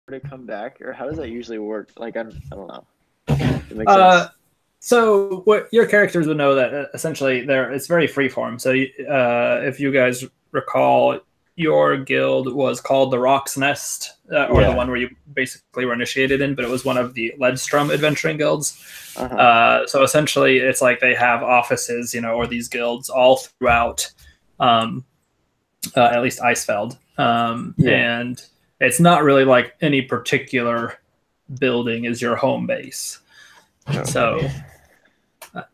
to come back, or how does that usually work? Like, I don't know. It makes sense. So what your characters would know that essentially it's very freeform. So if you guys recall, your guild was called the Rock's Nest, or the one where you basically were initiated in, but it was one of the Ledstrom adventuring guilds. So essentially, it's like they have offices, or these guilds all throughout, at least Icefeld, and it's not really like any particular building is your home base. Okay. So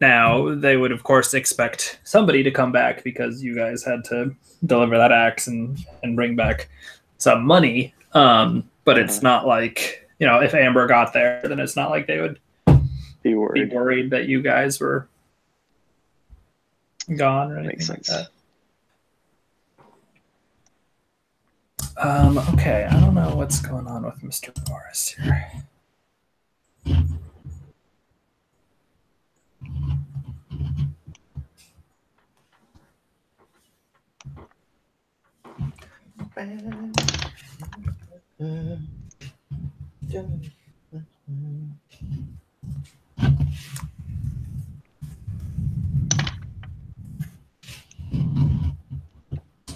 now they would, of course, expect somebody to come back because you guys had to deliver that axe and bring back some money. But it's not like, if Amber got there, then it's not like they would be worried that you guys were gone or anything. Makes sense. Like that. Okay, I don't know what's going on with Mr. Morris here.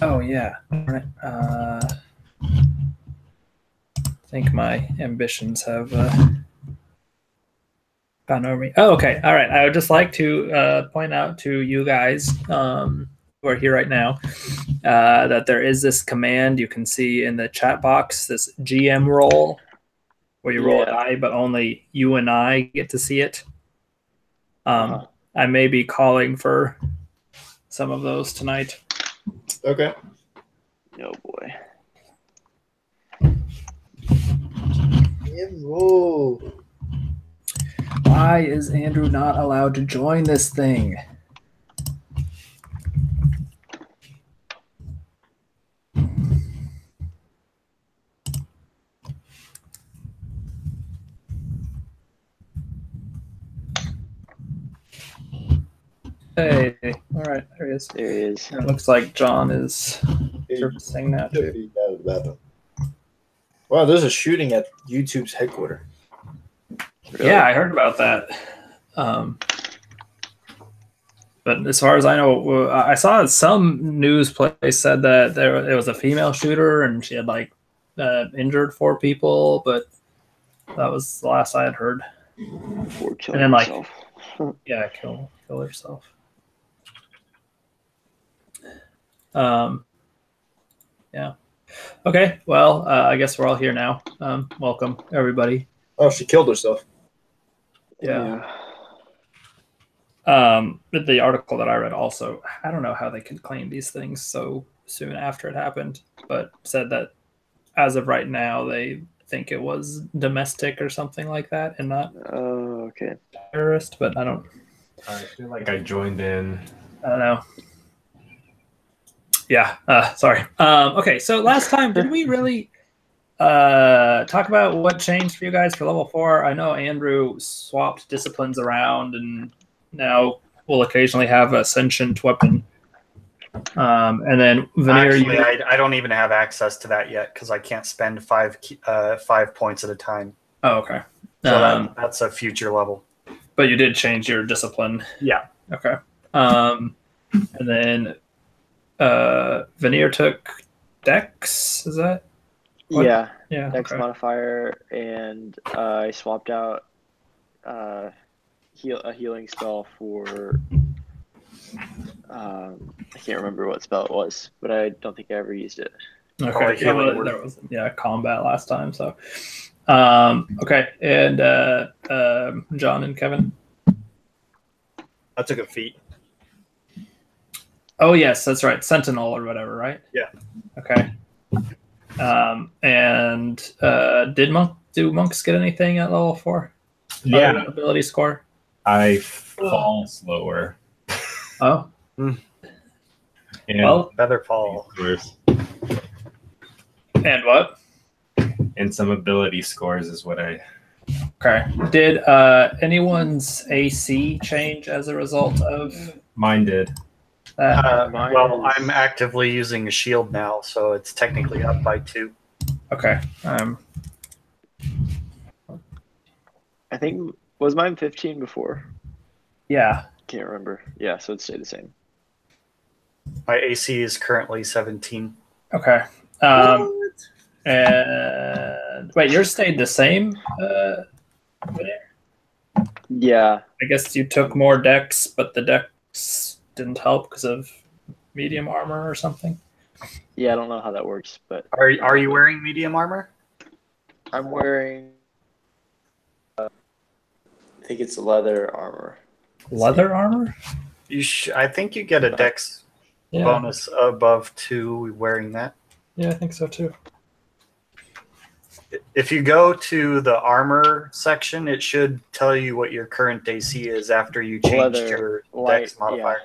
Oh yeah. All right. I think my ambitions have gone over me. Oh, okay. All right. I would just like to point out to you guys who are here right now that there is this command you can see in the chat box, this GM roll, where you roll a die, but only you and I get to see it. I may be calling for some of those tonight. Okay. Oh boy. Roll. Why is Andrew not allowed to join this thing? Hey, all right, there he is. There he is. It looks like John is servicing that too. Wow, there's a shooting at YouTube's headquarters. Really? Yeah, I heard about that. But as far as I know, I saw some news place said that there was a female shooter and she had like injured 4 people, but that was the last I had heard. And then like, yeah, kill herself. Yeah. Okay. Well, I guess we're all here now. Welcome, everybody. Oh, she killed herself. Yeah. The article that I read also, I don't know how they could claim these things so soon after it happened, but said that as of right now, they think it was domestic or something like that and not terrorist, but I don't. I feel like I joined in. I don't know. Yeah, sorry. Okay, so last time, did we really talk about what changed for you guys for level 4? I know Andrew swapped disciplines around and now we'll occasionally have a sentient weapon. And then Veneer, actually, I don't even have access to that yet because I can't spend 5 points at a time. Oh, okay. So that's a future level. But you did change your discipline. Yeah. Okay. And then Veneer took Dex, is that? What? Yeah. Yeah. Dex modifier, and I swapped out a healing spell for I can't remember what spell it was, but I don't think I ever used it. Okay. There was combat last time, so okay. And John and Kevin. I took a feat. Oh yes, that's right. Sentinel or whatever, right? Yeah. Okay. And do monks get anything at level 4? Yeah. Ability score. I fall slower. Oh. And well, feather fall. And what? And some ability scores is what I. Okay. Did anyone's AC change as a result of? Mine did. Well, I'm actively using a shield now, so it's technically up by 2. Okay. I think was mine 15 before. Yeah. Can't remember. Yeah, so it stayed the same. My AC is currently 17. Okay. And wait, yours stayed the same? Yeah. I guess you took more dex, but the dex didn't help because of medium armor or something. Yeah, I don't know how that works, but Are you wearing medium armor? I'm wearing. I think it's leather armor. Leather armor? I think you get a dex Yeah. bonus above 2 wearing that. Yeah, I think so too. If you go to the armor section, it should tell you what your current AC is after you changed your dex modifier.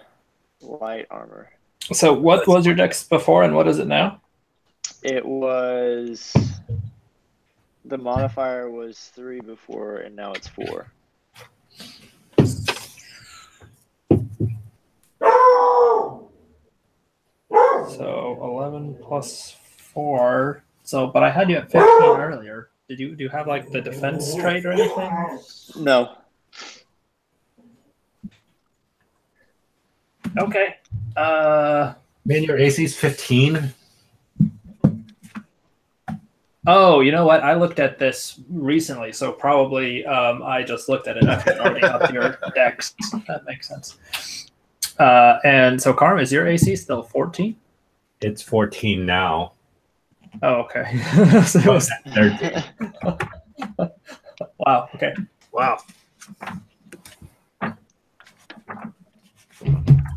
Yeah, light armor. So what was your dex before and what is it now? It was. The modifier was 3 before, and now it's 4. So 11 plus 4. So, but I had you at 15 earlier. Do you have like the defense trait or anything? No. Okay. Man, your AC's 15. Oh, you know what? I looked at this recently, so probably I just looked at it after already up your dex. That makes sense. And so, Carm, is your AC still 14? It's 14 now. Oh, okay. So it Oh, was- 13. wow. Okay. Wow.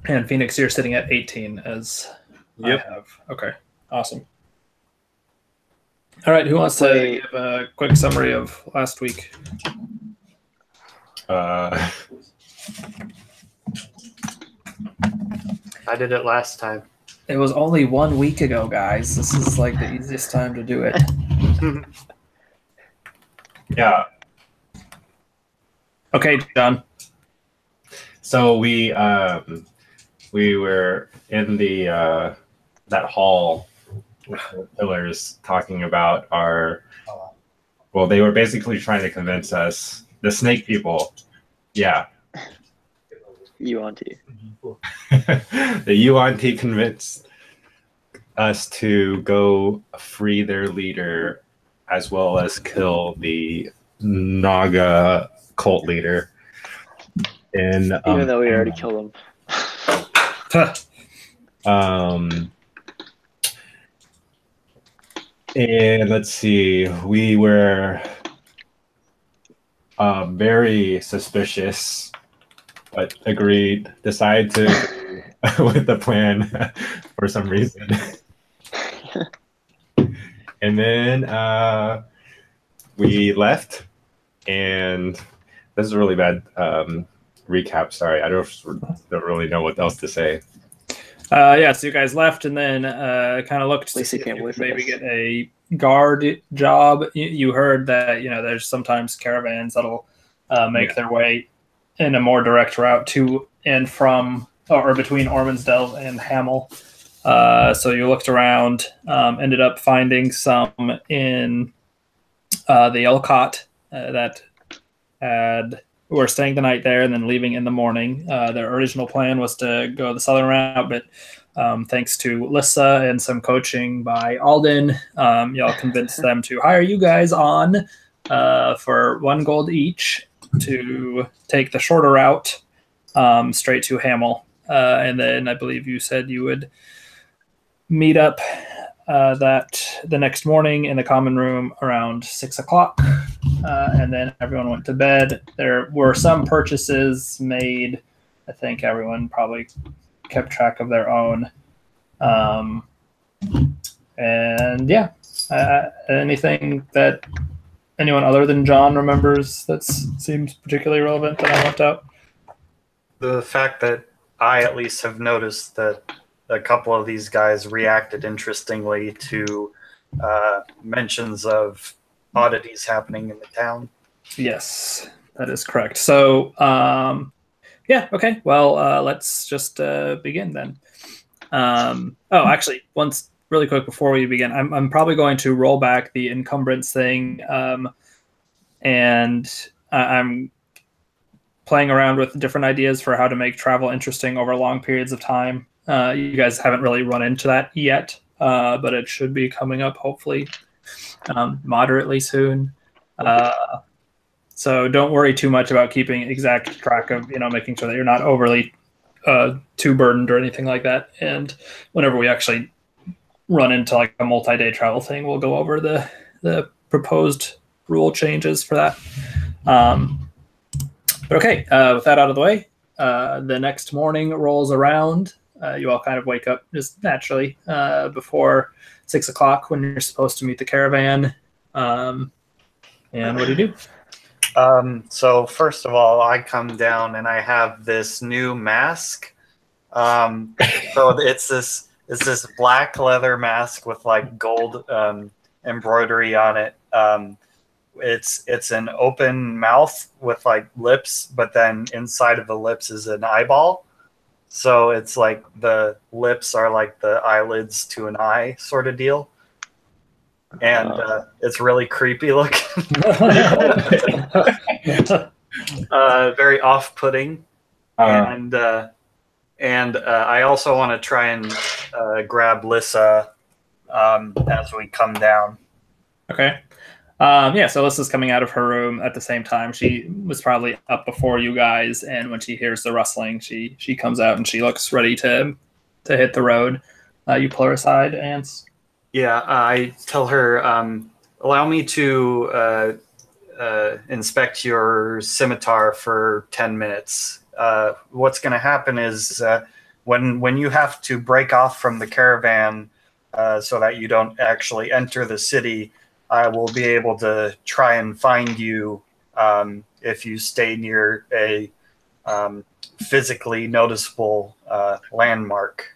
And Phoenix, you're sitting at 18 as Yep. I have. Okay. Awesome. All right. Who wants to give a quick summary of last week? I did it last time. It was only 1 week ago, guys. This is like the easiest time to do it. Yeah. Okay, John. So we were in the that hall with the pillars talking about our. Well, they were basically trying to convince us, the snake people. Yeah. Yuan-Ti. The Yuan-Ti convinced us to go free their leader as well as kill the Naga cult leader. And Even though we already killed him. And let's see, we were very suspicious, but decided to agree with the plan for some reason. And then we left, and this is a really bad recap. Sorry, I don't really know what else to say. Yeah, so you guys left and then kind of looked to Lacey see if can't you live could maybe with us. get a guard job. You heard that, there's sometimes caravans that'll make their way in a more direct route to and from or between Ormansdale and Hamel. So you looked around, ended up finding some in the Elcott that were staying the night there and then leaving in the morning. Their original plan was to go the southern route, but thanks to Lissa and some coaching by Alden, y'all convinced them to hire you guys on for 1 gold each to take the shorter route straight to Hamel. And then I believe you said you would meet up that the next morning in the common room around 6 o'clock. And then everyone went to bed. There were some purchases made. I think everyone probably kept track of their own. And yeah, anything that anyone other than John remembers that seems particularly relevant that I left out? The fact that I at least have noticed that a couple of these guys reacted interestingly to mentions of oddities happening in the town. Yes, that is correct. So, yeah, okay. Well, let's just begin then. Actually, once really quick before we begin, I'm probably going to roll back the encumbrance thing and I'm playing around with different ideas for how to make travel interesting over long periods of time. You guys haven't really run into that yet, but it should be coming up hopefully moderately soon. So don't worry too much about keeping exact track of, making sure that you're not overly too burdened or anything like that. And whenever we actually run into like a multi-day travel thing, we'll go over the proposed rule changes for that. But okay, with that out of the way, the next morning rolls around. You all kind of wake up just naturally before 6 o'clock when you're supposed to meet the caravan. And what do you do? So first of all, I come down and I have this new mask. So it's this black leather mask with like gold embroidery on it. It's an open mouth with like lips, but then inside of the lips is an eyeball. So it's like the lips are like the eyelids to an eye sort of deal. And it's really creepy looking. Very off-putting. And I also want to try and grab Lissa as we come down. Okay. So Alyssa's coming out of her room at the same time. She was probably up before you guys, and when she hears the rustling, she comes out and she looks ready to hit the road. You pull her aside, and yeah, I tell her, allow me to inspect your scimitar for 10 minutes. What's going to happen is when you have to break off from the caravan so that you don't actually enter the city, I will be able to try and find you if you stay near a physically noticeable landmark.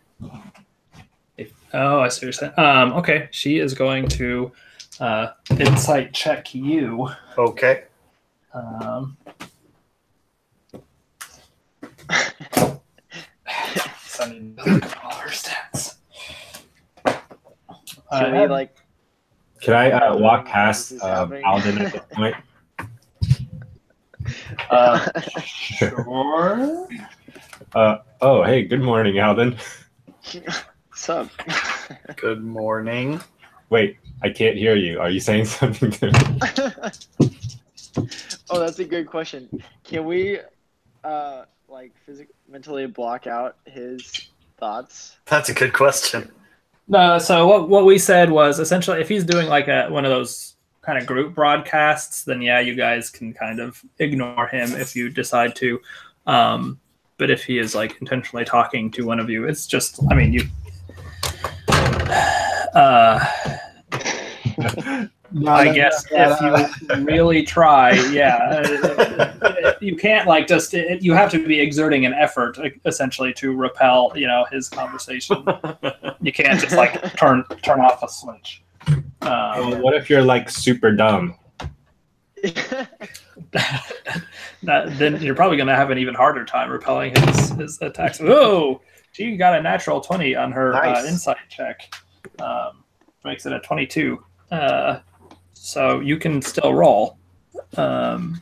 Oh, I see what you're saying. Okay, she is going to insight check you. Okay. So I need to look at all her stats. Can we like? Can I walk past Alden at this point? Sure. Oh, hey, good morning, Alden. What's up? Good morning. Wait, I can't hear you. Are you saying something to me? Oh, that's a good question. Can we mentally block out his thoughts? That's a good question. No, so what we said was essentially if he's doing like one of those kind of group broadcasts, then yeah, you guys can kind of ignore him if you decide to. But if he is like intentionally talking to one of you, it's just, I mean, you. I guess if you really try, yeah, you can't like just. You have to be exerting an effort essentially to repel, his conversation. You can't just like turn off a switch. What if you're like super dumb? Then you're probably going to have an even harder time repelling his attacks. Whoa! She got a natural 20 on her insight check. Makes it a 22. So you can still roll. Okay.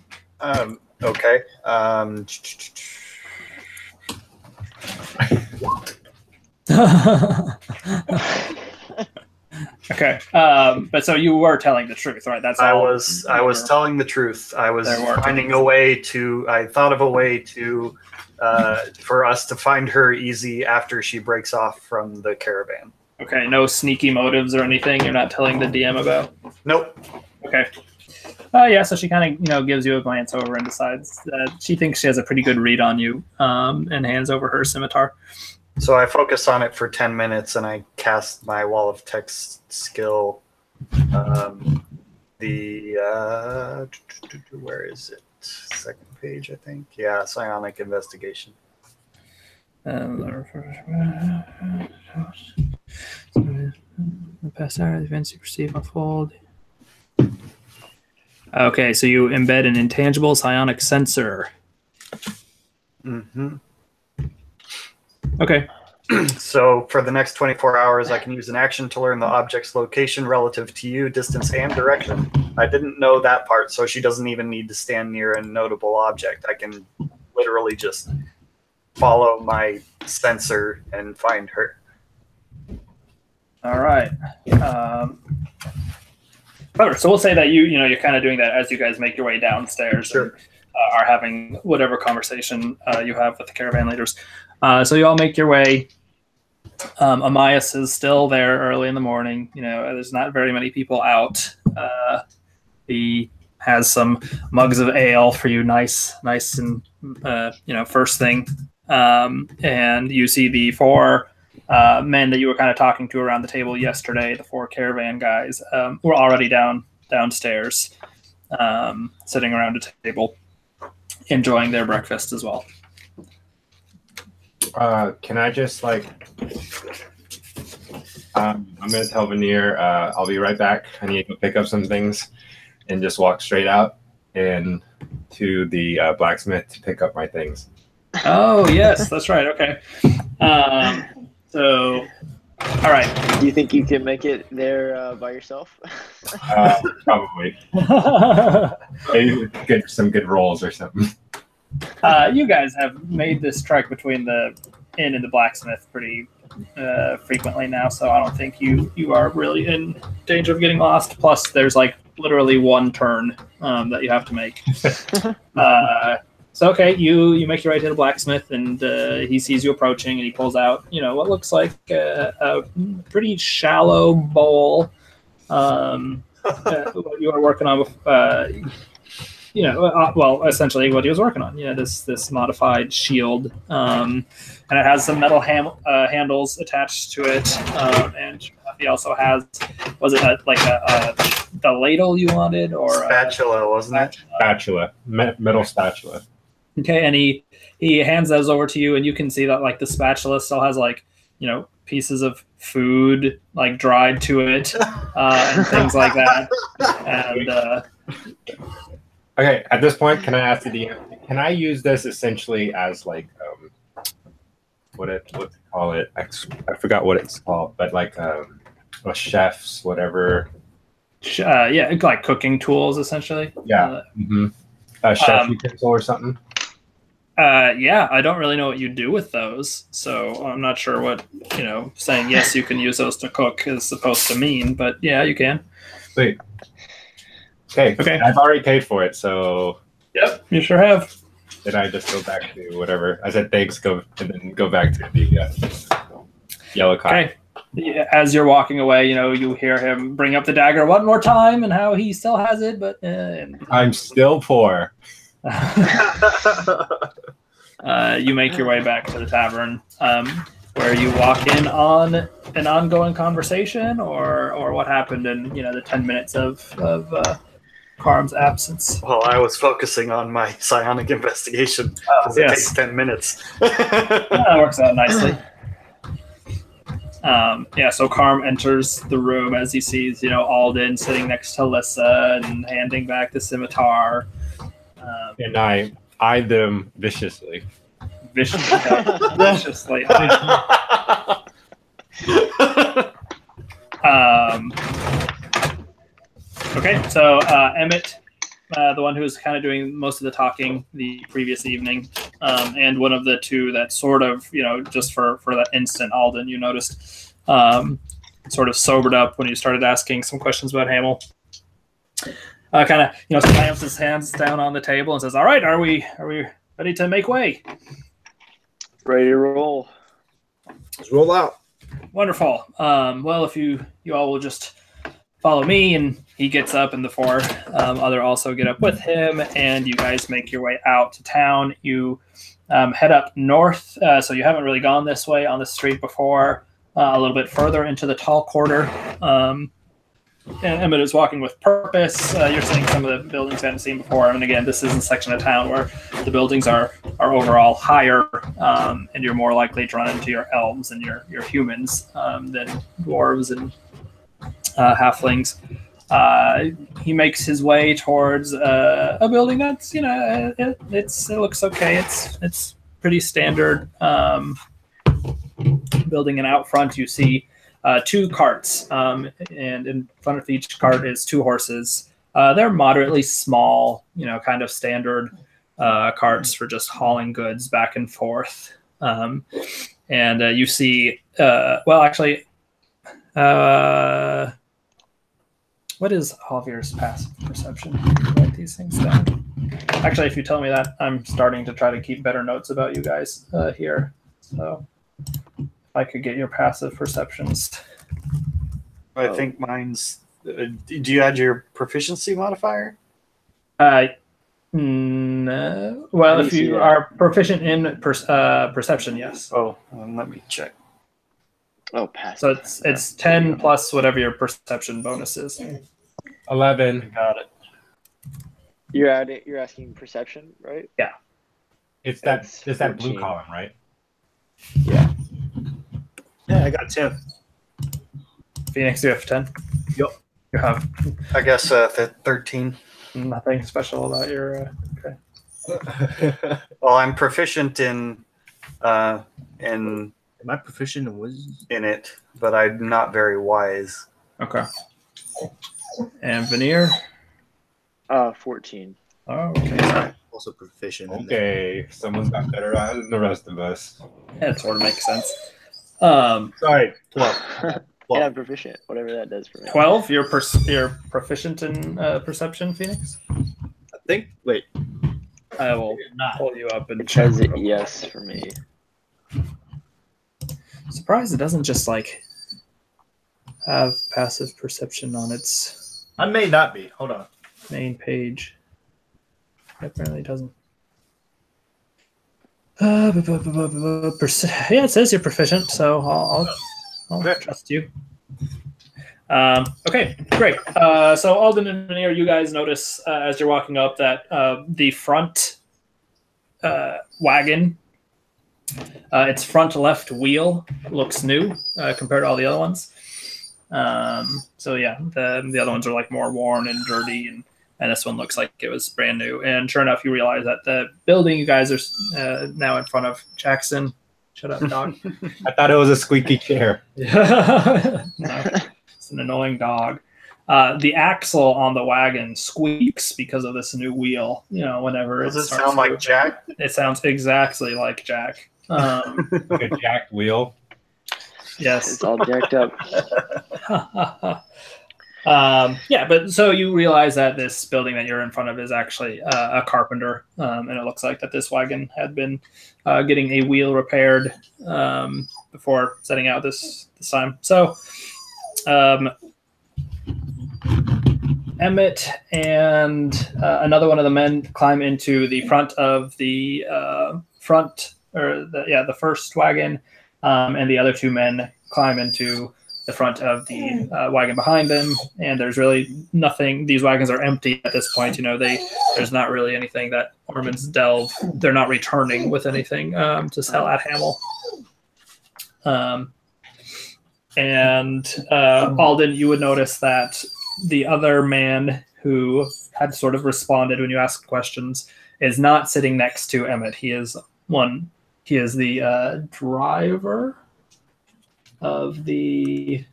Okay. But so you were telling the truth, right? I was telling the truth. I was finding a way to. I thought of a way to for us to find her easy after she breaks off from the caravan. Okay. No sneaky motives or anything. You're not telling the DM about. Nope. Okay. So she kind of gives you a glance over and decides that she thinks she has a pretty good read on you, and hands over her scimitar. So I focus on it for 10 minutes and I cast my wall of text skill. Where is it? Second page, I think. Yeah, psionic investigation. The past hour, the events you perceive unfold. Okay, so you embed an intangible psionic sensor. Mm-hmm. Okay. So for the next 24 hours, I can use an action to learn the object's location relative to you, distance, and direction. I didn't know that part, so she doesn't even need to stand near a notable object. I can literally just follow my sensor and find her. All right. So we'll say that you're kind of doing that as you guys make your way downstairs. Sure. And, are having whatever conversation you have with the caravan leaders. So you all make your way. Amias is still there early in the morning. There's not very many people out. He has some mugs of ale for you, nice and first thing. And you see the four men that you were kind of talking to around the table yesterday. The four caravan guys were already downstairs, sitting around a table, enjoying their breakfast as well. Can I just I'm gonna tell Veneer I'll be right back. I need to pick up some things, and just walk straight out and to the blacksmith to pick up my things. Oh yes, that's right. Okay. So, all right. Do you think you can make it there by yourself? Probably. Maybe get some good rolls or something. You guys have made this trek between the inn and the blacksmith pretty frequently now, so I don't think you are really in danger of getting lost. Plus, there's literally one turn that you have to make. So okay, you make your way to the blacksmith, and he sees you approaching, and he pulls out what looks like a pretty shallow bowl. What you are working on. Essentially what he was working on. This modified shield, and it has some metal handles attached to it, and he also has, was it the ladle you wanted, or spatula, wasn't it? Spatula, metal spatula. Okay, and he hands those over to you, and you can see that the spatula still has pieces of food dried to it, and things like that, and. Okay, at this point, can I ask the DM, can I use this essentially as what to call it? I forgot what it's called, but a chef's whatever. Cooking tools essentially. Yeah. A chef utensil or something. Yeah, I don't really know what you do with those, so I'm not sure what saying yes you can use those to cook is supposed to mean, but yeah, you can. Sweet. Okay. I've already paid for it, so. Yep, you sure have. Then I just go back to whatever I said. Thanks. And then go back to the yellow cotton. Okay. As you're walking away, you hear him bring up the dagger one more time, and how he still has it, but I'm still poor. You make your way back to the tavern, where you walk in on an ongoing conversation, or what happened in the 10 minutes of Karm's absence. Well, I was focusing on my psionic investigation because it takes 10 minutes. That works out nicely. So Karm enters the room as he sees, Alden sitting next to Lissa and handing back the scimitar. And I eye them viciously. Viciously. Okay, so Emmett, the one who was kind of doing most of the talking the previous evening, and one of the two that sort of, just for that instant, Alden, you noticed, sort of sobered up when you started asking some questions about Hamel. Kind of, slams his hands down on the table and says, "All right, are we ready to make way?" Ready to roll. Let's roll out. Wonderful. Well, if you all will just follow me, and he gets up, and the four other also get up with him, and you guys make your way out to town. You head up north, so you haven't really gone this way on the street before. A little bit further into the tall quarter. And Emmett is walking with purpose. You're seeing some of the buildings you haven't seen before. And again, this is a section of town where the buildings are overall higher, and you're more likely to run into your elves and your humans than dwarves and halflings. He makes his way towards a building that's, it looks okay. It's pretty standard building, and out front you see 2 carts, and in front of each cart is 2 horses. They're moderately small, kind of standard carts for just hauling goods back and forth. And you see, what is Javier's passive perception? Write these things down. Actually, if you tell me that, I'm starting to try to keep better notes about you guys here. So if I could get your passive perceptions. I think mine's. Do you add your proficiency modifier? No. Well, if you are proficient in perception, yes. Oh, let me check. Oh, passive. So it's 10 plus whatever your perception bonus is. 11. Got it. You're asking perception, right? Yeah. It's that 14. blue column, right? Yeah. Yeah, I got 10. Phoenix, you have 10? Yep. You have I guess 13. nothing special about your. Okay. Well, I'm proficient in Am I proficient in wisdom? in it, but I'm not very wise. Okay. And Veneer? 14. Oh, okay. Also proficient. In Okay, someone's got better eyes than the rest of us. That sort of makes sense. Sorry, 12. And I'm proficient, whatever that does for me. 12? You're proficient in perception, Phoenix? I think. Wait. I will pull you up and It check. says yes for me. Surprised it doesn't just have passive perception on its I may not be. Hold on. main page. It apparently doesn't. Yeah, it says you're proficient, so I'll trust you. Okay, great. So Alden and Veneer, you guys notice as you're walking up that the front wagon, its front left wheel looks new compared to all the other ones. So yeah, the other ones are more worn and dirty, and this one looks like it was brand new. And sure enough, you realize that the building you guys are now in front of. Jackson, shut up, dog. I thought it was a squeaky chair. No, it's an annoying dog. The axle on the wagon squeaks because of this new wheel. Whenever Does it it starts sound like moving. Jack? It sounds exactly like Jack. Like a jacked wheel. Yes. It's all jacked up. Yeah, but so you realize that this building that you're in front of is actually a carpenter, and it looks like that this wagon had been getting a wheel repaired before setting out this time. So Emmett and another one of the men climb into the front of the the first wagon, and the other 2 men climb into the front of the wagon behind them. And there's really nothing. These wagons are empty at this point. There's not really anything that Ormond's Delve. They're not returning with anything to sell at Hamel. Alden, you would notice that the other man who had sort of responded when you asked questions is not sitting next to Emmett. He is the driver of the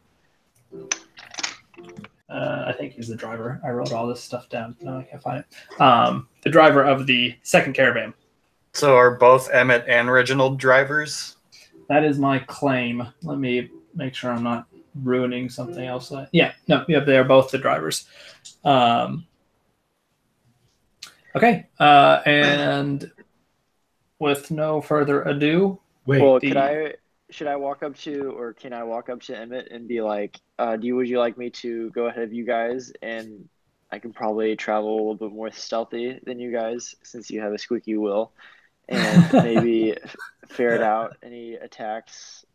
I think he's the driver. I wrote all this stuff down. No, I can't find it. The driver of the second caravan. So are both Emmett and Reginald drivers? That is my claim. Let me make sure I'm not ruining something else. They're both the drivers. Okay, and with no further ado, Well, should I walk up to, or can I walk up to Emmett and be like, would you like me to go ahead of you guys, and I can probably travel a little bit more stealthy than you guys since you have a squeaky wheel, and maybe ferret out any attacks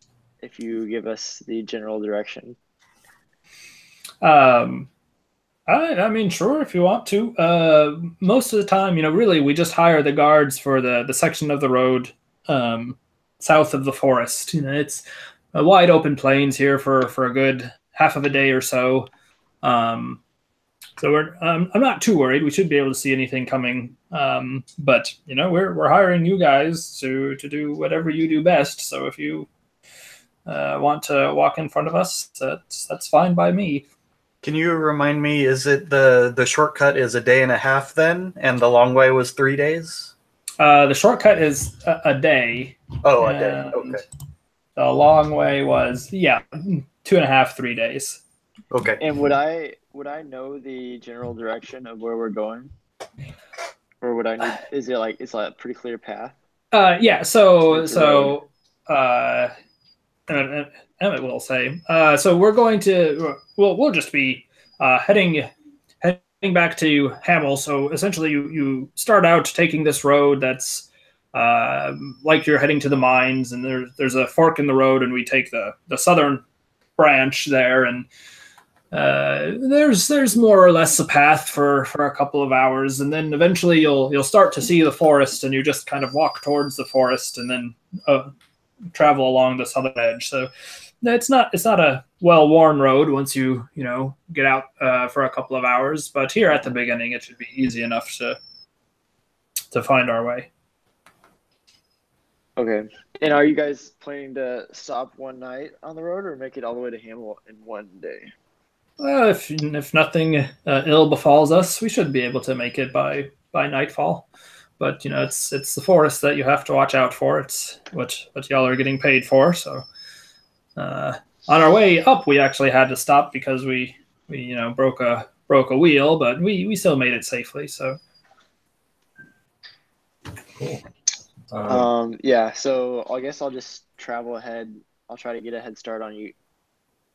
if you give us the general direction? I mean, sure, if you want to. Most of the time, really, we just hire the guards for the section of the road south of the forest. It's a wide open plains here for a good half of a day or so. So I'm not too worried. We should be able to see anything coming. But we're hiring you guys to do whatever you do best. So if you want to walk in front of us, that's fine by me. Can you remind me, is it the shortcut is a day and a half then, and the long way was 3 days? The shortcut is a day. Oh, a day. Okay. The long way was 2.5, 3 days. Okay. And would I know the general direction of where we're going, or would I need? Is it like it's like a pretty clear path? Yeah. So Emmett will say. So we're going to. We'll just be heading back to Hamel. So essentially, you start out taking this road that's like you're heading to the mines, and there's a fork in the road, and we take the southern branch there, and there's more or less a path for a couple of hours, and then eventually you'll start to see the forest, and you just kind of walk towards the forest, and then travel along the southern edge. So it's not a well-worn road once you get out for a couple of hours, but here at the beginning it should be easy enough to find our way. Okay. And are you guys planning to stop one night on the road or make it all the way to Hamel in one day? If nothing ill befalls us, we should be able to make it by nightfall. But it's the forest that you have to watch out for. It's what y'all are getting paid for. So on our way up, we actually had to stop because we broke a wheel, but we still made it safely. So Cool. Yeah. So I guess I'll just travel ahead. I'll try to get a head start on you,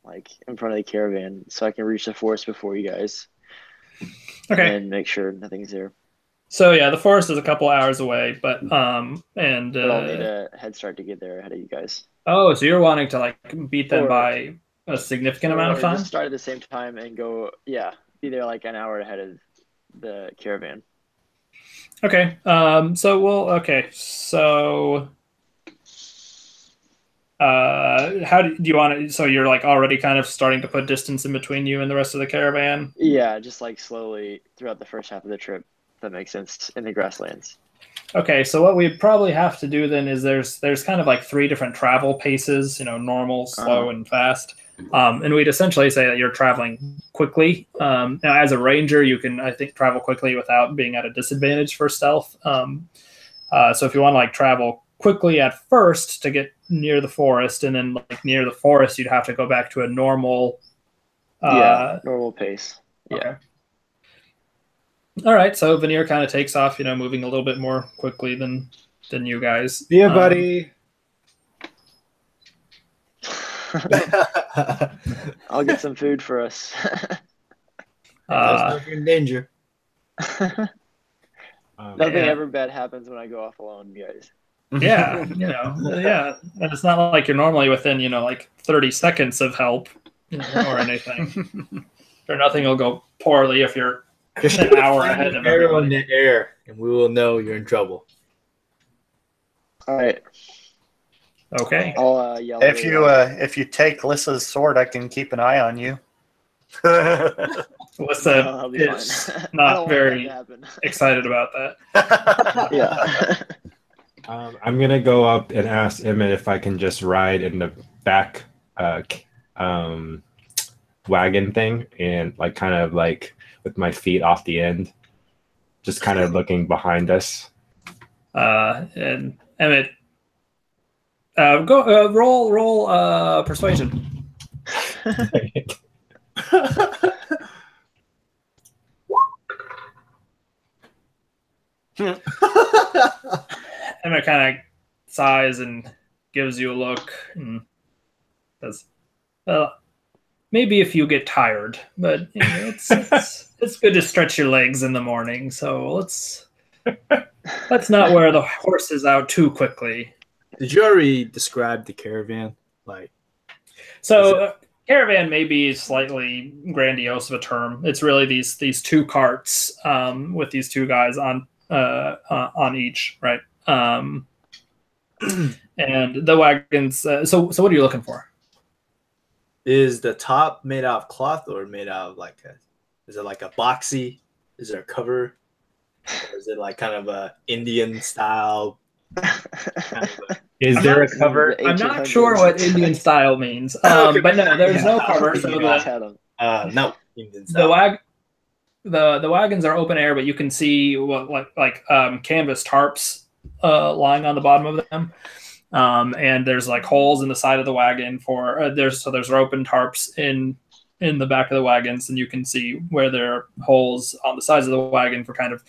like in front of the caravan, so I can reach the forest before you guys. okay. And make sure nothing's there. So yeah, the forest is a couple hours away, but But I'll need a head start to get there ahead of you guys. oh, so you're wanting to like beat them Or- by a significant amount of Or time? just start at the same time and go, be there like an hour ahead of the caravan. Okay. How do you want to? So you're like already kind of starting to put distance in between you and the rest of the caravan. Yeah, just like slowly throughout the first half of the trip. If that makes sense in the grasslands. Okay, so what we probably have to do then is there's kind of like 3 different travel paces, normal, slow, and fast. And we'd essentially say that you're traveling quickly. Now, as a ranger, you can, I think, travel quickly without being at a disadvantage for stealth. So if you want to like travel quickly at first to get near the forest, and then like near the forest, you'd have to go back to a normal. Normal pace. Yeah. Okay. All right, so Veneer kind of takes off, moving a little bit more quickly than you guys. Yeah, buddy. I'll get some food for us. You're in danger. Nothing ever bad happens when I go off alone, guys. Yeah, yeah. And it's not like you're normally within, like 30 seconds of help or anything. Or nothing will go poorly if you're an hour ahead of arrow in everybody. the air, and we will know you're in trouble. All right. Okay. I'll yell. If you take Lissa's sword, I can keep an eye on you. Lissa I'll be is fine. I don't not want very that to happen. excited about that. Yeah. I'm gonna go up and ask Emmett if I can just ride in the back wagon thing, and like kind of like with my feet off the end, just kind of looking behind us. And Emmett, go roll persuasion. Emmett kind of sighs and gives you a look and says, "Well, maybe if you get tired, but it's good to stretch your legs in the morning. So let's not wear the horses out too quickly." Did you already describe the caravan? Caravan may be slightly grandiose of a term. It's really these 2 carts with these 2 guys on each, right? And the wagons. So what are you looking for? Is the top made out of cloth or made out of is it like a boxy? Is there a cover? Or is it like kind of a Indian style Is I'm there not- a cover? The I'm not 1800s. sure what Indian style means, but no, there's no cover. So Chatham. No. Indian the style. the wagons are open air, but you can see what like canvas tarps lying on the bottom of them. And there's like holes in the side of the wagon for there's open tarps in the back of the wagons, and you can see where there are holes on the sides of the wagon for kind of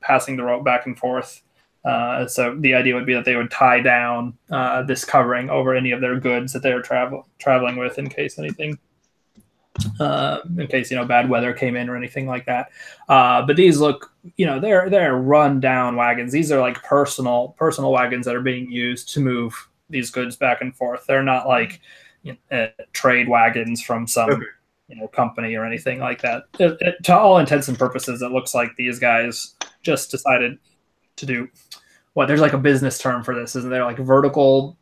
passing the rope back and forth. So the idea would be that they would tie down this covering over any of their goods that they are traveling with in case anything. In case bad weather came in or anything like that, but these look, they're run down wagons. These are like personal wagons that are being used to move these goods back and forth. They're not like trade wagons from some company or anything like that. To all intents and purposes, it looks like these guys just decided to do what there's like a business term for this, isn't there? Like vertical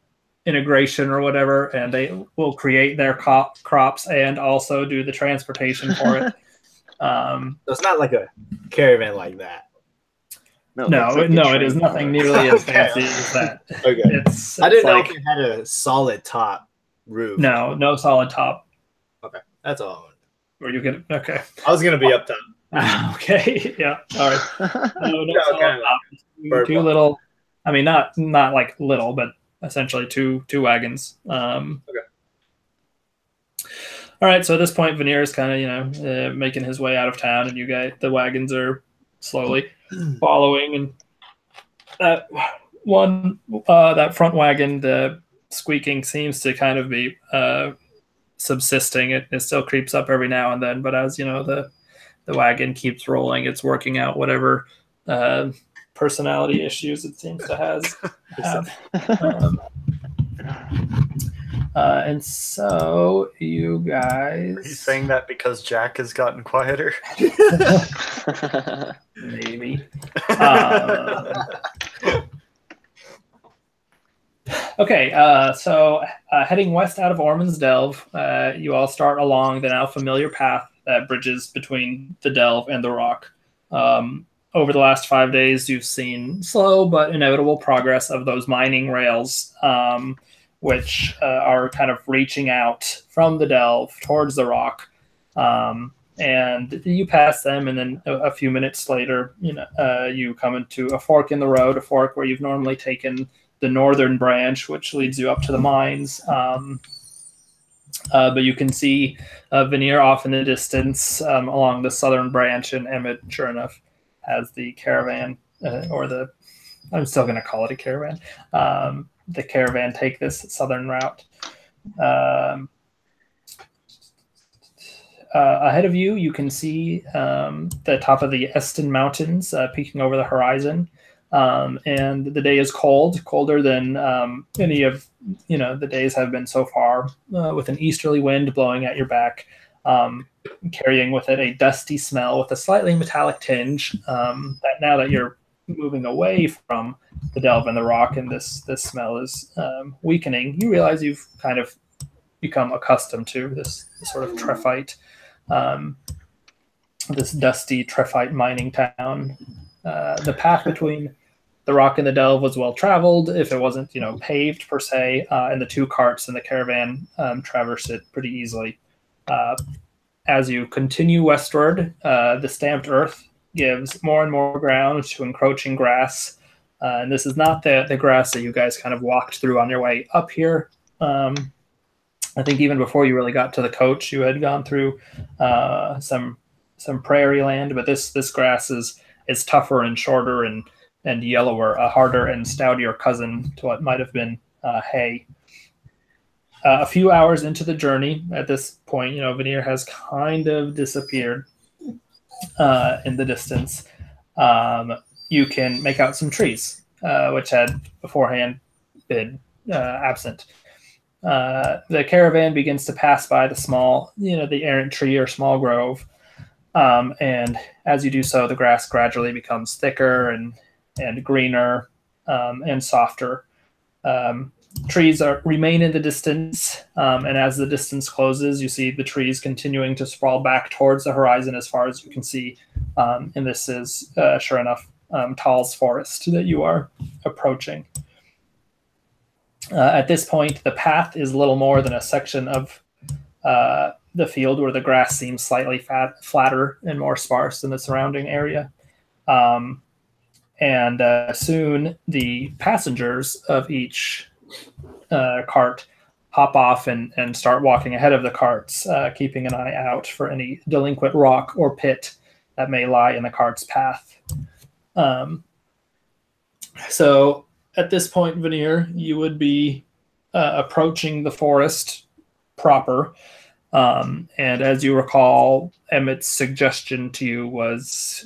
integration or whatever, and they will create their crops and also do the transportation for it. So it's not like a caravan like that. No, it is nothing nearly as fancy as that. Okay. It's I didn't know like, if it had a solid top roof. no solid top. Okay, that's all. Or you get okay. I was gonna be up top. Okay, yeah, all right. No solid okay. top. Two little. I mean, not like little, but essentially two wagons. Okay. All right. So at this point, Veneer is kind of making his way out of town, and the wagons are slowly following. And that front wagon, the squeaking seems to kind of be subsisting. It still creeps up every now and then, but as the wagon keeps rolling, it's working out whatever personality issues it seems to have. And so you guys, Are you saying that because Jack has gotten quieter? maybe. Okay, so heading west out of Ormond's Delve, you all start along the now familiar path that bridges between the Delve and the Rock. Over the last 5 days, you've seen slow but inevitable progress of those mining rails, which are kind of reaching out from the Delve towards the Rock. And you pass them, and then a few minutes later, you come into a fork in the road, a fork where you've normally taken the northern branch, which leads you up to the mines. But you can see Veneer off in the distance along the southern branch, and Emmett, sure enough, has the caravan, I'm still going to call it a caravan. The caravan take this southern route. Ahead of you, you can see the top of the Eston Mountains peeking over the horizon. And the day is cold, colder than any of the days have been so far, with an easterly wind blowing at your back, carrying with it a dusty smell with a slightly metallic tinge. That now that you're moving away from the Delve and the Rock, and this smell is weakening, you realize you've kind of become accustomed to this sort of trephyte, this dusty trephyte mining town. The path between the Rock and the Delve was well traveled, if it wasn't paved per se, and the two carts and the caravan traversed it pretty easily. As you continue westward, the stamped earth gives more and more ground to encroaching grass, and this is not the grass that you guys kind of walked through on your way up here. I think even before you really got to the coach, you had gone through some prairie land, but this grass is tougher and shorter and yellower, a harder and stoutier cousin to what might have been hay. A few hours into the journey, at this point, Veneer has kind of disappeared in the distance. You can make out some trees, which had beforehand been absent. The caravan begins to pass by the small, the errant tree or small grove. And as you do so, the grass gradually becomes thicker and greener and softer. Trees remain in the distance, and as the distance closes, you see the trees continuing to sprawl back towards the horizon as far as you can see. And this is, sure enough, Tall's forest that you are approaching. At this point, the path is little more than a section of the field where the grass seems slightly flatter and more sparse than the surrounding area. And soon the passengers of each cart hop off and start walking ahead of the carts, keeping an eye out for any delinquent rock or pit that may lie in the cart's path. So at this point, Veneer, you would be approaching the forest proper. And as you recall, Emmett's suggestion to you was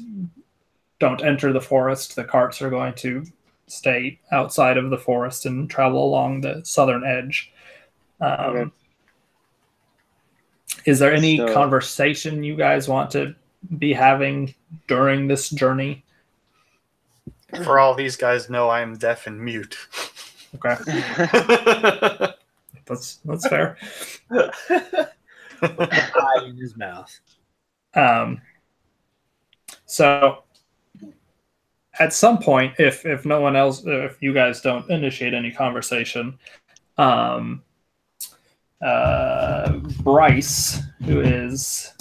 don't enter the forest. The carts are going to stay outside of the forest and travel along the southern edge. Okay. Is there any conversation you guys want to be having during this journey? For all these guys know, I am deaf and mute. Okay. That's fair. Eye in his mouth. So at some point, if no one else, if you guys don't initiate any conversation, Bryce, who is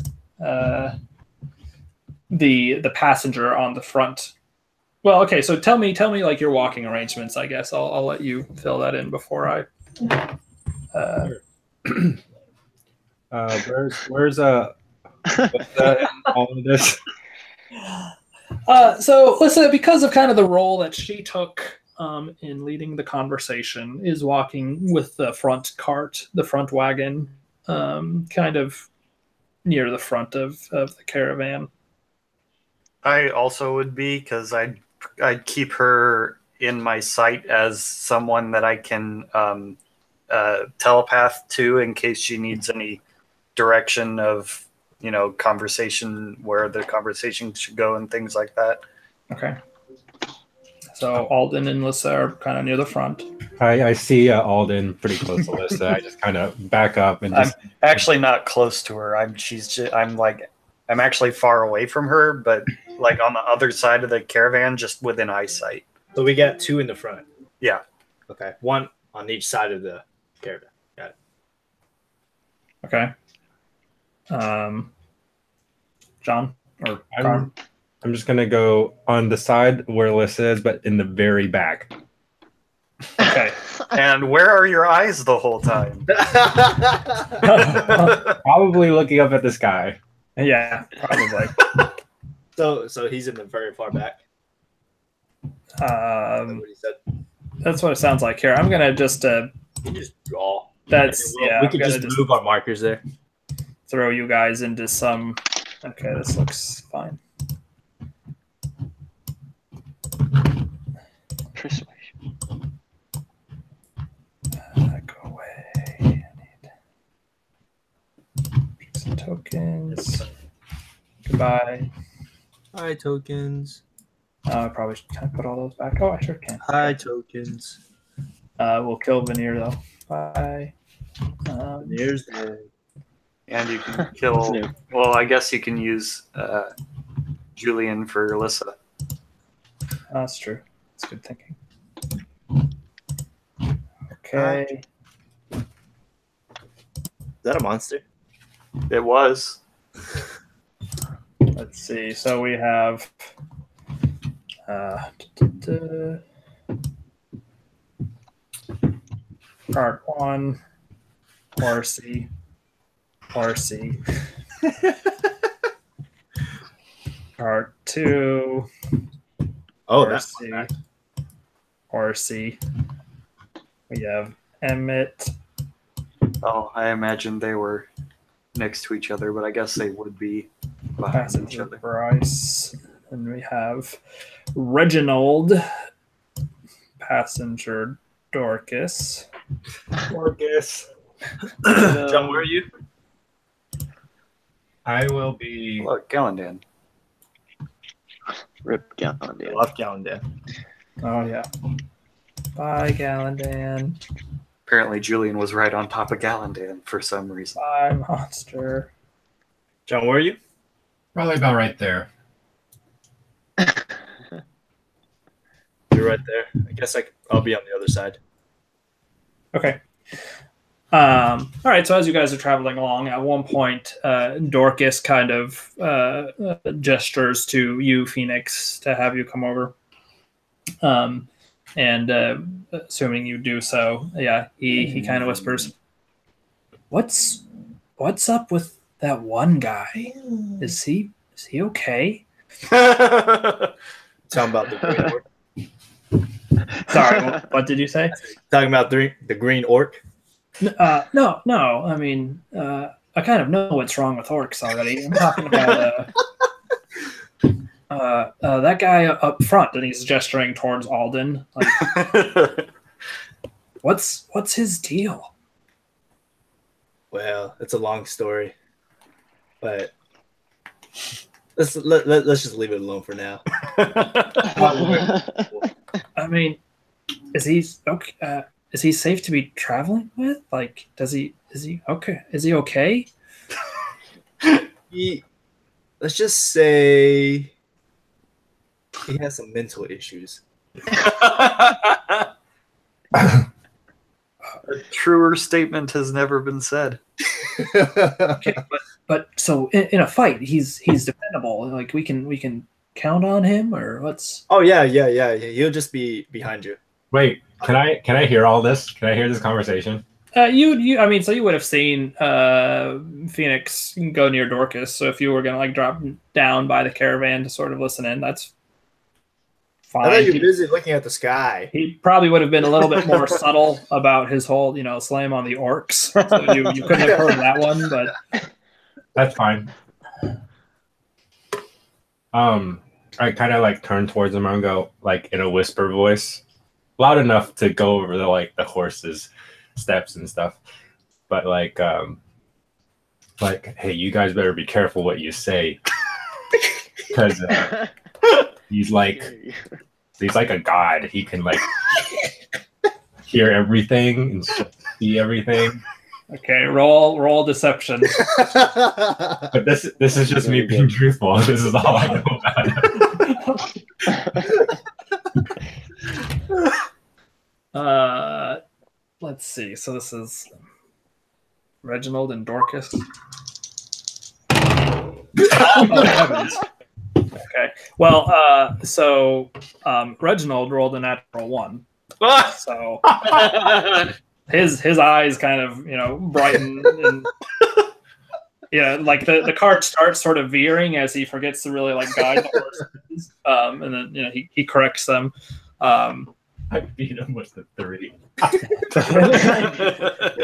the passenger on the front. Well, okay, so tell me like your walking arrangements, I guess. I'll let you fill that in before I where's all of this? So Lissa, because of kind of the role that she took in leading the conversation, is walking with the front cart, the front wagon, kind of near the front of the caravan. I also would be, because I'd keep her in my sight as someone that I can telepath to in case she needs any direction of, conversation, where the conversation should go and things like that. Okay. So Alden and Lissa are kind of near the front. I see Alden pretty close to Lissa. I just kind of back up and just. I'm actually not close to her. I'm actually far away from her, but like on the other side of the caravan, just within eyesight. So we got two in the front. Yeah. Okay. One on each side of the caravan. Got it. Okay. John or I'm just gonna go on the side where Lissa is, but in the very back. Okay. And where are your eyes the whole time? Probably looking up at the sky. Yeah, probably. So he's in the very far back. What he said. That's what it sounds like here. I'm gonna just you just draw. That's we could just move our markers there. Throw you guys into some. Okay, this looks fine. Persuasion. Go away. I need some tokens. Goodbye. Hi, tokens. I probably can I put all those back? Oh, I sure can. Hi, tokens. We'll kill Veneer though. Bye. Veneer's dead. And you can kill. Well, I guess you can use Julian for Alyssa. That's true. That's good thinking. Okay. Is that a monster? It was. Let's see. So we have part 1, Horsey. Part 2. Oh, Horsey. We have Emmett. Oh, I imagine they were next to each other, but I guess they would be behind each other. Bryce. And we have Reginald. Passenger Dorcas. John, where are you? I will be. Look, Gallandan. Rip Gallandan. Left Gallandan. Oh, yeah. Bye, Gallandan. Apparently, Julian was right on top of Gallandan for some reason. Bye, monster. John, where are you? Probably about right there. you're right there. I guess I'll be on the other side. Okay. All right. So as you guys are traveling along, at one point, Dorcas kind of gestures to you, Phoenix, to have you come over. And assuming you do so, yeah, he kind of whispers, "What's up with that one guy? Is he okay?" Talking about the green orc. Sorry, what did you say? Talking about the green orc. No. I mean, I kind of know what's wrong with orcs already. I'm talking about that guy up front, and he's gesturing towards Alden. Like, what's his deal? Well, it's a long story, but let's just leave it alone for now. I mean, is he okay? Is he safe to be traveling with? Like, is he okay? Is he okay? Let's just say he has some mental issues. A truer statement has never been said. Okay, but so in a fight, he's dependable. Like we can count on him, or what's? Oh yeah. He'll just be behind you. Wait, can I hear all this? Can I hear this conversation? You I mean, so you would have seen Phoenix go near Dorcas. So if you were gonna like drop down by the caravan to sort of listen in, that's fine. I thought you were busy looking at the sky. He probably would have been a little bit more subtle about his whole, slam on the orcs. So you couldn't have heard that one, but That's fine. I kind of like turn towards him and go like in a whisper voice, loud enough to go over the horse's steps and stuff, but like hey, you guys better be careful what you say, because he's like a god. He can like hear everything and see everything. okay, roll deception. But this is just me being truthful. This is all I know about it. Let's see. So this is Reginald and Dorcas. Oh, heavens. Okay. Well, so Reginald rolled a natural 1. So his eyes kind of brighten, and like the cart starts sort of veering as he forgets to really like guide the horses, and then he corrects them. I beat him with the 3.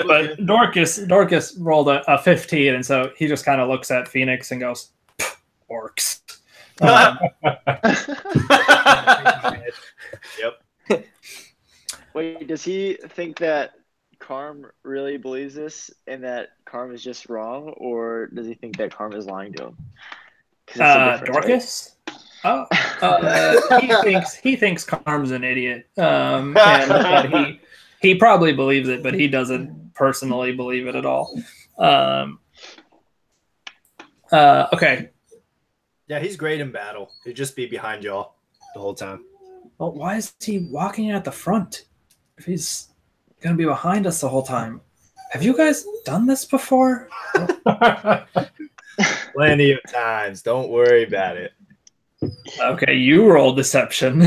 But Dorcas rolled a 15, and so he just kind of looks at Phoenix and goes, "Orcs." Yep. Wait, does he think that Carm really believes this and that Carm is just wrong, or does he think that Carm is lying to him? 'Cause it's a difference, Dorcas? Right? Oh, he thinks Carm's an idiot, and he probably believes it, but he doesn't personally believe it at all. Okay. Yeah, he's great in battle. He'd just be behind y'all the whole time. Well, why is he walking at the front if he's gonna be behind us the whole time? Have you guys done this before? Plenty of times. Don't worry about it. Okay, you roll deception.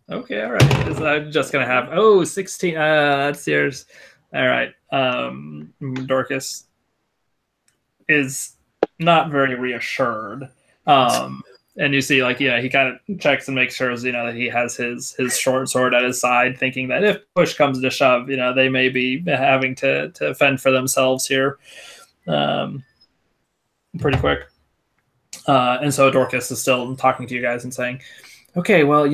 Okay, all right. I'm just gonna have 16. That's yours. All right. Dorcas is not very reassured. And you see, like, he kind of checks and makes sure, that he has his short sword at his side, thinking that if push comes to shove, they may be having to fend for themselves here pretty quick. And so Dorcas is still talking to you guys and saying, okay, well,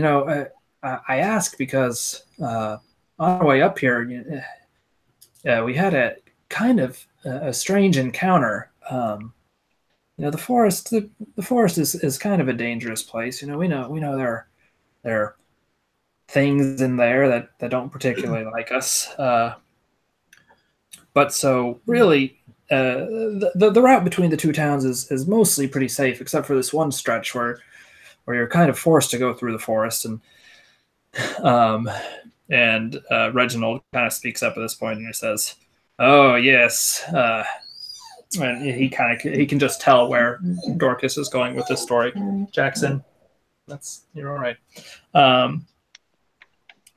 I ask because on our way up here, we had a kind of a strange encounter. The forest is kind of a dangerous place. We know there are things in there that don't particularly like us. But so really, the route between the two towns is mostly pretty safe, except for this one stretch where you're kind of forced to go through the forest. And Reginald kind of speaks up at this point and he says, "Oh yes," and he can just tell where Dorcas is going with this story. Jackson, you're all right.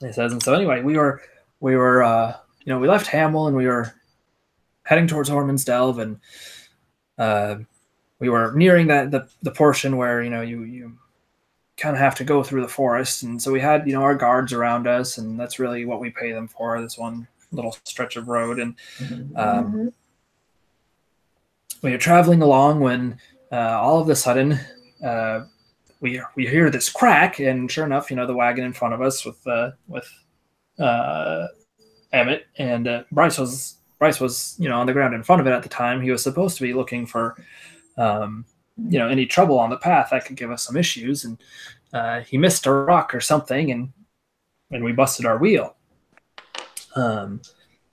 He says, and so anyway, we were we left Hamel and we were heading towards Ormond's Delve, and we were nearing the portion where you kind of have to go through the forest, and so we had our guards around us, and that's really what we pay them for, this one little stretch of road. And we were traveling along when all of a sudden we hear this crack, and sure enough, the wagon in front of us with Emmett, and Bryce was on the ground in front of it at the time. He was supposed to be looking for any trouble on the path that could give us some issues, and he missed a rock or something, and we busted our wheel. But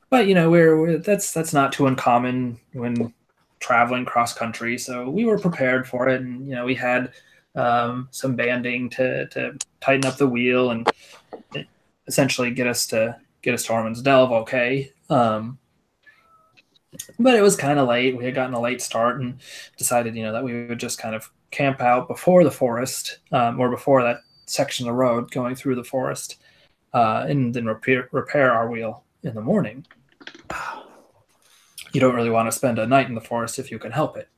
that's not too uncommon when traveling cross country, so we were prepared for it, and we had some banding to tighten up the wheel and essentially get us to Ormond's Delve okay. But it was kind of late. We had gotten a late start and decided, that we would just kind of camp out before the forest, or before that section of road going through the forest, and then repair our wheel in the morning. You don't really want to spend a night in the forest if you can help it.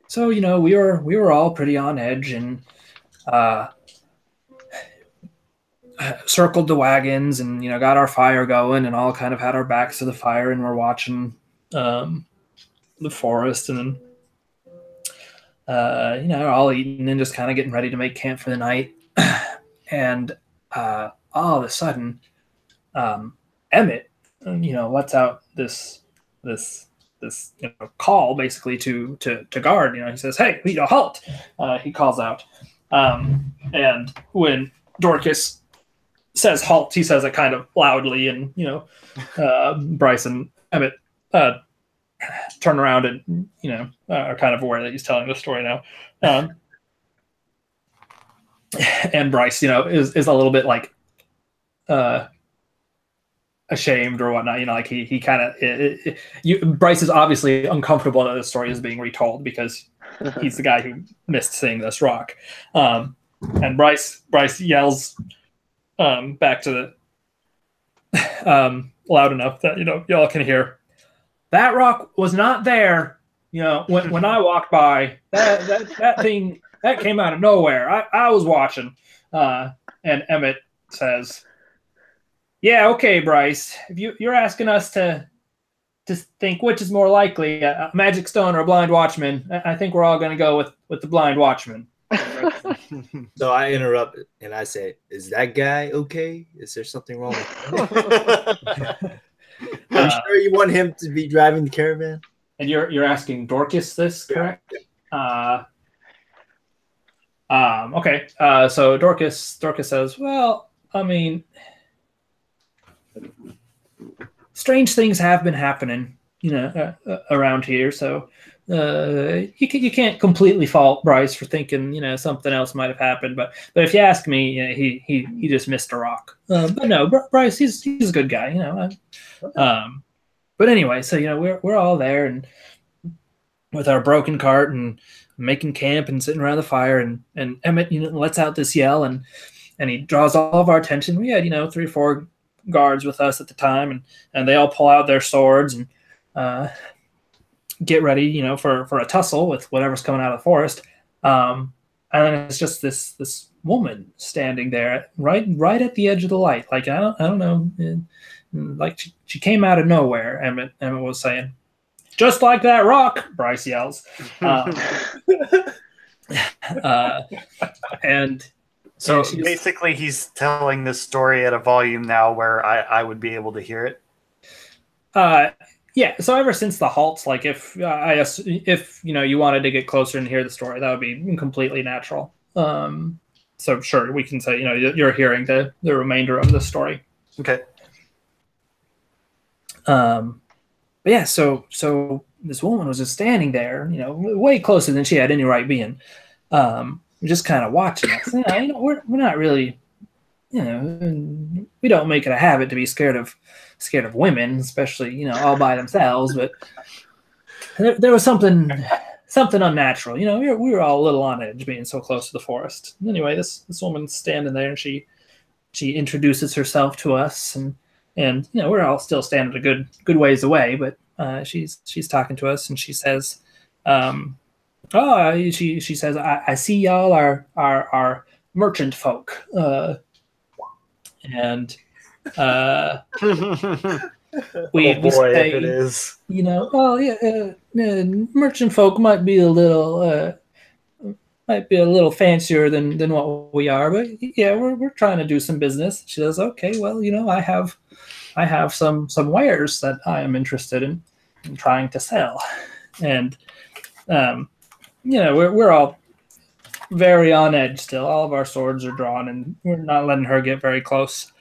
So we were all pretty on edge, and circled the wagons and got our fire going, and all kind of had our backs to the fire, and we're watching the forest, and then all eating and just kind of getting ready to make camp for the night. And all of a sudden Emmett lets out this call basically to guard. He says, "Hey, halt!" He calls out, and when Dorcas says halt, he says it kind of loudly, and Bryce and Emmett turn around and are kind of aware that he's telling the story now. And Bryce is a little bit like ashamed or whatnot, like he kind of Bryce is obviously uncomfortable that the story is being retold because he's the guy who missed seeing this rock. And Bryce yells back to the loud enough that y'all can hear, "That rock was not there. When I walked by, that thing that came out of nowhere. I was watching." And Emmett says, "Yeah, okay, Bryce. If you're asking us to think which is more likely, a magic stone or a blind watchman, I think we're all going to go with the blind watchman." So I interrupt and I say, "Is that guy okay? Is there something wrong with him?" Are you sure you want him to be driving the caravan? And you're asking Dorcas this, correct? Yeah. Okay. So Dorcas says, "Well, I mean, strange things have been happening, around here. So you can't completely fault Bryce for thinking, something else might have happened. But if you ask me, he just missed a rock. But no, Bryce, he's a good guy, But anyway, so we're all there and with our broken cart and making camp and sitting around the fire, and Emmett lets out this yell, and he draws all of our attention. We had 3 or 4 guards with us at the time, and they all pull out their swords and get ready, for a tussle with whatever's coming out of the forest. And then it's just this woman standing there right at the edge of the light. Like I don't know, like she came out of nowhere. Emmett was saying, "Just like that rock," Bryce yells. And so basically he's telling this story at a volume now where I would be able to hear it. Yeah. So ever since the halts, like if you wanted to get closer and hear the story, that would be completely natural. So sure, we can say you're hearing the remainder of the story. Okay. yeah, so this woman was just standing there, way closer than she had any right being, just kind of watching us. We're not really, we don't make it a habit to be scared of women, especially all by themselves. But there was something unnatural. We were all a little on edge being so close to the forest. Anyway, this woman's standing there, and she introduces herself to us, and we're all still standing a good ways away, but she's talking to us, and she says, she says, I see y'all are merchant folk, and we say, if it is, merchant folk might be a little fancier than what we are, but yeah, we're trying to do some business. She says, okay, well, I have some wares that I am interested in trying to sell, and we're all very on edge still. All of our swords are drawn, and we're not letting her get very close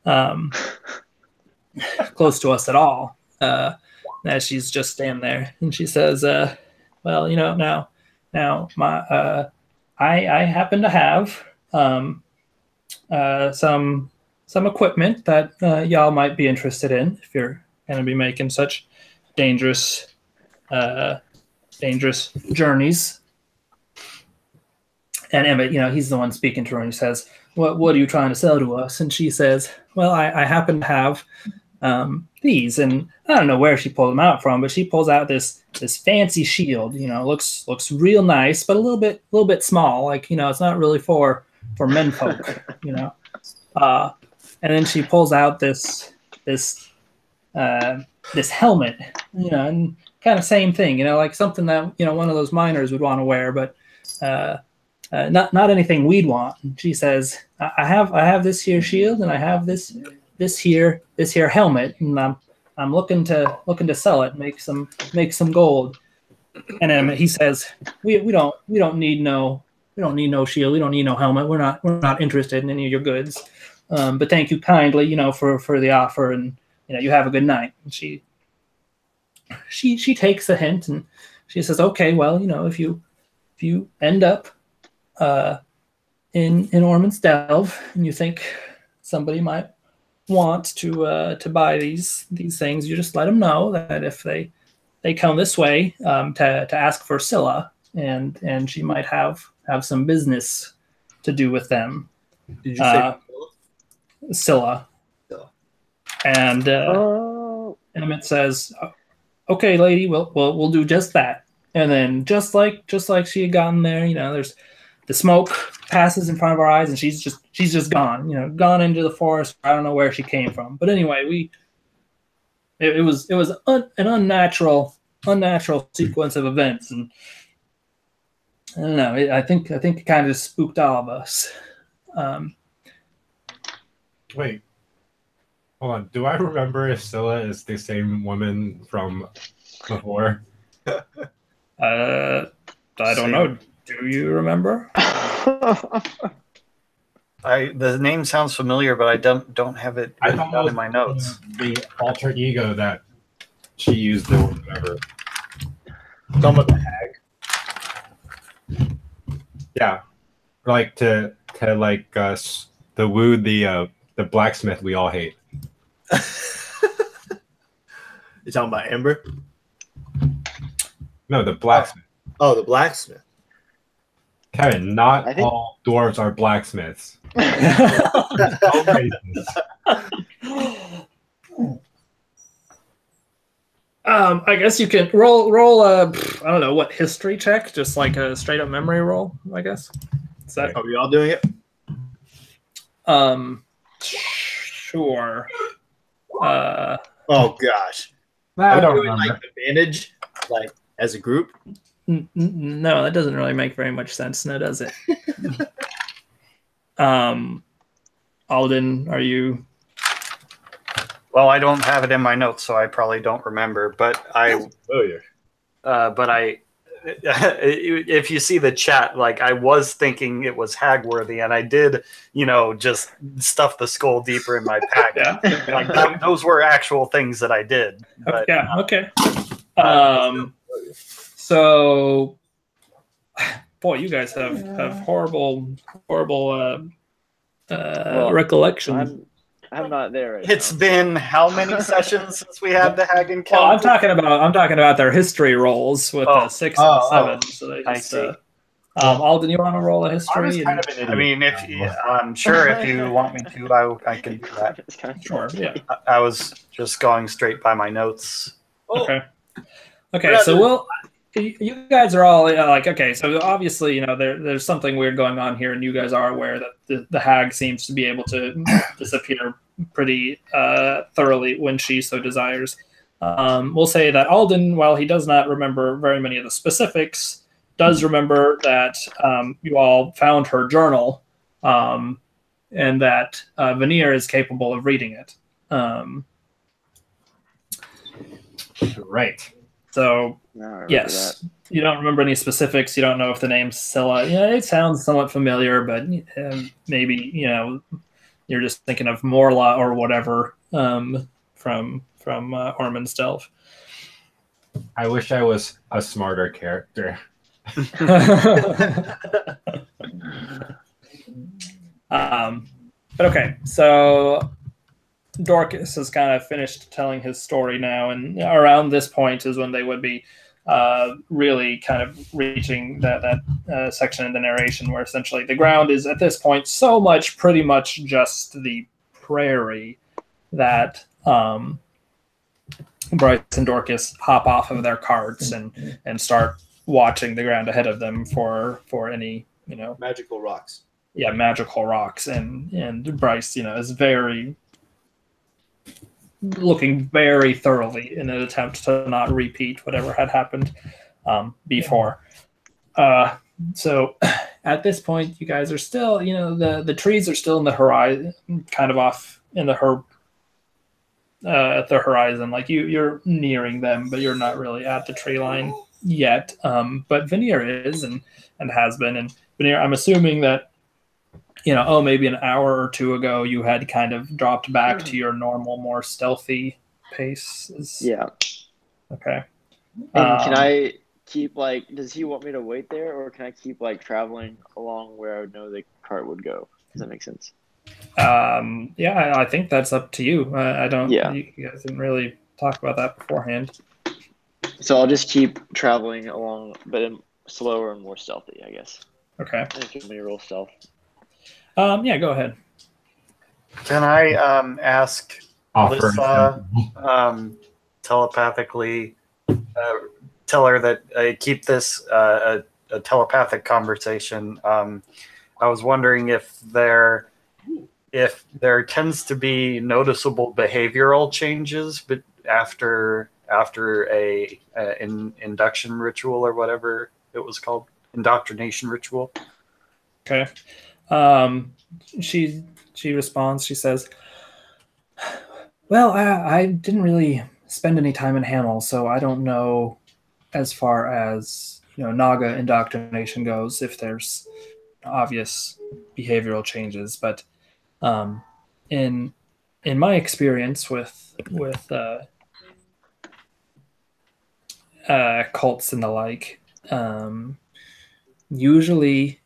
to us at all. As she's just standing there, and she says, well, now my I happen to have some equipment that y'all might be interested in if you're going to be making such dangerous journeys. And Emmett, he's the one speaking to her, and he says, what are you trying to sell to us? And she says, well, I happen to have these, and I don't know where she pulled them out from, but she pulls out this fancy shield. Looks real nice, but a little bit small. Like, it's not really for menfolk. And then she pulls out this helmet. And kind of same thing. Like something that one of those miners would want to wear, but not anything we'd want. And she says, I have this here shield, and I have this here helmet, and I'm looking to sell it, make some gold. And then he says, we don't need no shield, we don't need no helmet, we're not interested in any of your goods, but thank you kindly, for the offer, and you have a good night. And she takes the hint, and she says, okay, well, if you end up in Ormond's Delve, and you think somebody might want to buy these things, you just let them know that if they come this way to ask for Scylla, and she might have some business to do with them. Did you say Scylla? And Emmett says, okay, lady, we'll do just that. And then just like she had gotten there, there's the smoke passes in front of our eyes, and she's just gone, gone into the forest. I don't know where she came from, but anyway, it was an unnatural sequence of events, and I don't know. I think it kind of spooked all of us. Wait, hold on. Do I remember if Scylla is the same woman from before? I don't know. Do you remember? The name sounds familiar, but I don't have it down in my notes. The alter ego that she used or whatever. Some of the hag. Yeah, like to woo the blacksmith we all hate. You're talking about Ember? No, the blacksmith. Oh, the blacksmith. Kevin, not all dwarves are blacksmiths. I guess you can roll a, I don't know, what, history check, just like a straight up memory roll, I guess. Is that? Are we all doing it? Sure. Oh gosh. I don't doing remember. like advantage, like as a group. No, that doesn't really make very much sense, now does it? Alden, are you? Well, I don't have it in my notes, so I probably don't remember. But I if you see the chat, like I was thinking it was Hagworthy, and I did, just stuff the skull deeper in my pack. Yeah. Like those were actual things that I did. But, yeah. Okay. So, boy, you guys have horrible recollection. I'm not there right it's now. been how many sessions since we had the hag encounter? Well, I'm talking about their history rolls with the 6 and the 7. So they I just, see. Alden, you want to roll a history? I mean, I'm sure if you want me to, I can do that. Sure. Yeah. I was just going straight by my notes. Okay. So you guys are all like, okay, so obviously, there's something weird going on here, and you guys are aware that the hag seems to be able to disappear pretty thoroughly when she so desires. We'll say that Alden, while he does not remember very many of the specifics, does remember that you all found her journal, and that Veneer is capable of reading it. Right. So, yes, you don't remember any specifics. You don't know if the name's Scylla. It sounds somewhat familiar, but maybe, you're just thinking of Morla or whatever from Ormond's Delve. I wish I was a smarter character. But okay, so Dorcas has kind of finished telling his story now, and around this point is when they would be really kind of reaching that section in the narration where essentially the ground is at this point pretty much just the prairie that Bryce and Dorcas hop off of their carts and start watching the ground ahead of them for any magical rocks. Yeah, magical rocks, and Bryce is looking very thoroughly in an attempt to not repeat whatever had happened before. So at this point, you guys are still, the trees are still in the horizon, kind of off in the at the horizon. Like you're nearing them, but you're not really at the tree line yet. But Veneer is and has been. And Veneer, I'm assuming that, maybe an hour or two ago you had kind of dropped back to your normal, more stealthy pace. Yeah. Okay. And can I keep does he want me to wait there, or can I keep traveling along where I would know the cart would go? Does that make sense? Yeah, I think that's up to you. I don't. Yeah. You guys didn't really talk about that beforehand. So I'll just keep traveling along, but slower and more stealthy, I guess. Okay. Give me a roll stealth. Yeah, go ahead. Can I ask Alyssa telepathically, tell her that keep this a telepathic conversation? I was wondering if there tends to be noticeable behavioral changes, but after a induction ritual or whatever it was called, indoctrination ritual. Okay. She responds. She says, "Well, I didn't really spend any time in Hamel, so I don't know as far as Naga indoctrination goes if there's obvious behavioral changes. But in my experience with cults and the like, usually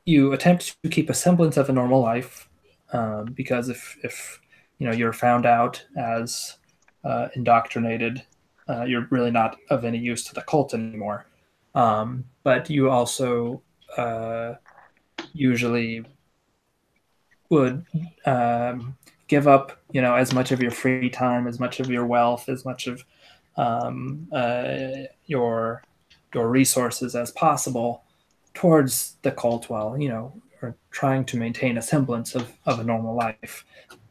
you attempt to keep a semblance of a normal life, because if you're found out as indoctrinated, you're really not of any use to the cult anymore. But you also usually would give up, as much of your free time, as much of your wealth, as much of your resources as possible towards the cult while, or trying to maintain a semblance of a normal life.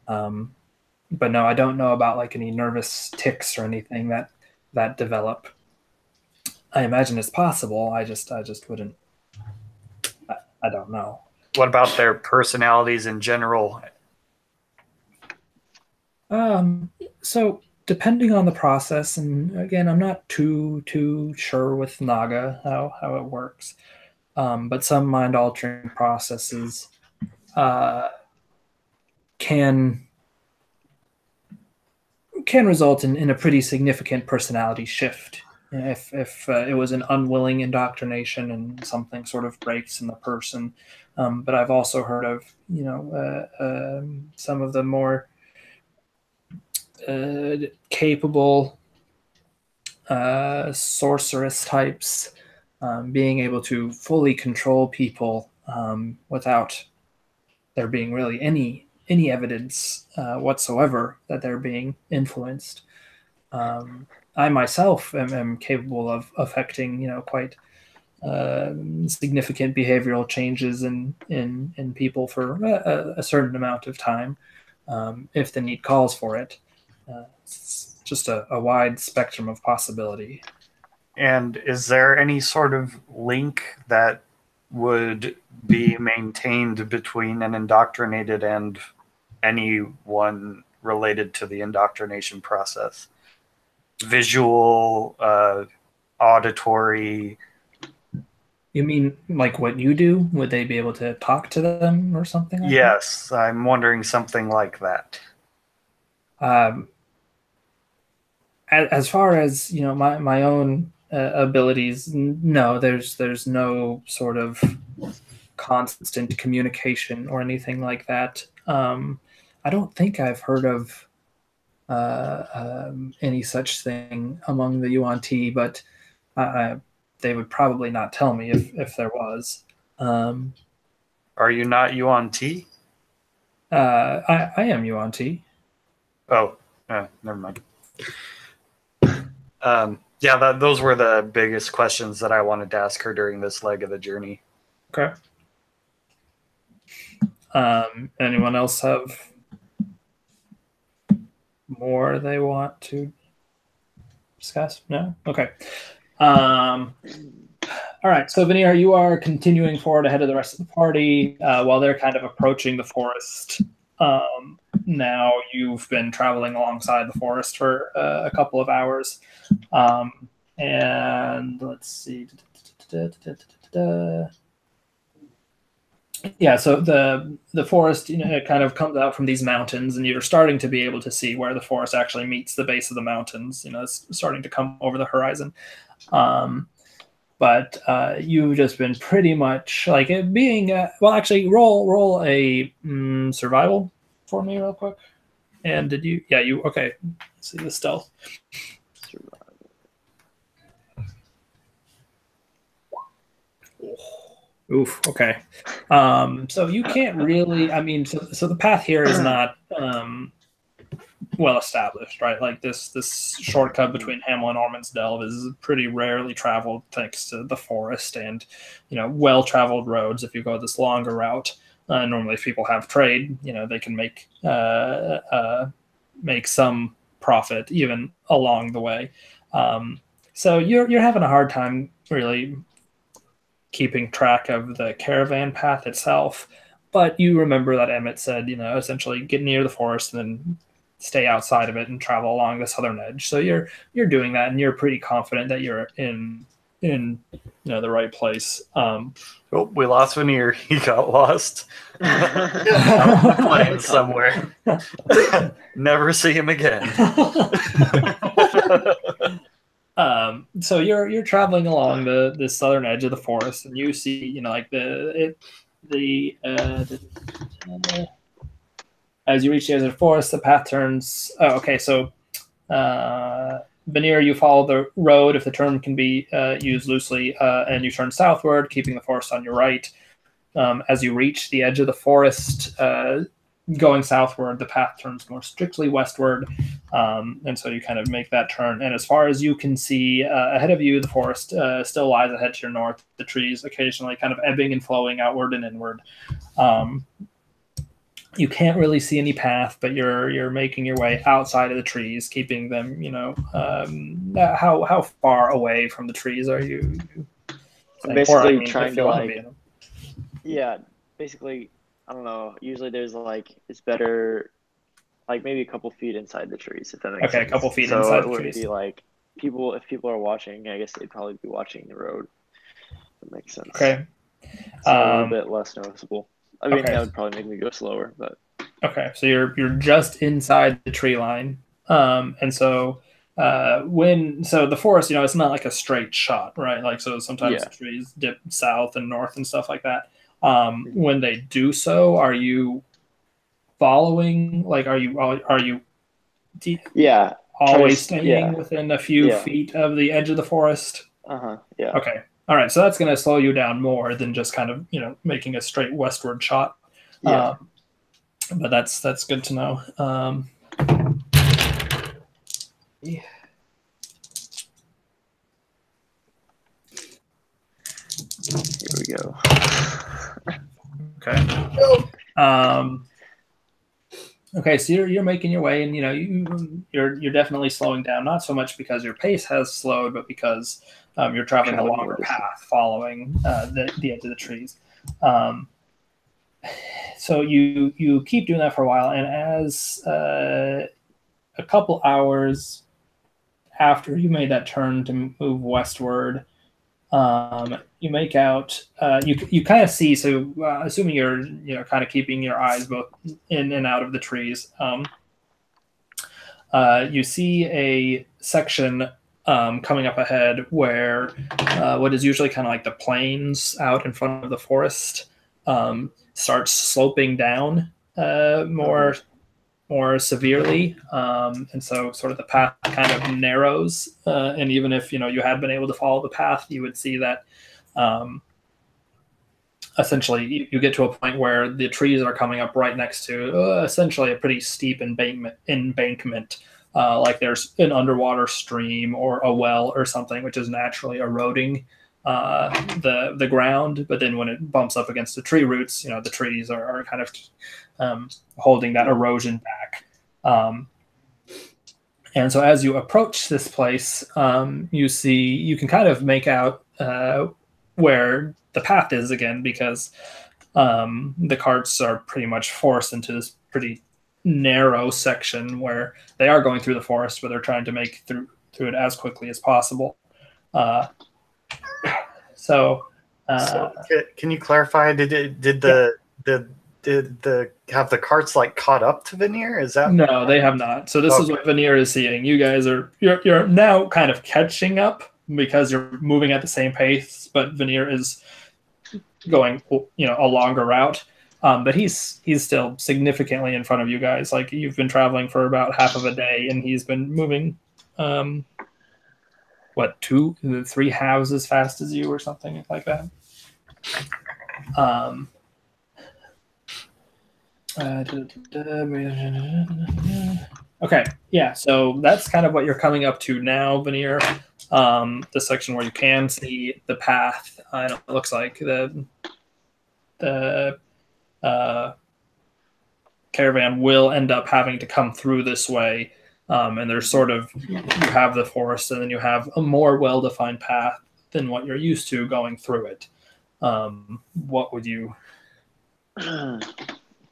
But no, I don't know about any nervous tics or anything that develop. I imagine it's possible. I just wouldn't. I don't know. What about their personalities in general? So Depending on the process, and again, I'm not too sure with Naga how it works, but some mind altering processes can result in a pretty significant personality shift if it was an unwilling indoctrination and something sort of breaks in the person. But I've also heard of some of the more capable sorceress types being able to fully control people without there being really any evidence whatsoever that they're being influenced. I myself am capable of affecting, quite significant behavioral changes in people for a certain amount of time, if the need calls for it. It's just a wide spectrum of possibility. And is there any sort of link that would be maintained between an indoctrinated and anyone related to the indoctrination process? Visual, auditory. You mean like what you do? Would they be able to talk to them or something like yes, that? I'm wondering something like that. As far as my own abilities, no, there's no sort of constant communication or anything like that. I don't think I've heard of any such thing among the Yuan-Ti, but they would probably not tell me if there was. Are you not Yuan-Ti? I am Yuan-Ti. Oh, never mind. Yeah, those were the biggest questions that I wanted to ask her during this leg of the journey. Okay. Anyone else have more they want to discuss? No? Okay. All right. So, Veneer, you are continuing forward ahead of the rest of the party while they're kind of approaching the forest. Now you've been traveling alongside the forest for a couple of hours. And let's see. Yeah, so the forest, it kind of comes out from these mountains, and you're starting to be able to see where the forest actually meets the base of the mountains. It's starting to come over the horizon. But you've just been pretty much like it being. Well, actually, roll a survival for me real quick. And did you? Yeah, you. Okay. Let's see the stealth. Oof. Okay. So you can't really. I mean, so the path here is not well established, right? Like this shortcut between Hamel and Ormond's Delve is pretty rarely traveled, thanks to the forest and well traveled roads. If you go this longer route, normally if people have trade, they can make some profit even along the way. So you're having a hard time really keeping track of the caravan path itself, but you remember that Emmett said, essentially get near the forest and then stay outside of it and travel along the southern edge. So you're doing that, and you're pretty confident that you're in the right place. Oh, we lost Veneer. He got lost out on the plane somewhere. Never see him again. So you're traveling along the southern edge of the forest, and you see, as you reach the edge of the forest, the path turns. Oh, okay. So, Veneer, you follow the road, if the term can be used loosely, and you turn southward, keeping the forest on your right. As you reach the edge of the forest, going southward, the path turns more strictly westward, and so you kind of make that turn. And as far as you can see ahead of you, the forest still lies ahead to your north, the trees occasionally kind of ebbing and flowing outward and inward. You can't really see any path, but you're making your way outside of the trees, keeping them, how far away from the trees are you? Basically trying to basically, I don't know. Usually there's it's better like maybe a couple feet inside the trees, if that makes Okay, sense. a couple feet so inside it the wouldn't trees. be like if people are watching, I guess they'd probably be watching the road. That makes sense. Okay. So a little bit less noticeable. I mean, okay. that would probably make me go slower, but Okay, so you're just inside the tree line, and so so the forest, you know, it's not like a straight shot, right? Like so sometimes Yeah. trees dip south and north and stuff like that. When they do so, are you following? Like, are you yeah, always to- staying yeah. within a few Yeah. feet of the edge of the forest? Yeah. Okay, all right. So that's going to slow you down more than just kind of, you know, making a straight westward shot. Yeah. But that's good to know. Here we go. Okay. Okay, so you're making your way, and you know you're definitely slowing down. Not so much because your pace has slowed, but because you're traveling a longer path, following the edge of the trees. So you keep doing that for a while, and as a couple hours after you made that turn to move westward, you make out you kind of see. So assuming you're kind of keeping your eyes both in and out of the trees, you see a section coming up ahead where what is usually kind of like the plains out in front of the forest starts sloping down more severely, and so sort of the path kind of narrows, and even if you had been able to follow the path, you would see that essentially you get to a point where the trees are coming up right next to essentially a pretty steep embankment, like there's an underwater stream or a well or something which is naturally eroding the ground, but then when it bumps up against the tree roots, the trees are kind of holding that erosion back. And so as you approach this place, you can kind of make out where the path is again, because the carts are pretty much forced into this pretty narrow section where they are going through the forest, but they're trying to make through it as quickly as possible. So can you clarify? Did have the carts like caught up to Veneer? Is that no? They have not. So this is what Veneer is seeing. You guys you're now kind of catching up because you're moving at the same pace, but Veneer is going a longer route. But he's still significantly in front of you guys. Like you've been traveling for about half of a day, and he's been moving 2-3 halves as fast as you or something like that. Okay, yeah, so that's kind of what you're coming up to now, Veneer. The section where you can see the path. It looks like the caravan will end up having to come through this way. And there's sort of, you have the forest, and then you have a more well-defined path than what you're used to going through it. What would you?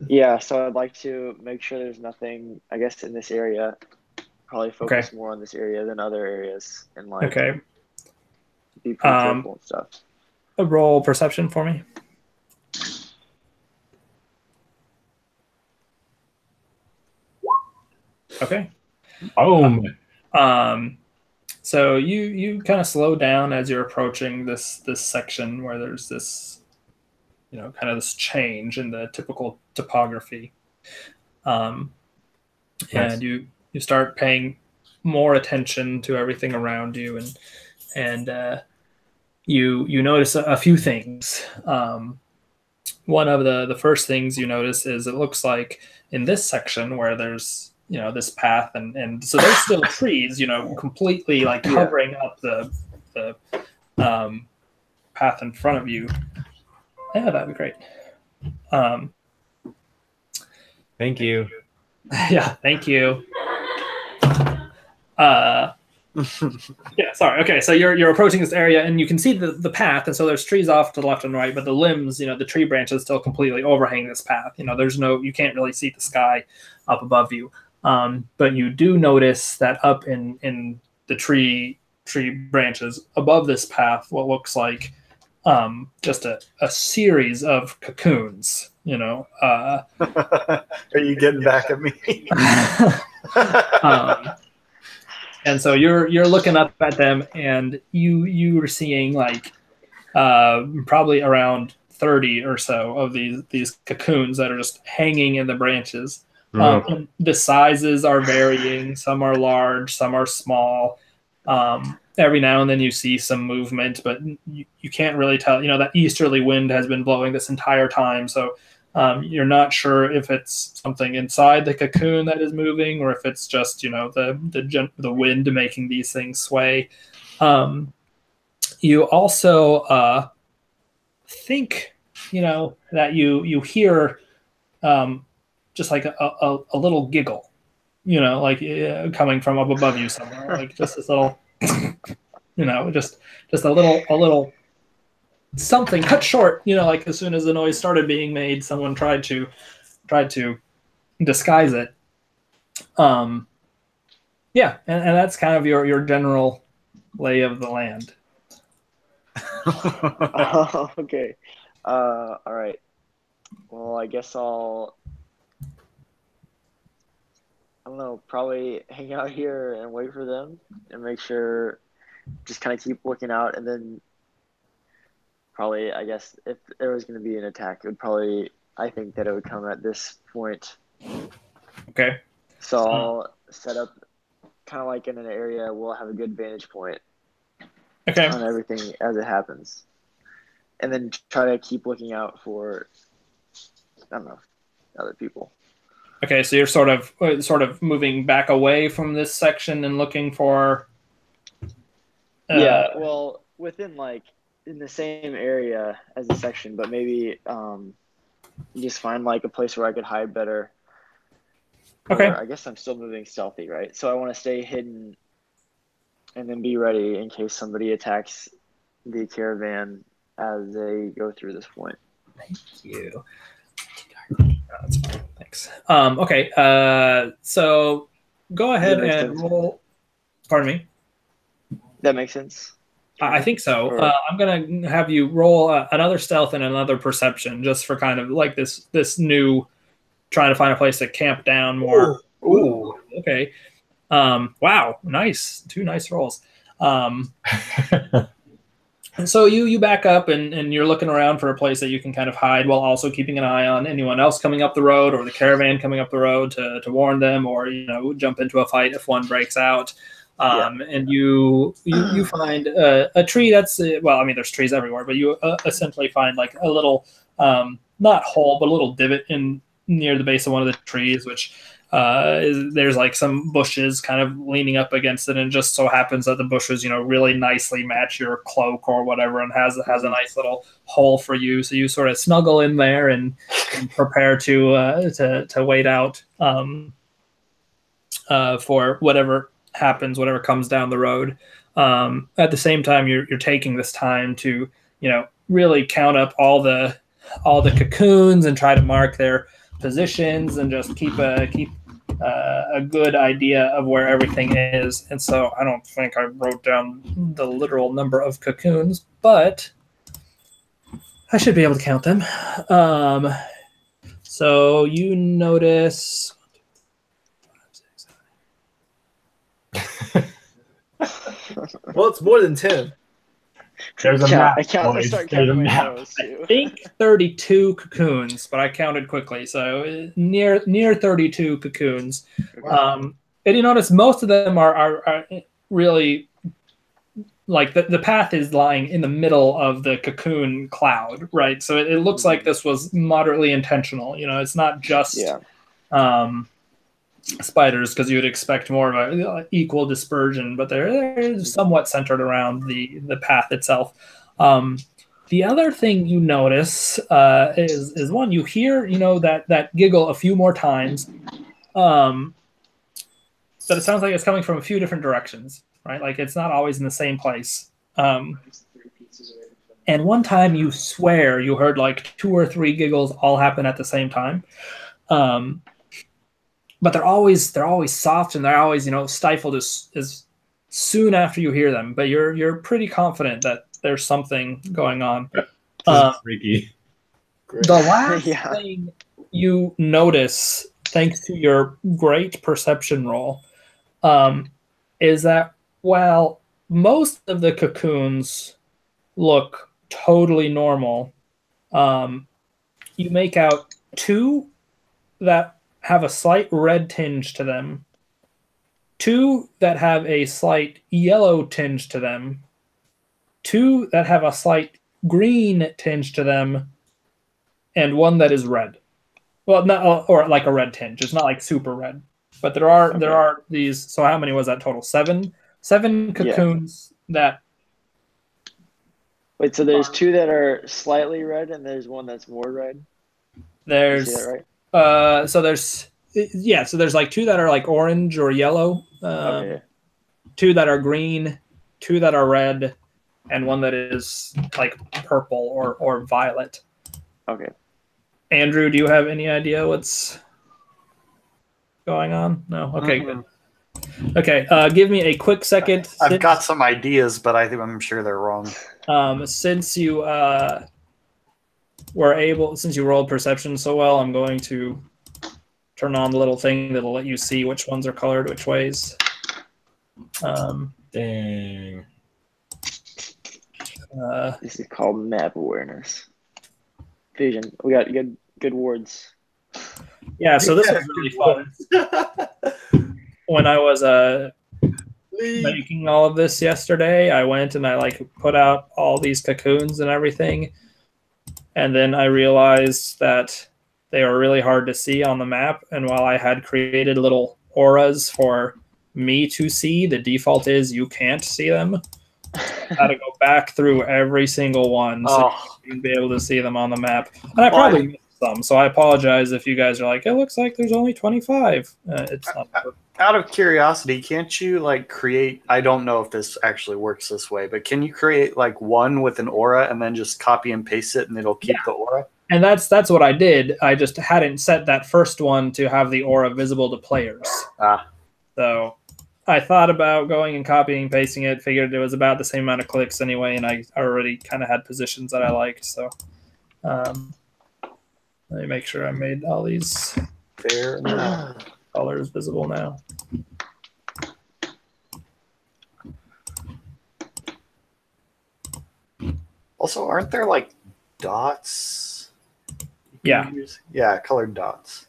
Yeah, so I'd like to make sure there's nothing, I guess, in this area. Probably focus more on this area than other areas, and like be pretty careful and stuff. Roll perception for me. Okay. So you kind of slow down as you're approaching this section where there's this, kind of this change in the typical topography, and you start paying more attention to everything around you, and you notice a few things. One of the first things you notice is it looks like in this section where there's this path, and so there's still trees, completely like covering up the path in front of you. Yeah, that'd be great. Thank you. Yeah, thank you. Yeah, sorry. Okay, so you're approaching this area, and you can see the path, and so there's trees off to the left and right, but the limbs, the tree branches still completely overhang this path. You can't really see the sky up above you. But you do notice that up in the tree branches above this path, what looks like just a series of cocoons. Are you getting back at me? And so you're looking up at them, and you are seeing like probably around 30 or so of these cocoons that are just hanging in the branches. And the sizes are varying. Some are large, some are small. Every now and then you see some movement, but you can't really tell. That easterly wind has been blowing this entire time, so you're not sure if it's something inside the cocoon that is moving, or if it's just the wind making these things sway. You also think that you hear just like a little giggle, like coming from up above you somewhere, like just this little, just a little something cut short, like as soon as the noise started being made, someone tried to disguise it. Yeah, and that's kind of your general lay of the land. Okay. All right. Well, I guess I don't know, probably hang out here and wait for them and make sure, just kind of keep looking out, and then probably, I guess, if there was going to be an attack, I think that it would come at this point. Okay. So I'll set up kind of like in an area we'll have a good vantage point on everything as it happens. And then try to keep looking out for, I don't know, other people. Okay, so you're sort of moving back away from this section and looking for... Yeah, well, within in the same area as the section, but maybe just find a place where I could hide better. Okay. I guess I'm still moving stealthy, right? So I want to stay hidden and then be ready in case somebody attacks the caravan as they go through this point. Thank you. That's fine. Thanks. Okay. So go ahead and roll. Pardon me. That makes sense. I think so. I'm going to have you roll another stealth and another perception, just for kind of like this new trying to find a place to camp down more. Ooh. Okay. Wow. Nice. 2 nice rolls. And so you back up and you're looking around for a place that you can kind of hide, while also keeping an eye on anyone else coming up the road, or the caravan coming up the road to warn them, or jump into a fight if one breaks out. And you find a tree that's there's trees everywhere, but you essentially find like a little not hole, but a little divot near the base of one of the trees, which there's like some bushes kind of leaning up against it, and it just so happens that the bushes really nicely match your cloak or whatever, and has a nice little hole for you, so you sort of snuggle in there and prepare to wait out for whatever happens, whatever comes down the road. At the same time, you're taking this time to really count up all the cocoons and try to mark their positions and just keep a good idea of where everything is. And so I don't think I wrote down the literal number of cocoons, but I should be able to count them. So you notice 1, 2, 3, 4, 5, 6, 7. Well, it's more than 10. There's a map. I think 32 cocoons, but I counted quickly, so near 32 cocoons. And you notice most of them are really like the path is lying in the middle of the cocoon cloud, right? So it looks like this was moderately intentional. It's not just spiders, because you would expect more of a equal dispersion, but they're somewhat centered around the path itself. The other thing you notice is one, you hear that giggle a few more times, but it sounds like it's coming from a few different directions, right? Like it's not always in the same place. And one time you swear you heard like 2 or 3 giggles all happen at the same time. but they're always soft, and they're always, you know, stifled as soon after you hear them. But you're pretty confident that there's something going on. Freaky. The last thing you notice, thanks to your great perception roll, is that while most of the cocoons look totally normal, you make out 2 that have a slight red tinge to them, 2 that have a slight yellow tinge to them, 2 that have a slight green tinge to them, and 1 that is red. Well, not, or like a red tinge. It's not like super red, but there are these. So how many was that total? 7 cocoons that. Wait, so there's 2 that are slightly red, and there's 1 that's more red. There's. You see that right? So there's like 2 that are like orange or yellow. 2 that are green, 2 that are red, and 1 that is like purple or violet. Okay. Andrew, do you have any idea what's going on? No? Okay, good. Okay, give me a quick second. I've got some ideas, but I'm sure they're wrong. Since you since you rolled perception so well, I'm going to turn on the little thing that'll let you see which ones are colored which ways. Dang. This is called map awareness. Vision. We got good words. Yeah, so this was really fun. When I was making all of this yesterday, I went and I like put out all these cocoons and everything, and then I realized that they were really hard to see on the map. And while I had created little auras for me to see, the default is you can't see them. I had to go back through every single one so you can be able to see them on the map. And I probably missed some, so I apologize if you guys are like, it looks like there's only 25. It's not. Out of curiosity, can't you like create? I don't know if this actually works this way, but can you create like one with an aura and then just copy and paste it, and it'll keep the aura? And that's what I did. I just hadn't set that first one to have the aura visible to players. So I thought about going and copying and pasting it, figured it was about the same amount of clicks anyway, and I already kind of had positions that I liked. So let me make sure I made all these Fair colors visible now. Also, aren't there like dots? Yeah. Yeah, colored dots.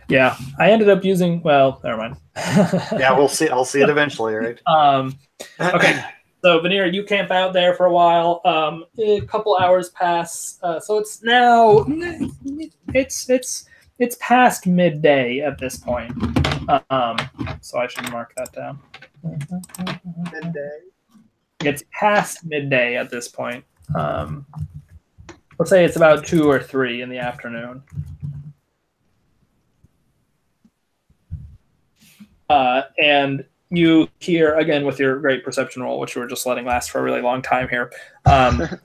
Yeah, I ended up using. Well, never mind. Yeah, we'll see. I'll see it eventually, right? Okay. So Veneer, you camp out there for a while. A couple hours pass. So it's now it's past midday at this point. So I should mark that down. Midday. It's past midday at this point. Let's say it's about 2 or 3 in the afternoon. And you hear, again, with your great perception roll, which you were just letting last for a really long time here,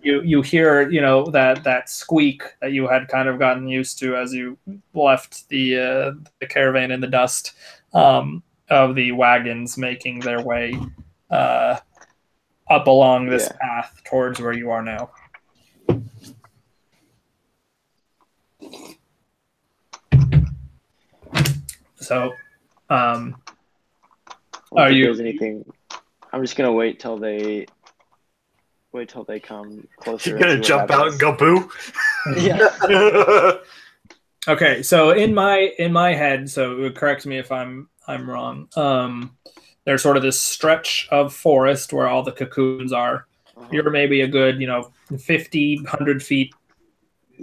you hear, that squeak that you had kind of gotten used to as you left the caravan in the dust of the wagons making their way up along this path towards where you are now. So, are you? Anything? I'm just gonna wait till they come closer. You're gonna jump out and go boo. Yeah. Okay, so in my head, so correct me if I'm wrong. There's sort of this stretch of forest where all the cocoons are. You're maybe a good, 50, 100 feet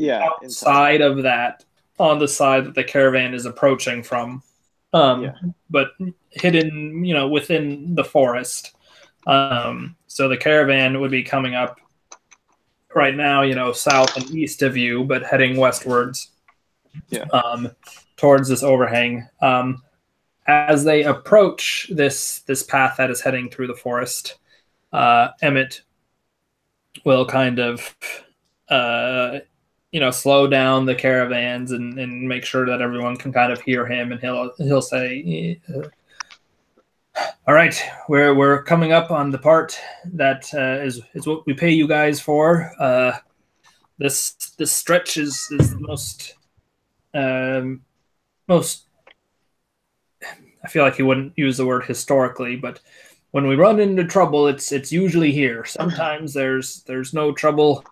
outside of that, on the side that the caravan is approaching from. But hidden, within the forest. So the caravan would be coming up right now, south and east of you, but heading westwards, towards this overhang. As they approach this path that is heading through the forest, Emmett will kind of, slow down the caravans and make sure that everyone can kind of hear him, and he'll say, all right, we're coming up on the part that is what we pay you guys for. This stretch is the most I feel like he wouldn't use the word historically, but when we run into trouble, it's usually here. Sometimes there's no trouble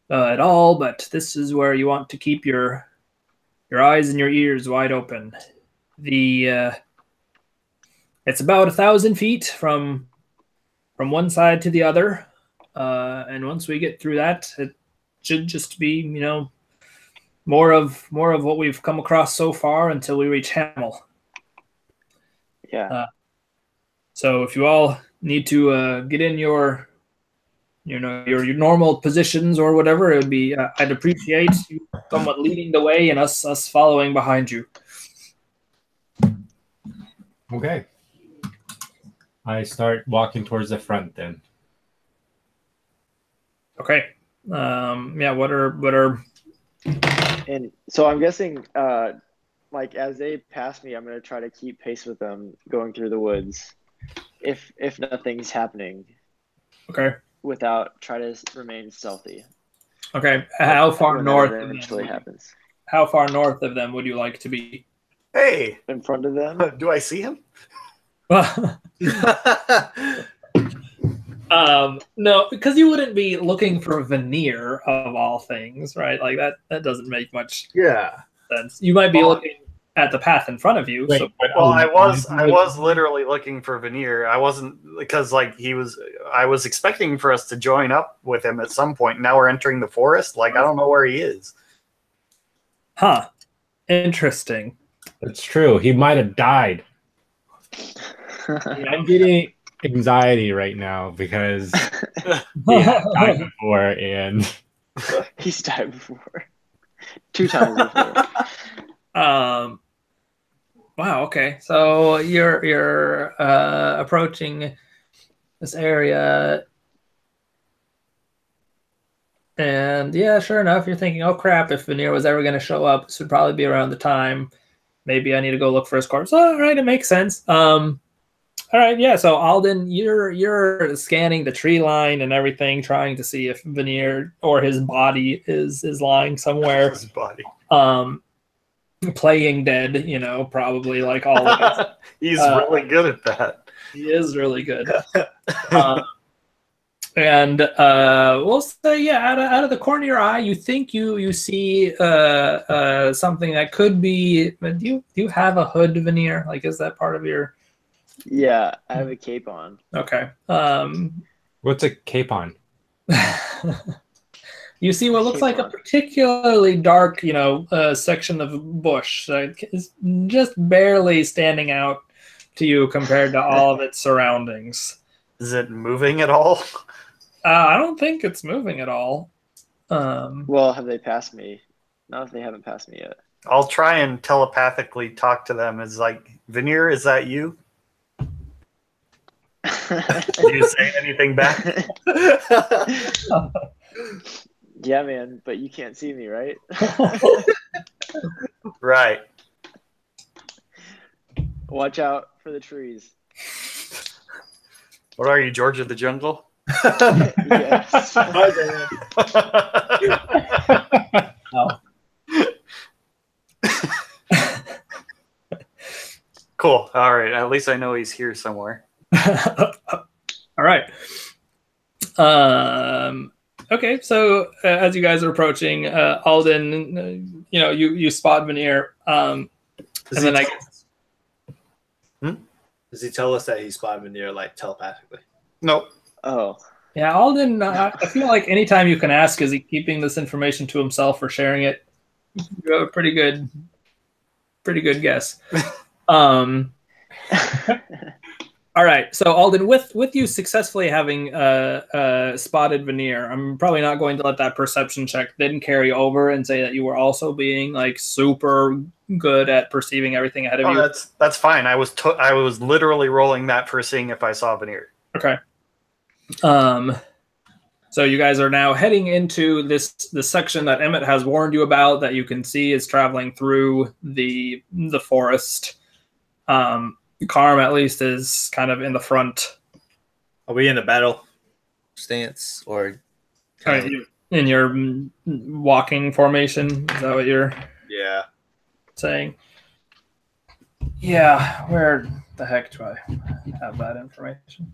at all, but this is where you want to keep your eyes and your ears wide open. It's about 1,000 feet from one side to the other, and once we get through that, it should just be more of what we've come across so far until we reach Hamel. Yeah. So if you all need to get in your normal positions or whatever, it would be I'd appreciate you somewhat leading the way and us following behind you. Okay. I start walking towards the front then. Okay. Yeah. What are? And so I'm guessing, like as they pass me, I'm gonna try to keep pace with them going through the woods, if nothing's happening. Okay. Without try to remain stealthy. Okay. How far north? Eventually happens. How far north of them would you like to be? Hey, in front of them. Do I see him? No, because you wouldn't be looking for Veneer of all things, right? Like that doesn't make much sense. You might be looking at the path in front of you. Wait, so. Well, I was literally looking for Veneer. I wasn't, because I was expecting for us to join up with him at some point. Now we're entering the forest. Like, I don't know where he is. Huh. Interesting. It's true. He might have died. I'm getting anxiety right now because he died before, and he's died before 2 times before. Wow. Okay. So you're approaching this area, and yeah, sure enough, you're thinking, "Oh crap! If Veneer was ever going to show up, this would probably be around the time. Maybe I need to go look for his corpse." All right, it makes sense. All right, yeah. So Alden, you're scanning the tree line and everything, trying to see if Veneer or his body is lying somewhere. His body. Playing dead, probably like all of us. He's really good at that. He is really good. And we'll say, yeah, out of the corner of your eye, you think you see something that could be. Do you have a hood, Veneer? Like, is that part of your? Yeah, I have a cape on. Okay. What's a capon? You see what looks like a particularly dark, section of bush. It's just barely standing out to you compared to all of its surroundings. Is it moving at all? I don't think it's moving at all. Well, have they passed me? Not if they haven't passed me yet. I'll try and telepathically talk to them. It's like, Veneer, is that you? Do you say anything back? Yeah, man, but you can't see me, right? Right. Watch out for the trees. What are you, George of the Jungle? Yes. Oh. Cool. All right. At least I know he's here somewhere. All right. Okay, so as you guys are approaching, Alden, you spot Veneer, and then I guess. Does he tell us that he spotted Veneer like telepathically? Nope. Oh. Yeah, Alden. I feel like anytime you can ask, is he keeping this information to himself or sharing it? You have a pretty good guess. All right, so Alden, with you successfully having spotted Veneer, I'm probably not going to let that perception check then carry over and say that you were also being like super good at perceiving everything ahead of you. That's fine. I was literally rolling that for seeing if I saw Veneer. Okay. So So you guys are now heading into this section that Emmett has warned you about, that you can see is traveling through the forest. Karm, at least, is kind of in the front. Are we in a battle stance or in your walking formation? Is that what you're saying? Yeah. Where the heck do I have that information?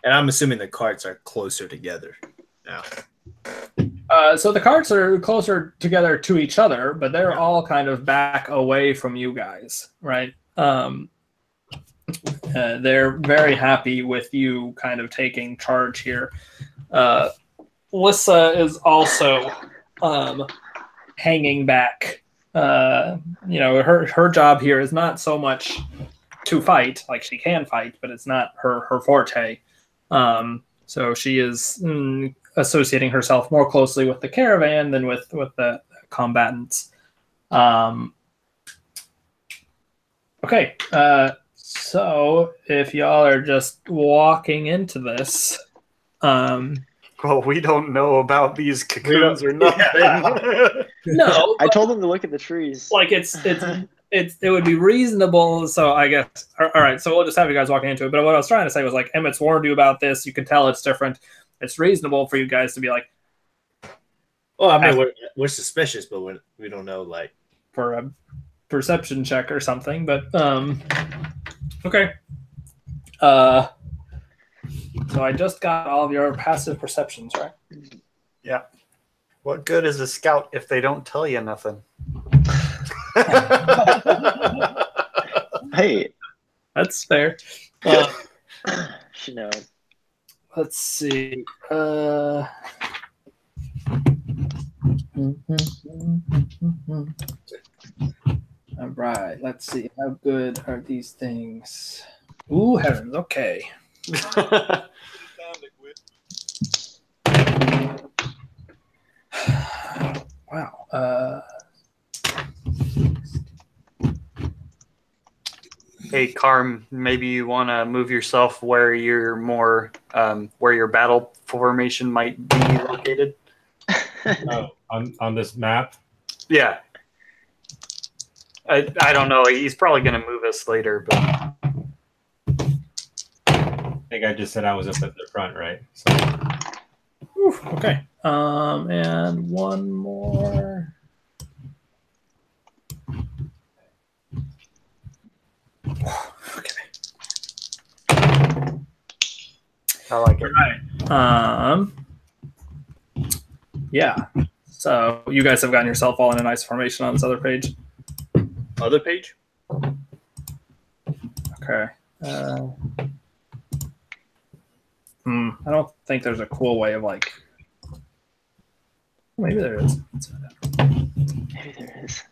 And I'm assuming the carts are closer together now. So the carts are closer together to each other, but they're all kind of back away from you guys, right? They're very happy with you kind of taking charge here. Lissa is also hanging back. Her job here is not so much to fight, like she can fight, but it's not her forte. So she is associating herself more closely with the caravan than with the combatants. Okay, so if y'all are just walking into this, well, we don't know about these cocoons or nothing. No, I told them to look at the trees. Like it would be reasonable. So I guess all right. So we'll just have you guys walking into it. But what I was trying to say was, like, Emmett's warned you about this. You can tell it's different. It's reasonable for you guys to be like, well, I mean, we're suspicious, but we don't know, like, for a perception check or something. But okay. So I just got all of your passive perceptions, right? Yeah. What good is a scout if they don't tell you nothing? Hey, that's fair. She knows. Let's see. All right. Let's see. How good are these things? Ooh, heavens. Okay. Wow. Hey, Karm, maybe you want to move yourself where you're more, where your battle formation might be located. On this map. Yeah. I don't know. He's probably going to move us later, but I think I just said I was up at the front, right? So. Oof, okay. And one more. Okay. I like it. Right. Yeah. So you guys have gotten yourself all in a nice formation on this other page. Other page? Okay. I don't think there's a cool way of, like. Maybe there is. Maybe there is.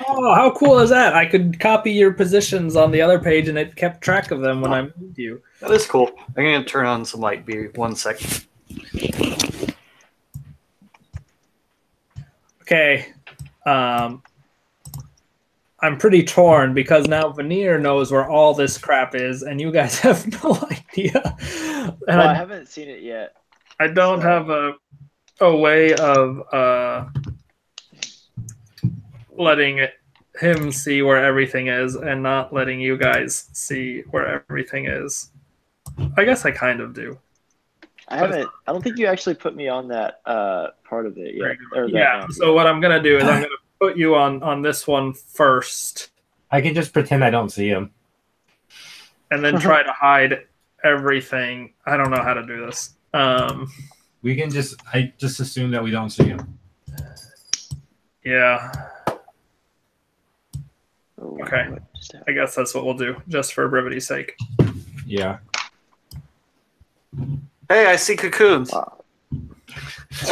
Oh, how cool is that? I could copy your positions on the other page, and it kept track of them when I moved you. That is cool. I'm going to turn on some light. Be 1 second. Okay. I'm pretty torn because now Veneer knows where all this crap is, and you guys have no idea. And I haven't seen it yet. I don't have a way of letting him see where everything is and not letting you guys see where everything is. I guess I kind of do. I don't think you actually put me on that part of it yet. Yeah. So what I'm gonna do is I'm gonna put you on this one first. I can just pretend I don't see him. And then try to hide everything. I don't know how to do this. We can I just assume that we don't see him. Yeah. Oh, okay. I guess that's what we'll do, just for brevity's sake. Yeah. Hey, I see cocoons. Wow.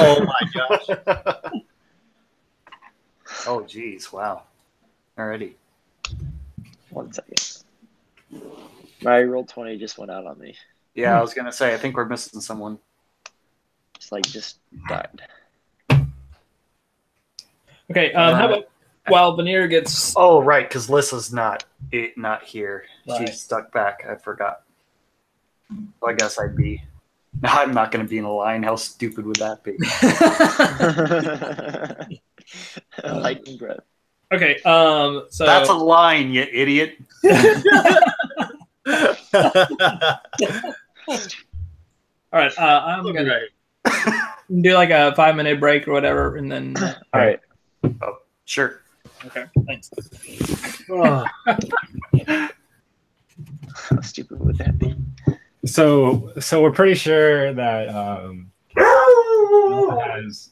Oh my gosh. Oh, geez. Wow. Alrighty. 1 second. My roll 20 just went out on me. Yeah, I was going to say, I think we're missing someone. Just died. Okay, how about while Veneer gets Oh, right, because Lissa's not here. Right. She's stuck back. I forgot. So I guess I'd be. No, I'm not going to be in a line. How stupid would that be? Lightning breath. okay. So That's a line, you idiot. all right. I'm gonna do like a 5-minute break or whatever, and then. All right. Oh, sure. Okay. Thanks. Oh. How stupid would that be? So we're pretty sure that Noah has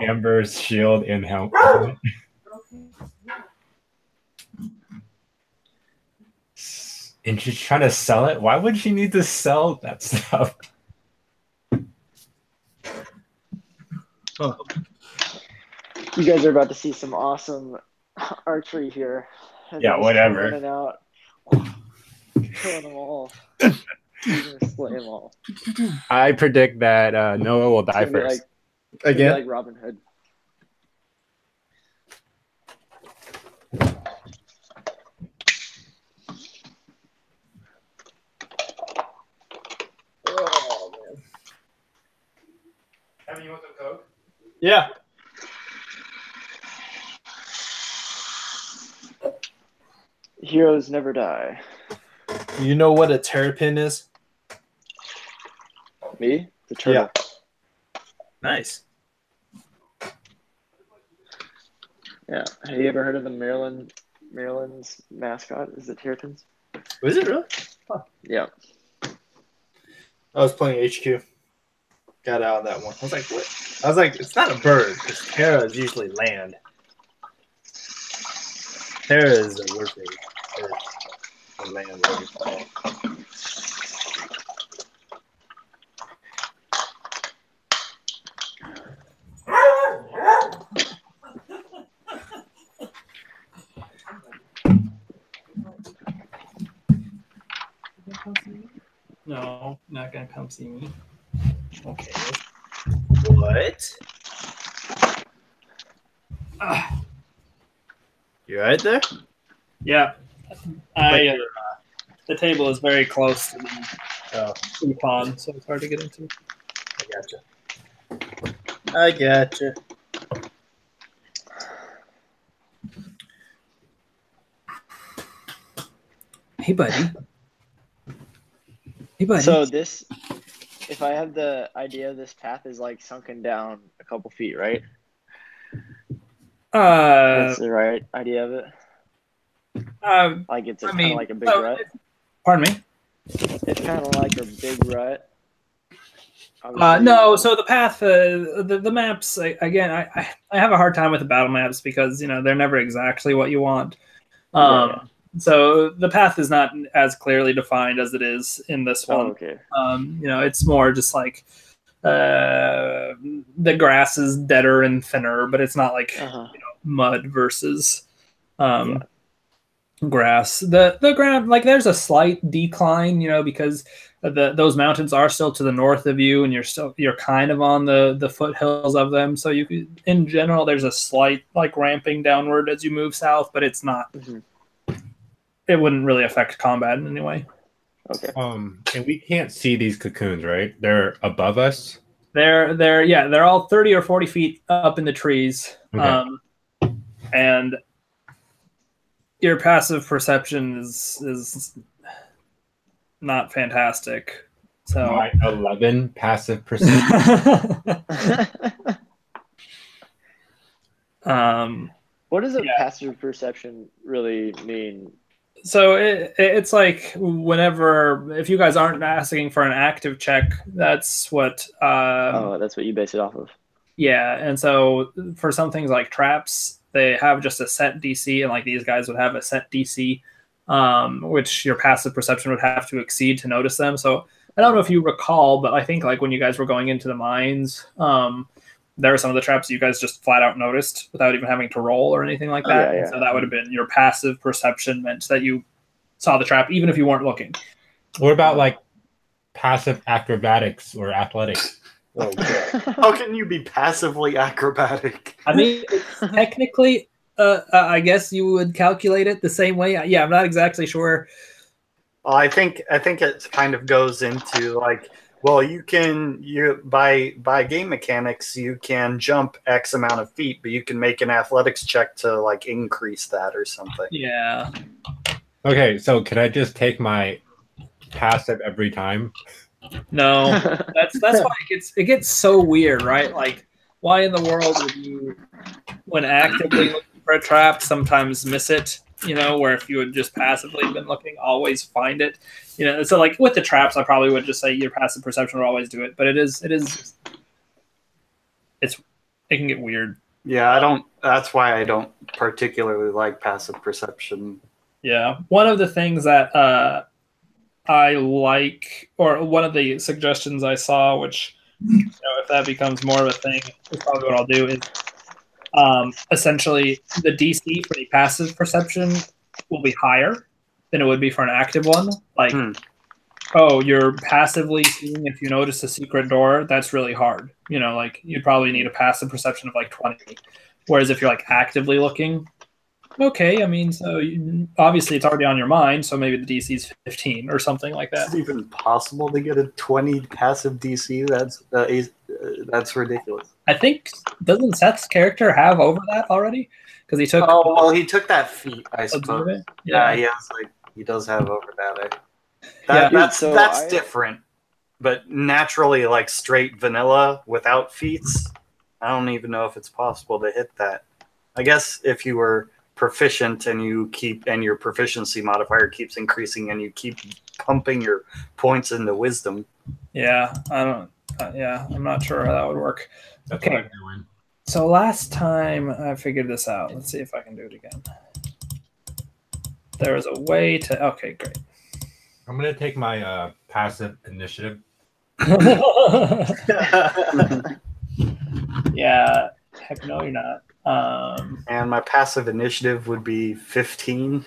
Amber's shield in helmet. And she's trying to sell it. Why would she need to sell that stuff? Huh. You guys are about to see some awesome archery here. As Yeah, I just whatever. Running out, killing them all. You're gonna slay them all. I predict that Noah will die It's gonna be first. It's gonna be Again? like Robin Hood. Oh, man. Kevin, you want some Coke? Yeah. Heroes never die. You know what a terrapin is? Me? The turtle. Nice. Yeah. Have you ever heard of the Maryland's mascot is the Terrapins? Was it really? Yeah. I was playing HQ. Got out of that one. I was like, what? I was like, it's not a bird, because Terra is usually land. Terra is a word thing. Or land, whatever you call it. No, not gonna come see me. Okay. What? You right there? Yeah, Like the table is very close to Oh, the pond, so it's hard to get into. I gotcha. Hey, buddy. Hey, buddy. So this, if I have the idea, this path is like sunken down a couple feet, right? That's the right idea of it. Like it's kind of like a big rut. Pardon me. It's kind of like a big rut. Obviously, No, so the path, the maps, again, I have a hard time with the battle maps because, they're never exactly what you want. Yeah. So the path is not as clearly defined as it is in this one. Oh, okay. It's more just like the grass is deader and thinner, but it's not like mud versus grass. The ground, like there's a slight decline, because those mountains are still to the north of you, and you're kind of on the foothills of them. So in general, there's a slight like ramping downward as you move south, but it's not. Mm-hmm. It wouldn't really affect combat in any way. Okay. And we can't see these cocoons, right? They're above us. They're all 30 or 40 feet up in the trees. Okay. And your passive perception is not fantastic. So My 11 passive perception. What does a passive perception really mean? So it's like if you guys aren't asking for an active check, that's what. That's what you base it off of. Yeah, and so for some things like traps, they have just a set DC, and like these guys would have a set DC, which your passive perception would have to exceed to notice them. So I don't know if you recall, but I think like when you guys were going into the mines, there are some of the traps you guys just flat out noticed without even having to roll or anything like that. Yeah. So that would have been your passive perception meant that you saw the trap even if you weren't looking. What about like passive acrobatics or athletics? How can you be passively acrobatic? I mean, technically, I guess you would calculate it the same way. Yeah, I'm not exactly sure. Well, I think it kind of goes into like, well, you by game mechanics, you can jump X amount of feet, but you can make an athletics check to like increase that or something. Yeah. Okay, so can I just take my passive every time? No, that's why it gets so weird, right? Like, why in the world would you, when actively looking for a trap, sometimes miss it? You know, where if you had just passively been looking, always find it. You know, so like with the traps, I probably would just say your passive perception will always do it. But it can get weird. Yeah, that's why I don't particularly like passive perception. Yeah, one of the things that I like, or one of the suggestions I saw, which, you know, if that becomes more of a thing, is probably what I'll do is essentially the DC for the passive perception will be higher than it would be for an active one. Like, oh, you're passively seeing if you notice a secret door, that's really hard. You know, like you'd probably need a passive perception of like 20. Whereas if you're like actively looking, okay, I mean, so obviously it's already on your mind, so maybe the DC is 15 or something like that. Is it even possible to get a 20 passive DC? That's ridiculous. I think, doesn't Seth's character have over that already? Because he took. Oh well, he took that feat, I suppose. Yeah, he does have over that. Yeah. Different. But naturally, like straight vanilla without feats, I don't even know if it's possible to hit that. I guess if you were proficient and your proficiency modifier keeps increasing and you keep pumping your points into wisdom. Yeah, I don't. I'm not sure how that would work. That's okay. what I'm doing. So last time I figured this out. Let's see if I can do it again. There is a way to. Okay, great. I'm gonna take my passive initiative. Yeah. Heck no, you're not. And my passive initiative would be 15.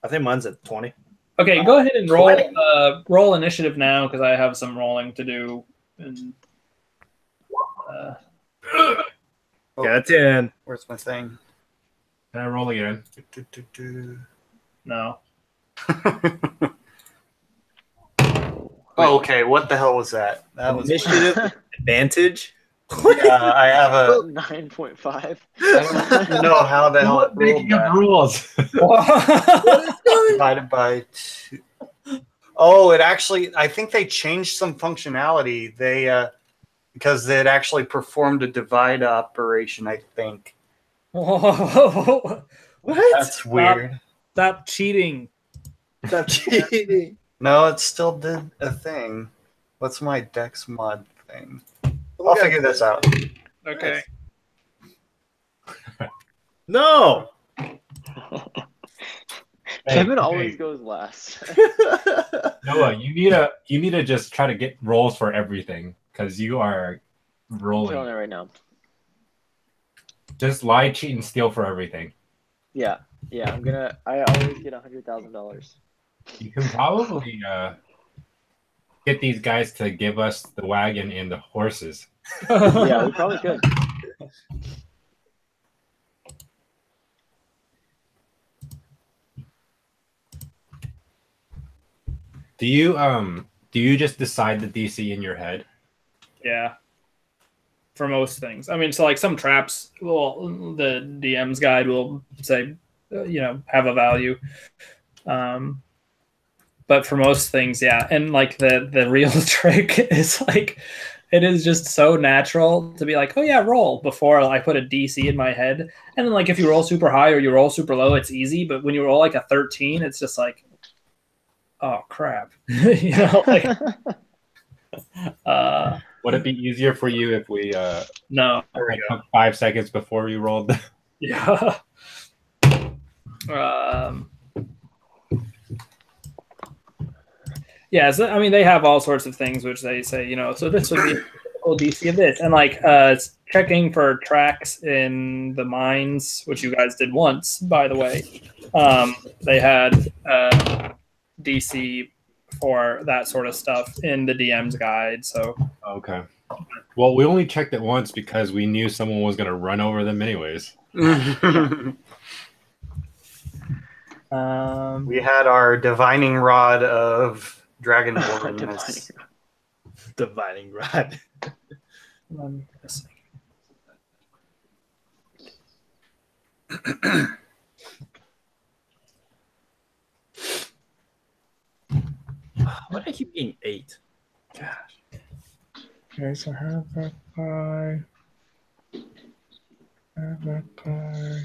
I think mine's at 20. Okay, go ahead and roll initiative now because I have some rolling to do. And, Got a 10. Where's my thing? Can I roll again? No. Oh, okay, what the hell was that? That was initiative advantage. I have a 9.5. I don't know how the hell it Making up rules. Divided by 2. Oh, it actually. I think they changed some functionality. They because it actually performed a divide operation. I think. What? That's weird. Stop cheating. Stop cheating. No, it still did a thing. What's my Dex mod thing? I'll figure this out. Okay. No. Kevin always goes last. Noah, you need to just try to get rolls for everything because you are I'm rolling. telling it right now. Just lie, cheat, and steal for everything. Yeah. I always get $100,000. You can probably get these guys to give us the wagon and the horses. Yeah, we probably could. Do you just decide the DC in your head? Yeah. For most things. I mean, so like some traps, the DM's guide will say, have a value. But for most things, yeah. And like the real trick is like, it is just so natural to be like, oh yeah, roll before I put a DC in my head. And then like if you roll super high or you roll super low, it's easy. But when you roll like a 13, it's just like, oh crap. Like would it be easier for you if we no took 5 seconds before we rolled? Yeah. Yeah, so, I mean, they have all sorts of things which they say, so this would be a DC of this. And like checking for tracks in the mines, which you guys did once, by the way. They had DC for that sort of stuff in the DM's guide. So okay. Well, we only checked it once because we knew someone was going to run over them anyways. We had our divining rod of Dragonborn. Divining rod. I'm guessing. Why do I keep getting 8? Gosh. Okay, so have that guy. Have that guy.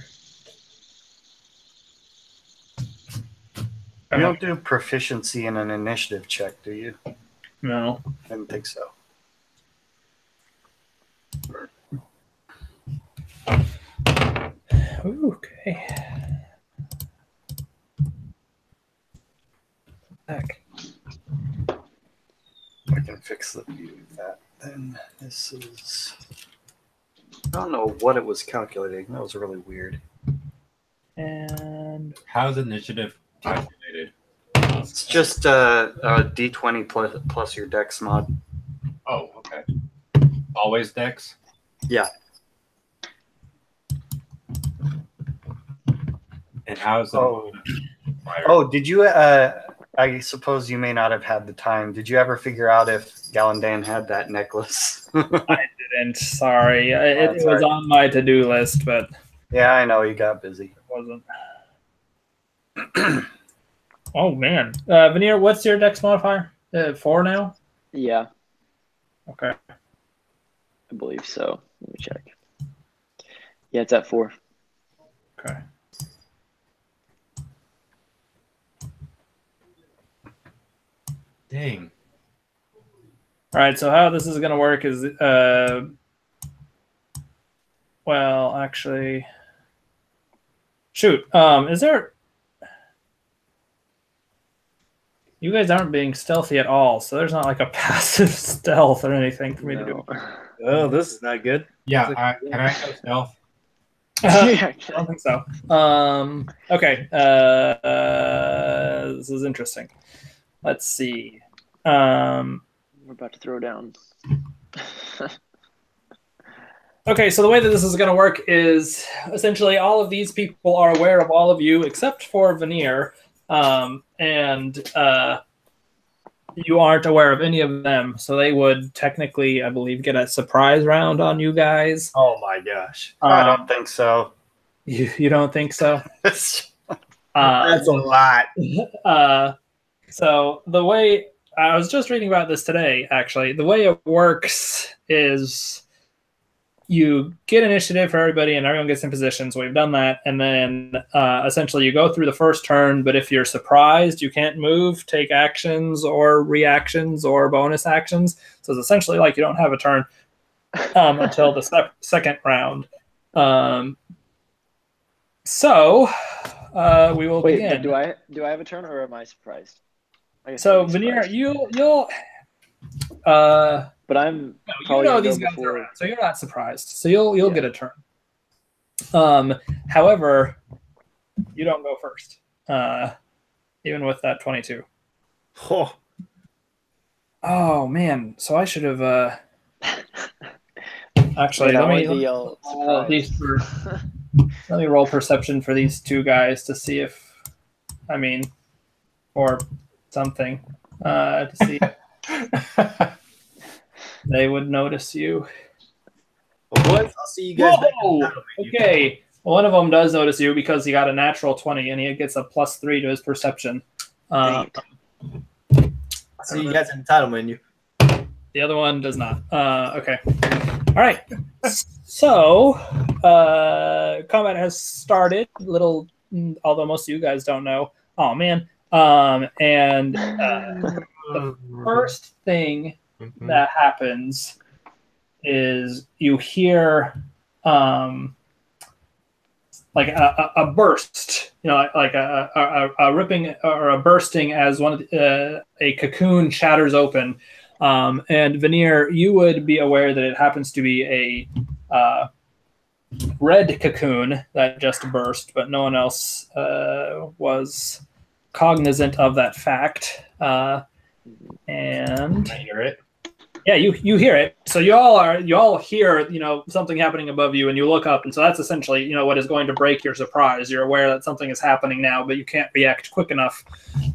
You don't do proficiency in an initiative check, do you? No. I didn't think so. Okay. Back. I can fix the view of that. Then this is. I don't know what it was calculating. That was really weird. And How's initiative calculated? It's just a D20 plus your dex mod. Oh, okay. Always Dex? Yeah. And how's the fire? Oh, did you? I suppose you may not have had the time. Did you ever figure out if Galandan had that necklace? I didn't. Sorry, it was sorry. on my to-do list, but Yeah, I know you got busy. it wasn't. Oh man, Veneer, what's your dex modifier? 4 now. Yeah, Okay. I believe so. Let me check. Yeah, it's at 4. Okay. Dang. All right. So how this is going to work is, well, actually, shoot. Is there? You guys aren't being stealthy at all, so there's not like a passive stealth or anything for me to do. Oh, this is not good. Yeah, can I go stealth? I don't think so. Okay. This is interesting. Let's see. We're about to throw down. Okay, so the way that this is going to work is essentially all of these people are aware of all of you except for Veneer, and you aren't aware of any of them. So they would technically, I believe, get a surprise round on you guys. Oh my gosh. I don't think so. You don't think so? That's a lot. So the way I was just reading about this today, actually, the way it works is you get initiative for everybody and everyone gets in position. So we've done that. And then essentially you go through the first turn, but if you're surprised, you can't move, take actions or reactions or bonus actions. So it's essentially like you don't have a turn until the second round. So we will Wait, begin. do I have a turn or am I surprised? I guess So I'm Veneer, surprised. you'll But I'm you probably know gonna these go guys before. are around, so you're not surprised. So you'll Yeah. get a turn. However, you don't go first, even with that 22. Oh, Oh man, so I should have. Actually, Wait, I let wanted to me yell roll these surprise. let me roll perception for these two guys to see if, or something, to see if they would notice you. well, boys, I'll see you guys back in Whoa! the battle menu. Okay, one of them does notice you because he got a natural 20 and he gets a +3 to his perception. I'll see you guys in the title menu. The other one does not. Okay. All right. So, combat has started. Although most of you guys don't know. Oh man. And the first thing that happens is you hear like a burst, like a ripping or a bursting as one of a cocoon shatters open. And Veneer, you would be aware that it happens to be a red cocoon that just burst, but no one else was cognizant of that fact. And Can I hear it? Yeah, you hear it. So you all hear, something happening above you, and you look up, and so that's essentially, what is going to break your surprise. You're aware that something is happening now, but you can't react quick enough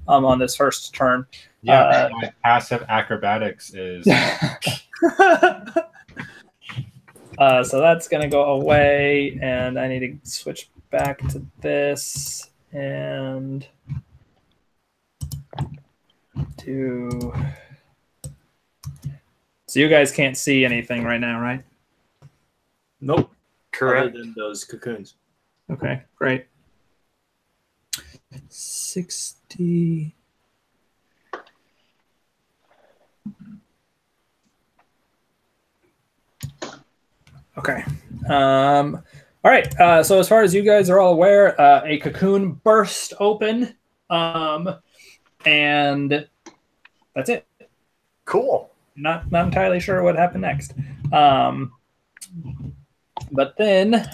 on this first turn. Yeah, my passive acrobatics is. So that's gonna go away, and I need to switch back to this and do. So you guys can't see anything right now, right? Nope. Correct. Other than those cocoons. Okay, great. 60. Okay. All right. So as far as you guys are all aware, a cocoon burst open, and that's it. Cool. Not entirely sure what happened next. But then,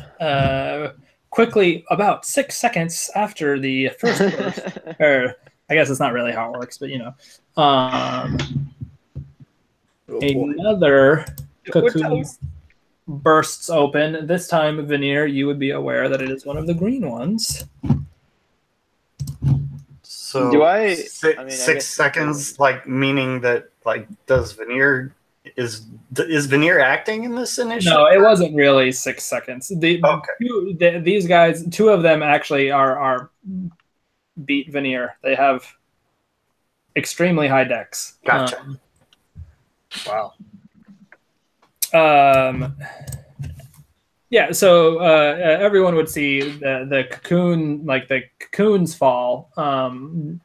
quickly, about 6 seconds after the first burst, or I guess it's not really how it works, but another cocoon bursts open. This time, Veneer, you would be aware that it is one of the green ones. So Do I? Six, I mean, I 6 guess- seconds, like meaning that, like, does Veneer is Veneer acting in this initiative? No, it wasn't really 6 seconds. These guys, two of them actually are beat Veneer. They have extremely high decks. Gotcha. Wow. Yeah, so everyone would see the cocoon, like the cocoons fall, like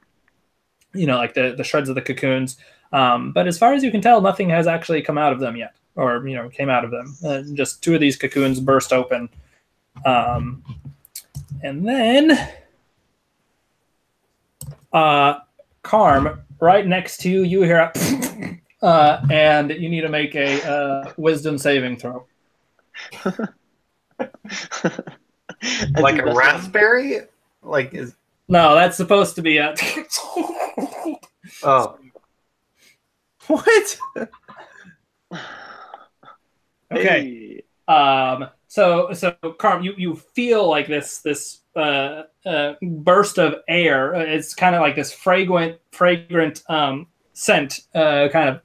the shreds of the cocoons. But as far as you can tell, nothing has actually come out of them yet, or came out of them. Just two of these cocoons burst open, and then Carm, right next to you, you hear a and you need to make a wisdom saving throw. Like a raspberry? Like is No, that's supposed to be a. oh. What? Okay. So Carm, you feel like this burst of air. It's kind of like this fragrant scent kind of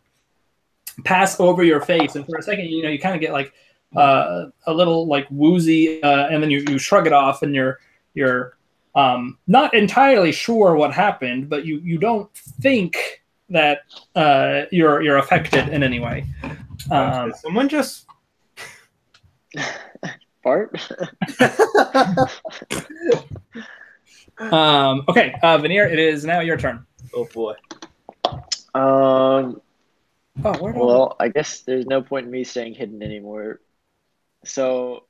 pass over your face, and for a second, you kind of get like a little like woozy, and then you shrug it off, and you're not entirely sure what happened, but you don't think that you're affected in any way. Did someone just Fart? Okay, Veneer, it is now your turn. Oh boy. Well, I guess there's no point in me staying hidden anymore. So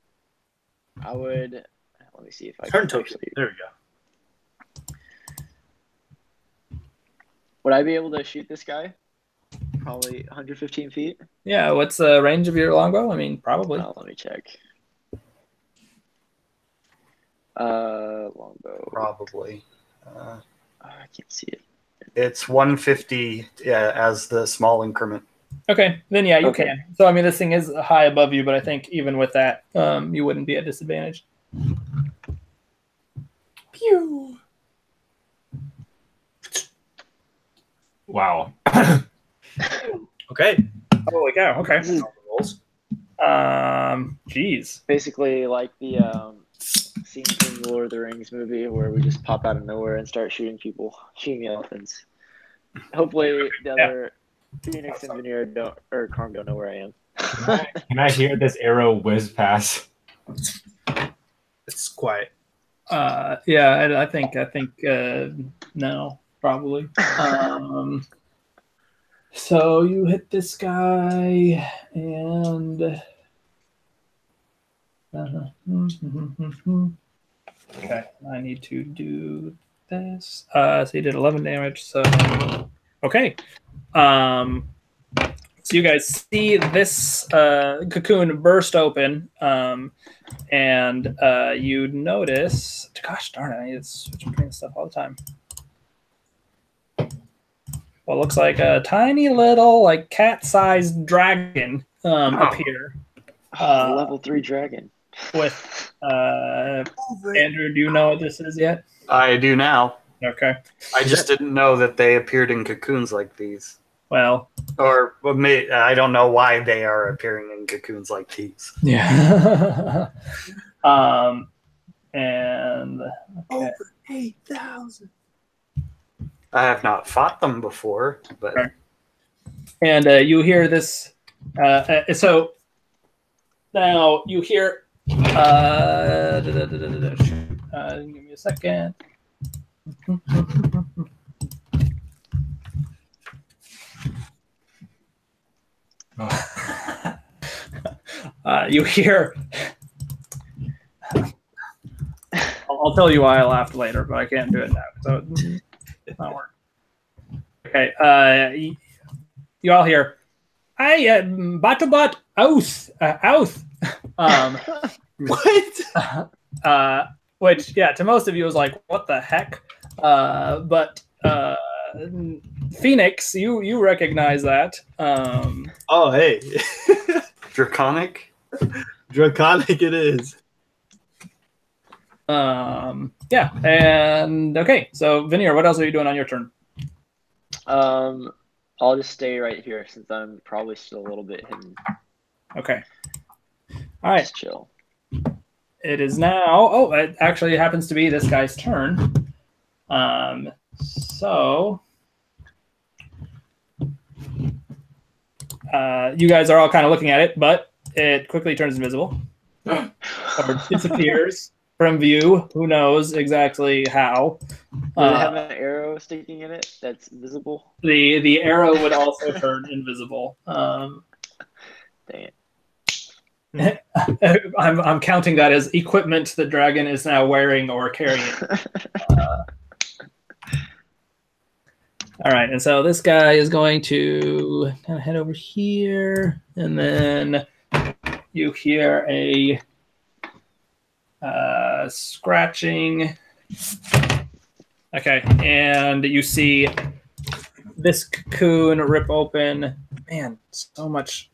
I would let me see if I Turn can token. actually. There we go. Would I be able to shoot this guy? Probably 115 feet. Yeah, what's the range of your longbow? I mean, probably. Let me check. Longbow. Probably. I can't see it. It's 150 as the small increment. Okay, then yeah, you Okay. can. So I mean, this thing is high above you, but I think even with that, you wouldn't be at disadvantage. Pew. wow? Okay. Holy cow! Okay. This is Geez. basically like the scene from the Lord of the Rings movie where we just pop out of nowhere and start shooting people, shooting the elephants. Hopefully the other Phoenix and Veneer or Carm don't know where I am. Can I hear this arrow whiz past? It's quiet. Yeah, I think no, probably. So you hit this guy, and okay, I need to do this. So you did 11 damage. So okay, so you guys see this cocoon burst open, and you notice. Gosh darn it! I need to switch between stuff all the time. what looks like a tiny little, like cat-sized dragon appear. Level 3 dragon. With Andrew, do you know what this is yet? I do now. Okay. I just didn't know that they appeared in cocoons like these. Well, Or I don't know why they are appearing in cocoons like these. yeah. And okay. Over 8,000. I have not fought them before, but Right. And you hear this. So now you hear. Give me a second. You hear. I'll tell you why I laughed later, but I can't do it now. So it's not working. Okay. You all hear. I Batobot Outh. What? Which, yeah, to most of you was like, what the heck? But Phoenix, you recognize that. Oh, hey. Draconic? Draconic it is. Yeah, and okay, so Veneer, what else are you doing on your turn? I'll just stay right here since I'm probably still a little bit hidden. Okay. All right. Just chill. It is now. Oh, it actually happens to be this guy's turn. So you guys are all kind of looking at it, but it quickly turns invisible or disappears from view. Who knows exactly how? Does it have an arrow sticking in it that's visible? The arrow would also turn invisible. Dang it. I'm counting that as equipment the dragon is now wearing or carrying. All right, and so this guy is going to kind of head over here, and then you hear a scratching. Okay, and you see this cocoon rip open. Man, so much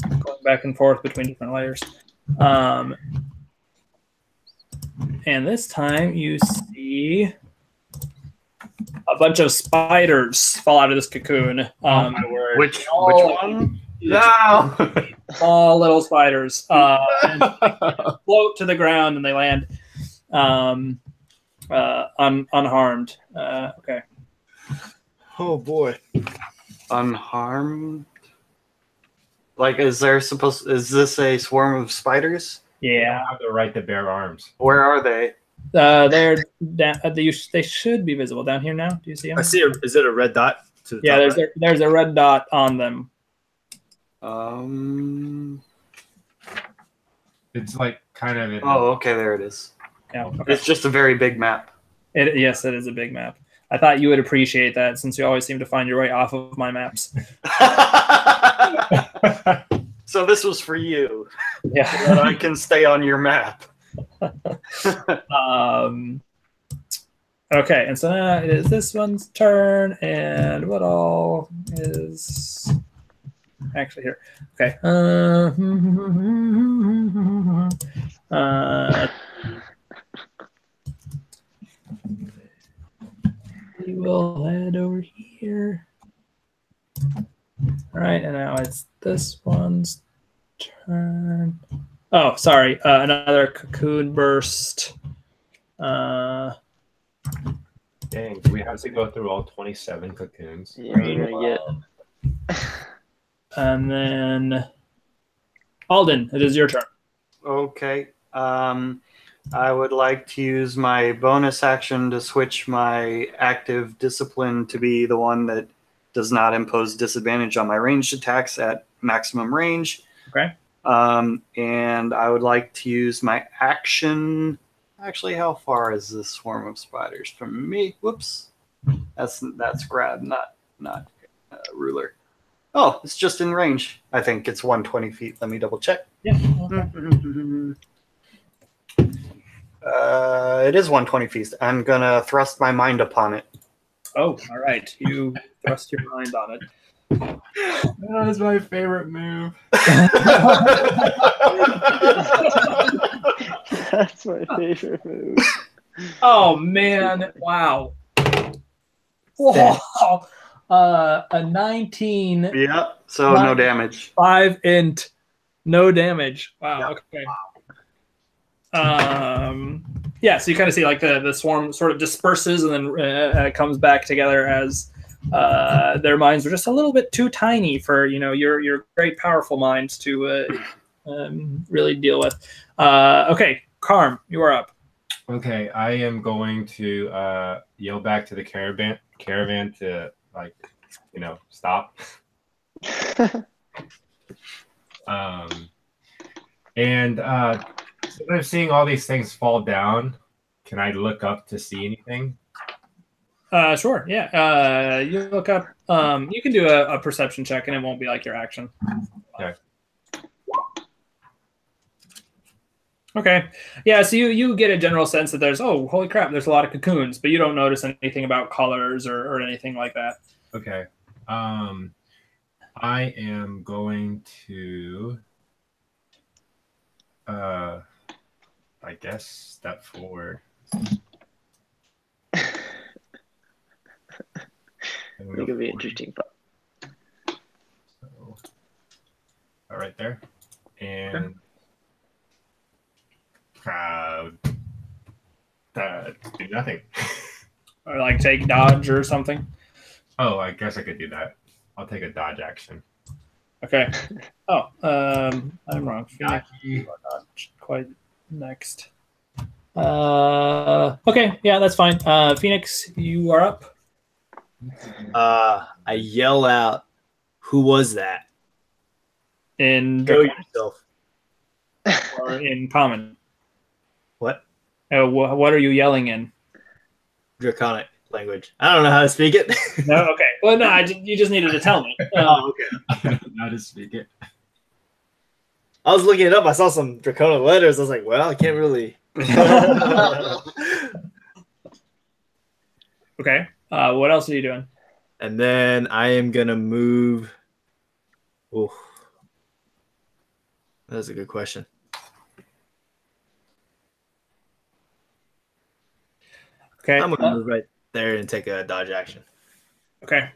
going back and forth between different layers. And this time you see a bunch of spiders fall out of this cocoon. Which one? No! Small little spiders. And float to the ground and they land unharmed. Okay. Oh boy. Unharmed? Like, is this a swarm of spiders? Yeah. Have the right to bear arms. Where are they? They're down, they should be visible down here now. Do you see them? I see. Is it a red dot? To the Yeah, top there's a red dot on them. It's like kind of. Oh, okay, there it is. Yeah. Okay. It's just a very big map. Yes, it is a big map. I thought you would appreciate that since you always seem to find your way off of my maps. So this was for you. Yeah. So that I can stay on your map. Okay, and so now it is this one's turn, and what all is actually here? Okay. We will head over here. All right, and now it's this one's turn. Oh, sorry, another cocoon burst. Dang, do we have to go through all 27 cocoons? Yeah, we're gonna get. And then Alden, it is your turn. Okay. I would like to use my bonus action to switch my active discipline to be the one that does not impose disadvantage on my ranged attacks at maximum range. Okay. And I would like to use my action. Actually, how far is this swarm of spiders from me? Whoops. That's grab, not ruler. Oh, it's just in range. I think it's 120 feet. Let me double check. Yeah. It is 120 feet. I'm gonna thrust my mind upon it. Oh, all right. You thrust your mind on it. That is my favorite move. That's my favorite move. Oh man! Wow. Wow. A 19, Yeah, so no damage. 5 int, no damage. Wow. Yeah. Okay. Yeah. So you kind of see like the swarm sort of disperses and then comes back together as their minds were just a little bit too tiny for your great powerful minds to really deal with. Okay, Karm, you are up. Okay, I am going to yell back to the caravan to stop. And since I'm seeing all these things fall down, can I look up to see anything? Sure. Yeah. You look up. You can do a perception check, and it won't be like your action. Okay. Okay. Yeah. So you get a general sense that there's holy crap, there's a lot of cocoons, but you don't notice anything about colors or anything like that. Okay. I am going to I guess step forward. It could be interesting. So, right there. And do nothing. Or like take dodge or something. Oh, I guess I could do that. I'll take a dodge action. Okay. Oh, I'm wrong. Phoenix, you are not quite next. Okay, yeah, that's fine. Phoenix, you are up. I yell out, "Who was that?" In Kill yourself. or in common. What? What are you yelling in? Draconic language. I don't know how to speak it. No, okay. Well, no, you just needed to tell me. Oh, okay. I don't know how to speak it. I was looking it up. I saw some draconic letters. I was like, well, I can't really. Okay. What else are you doing? And then I am gonna move. Oh, that's a good question. Okay. I'm gonna move right there and take a dodge action. Okay.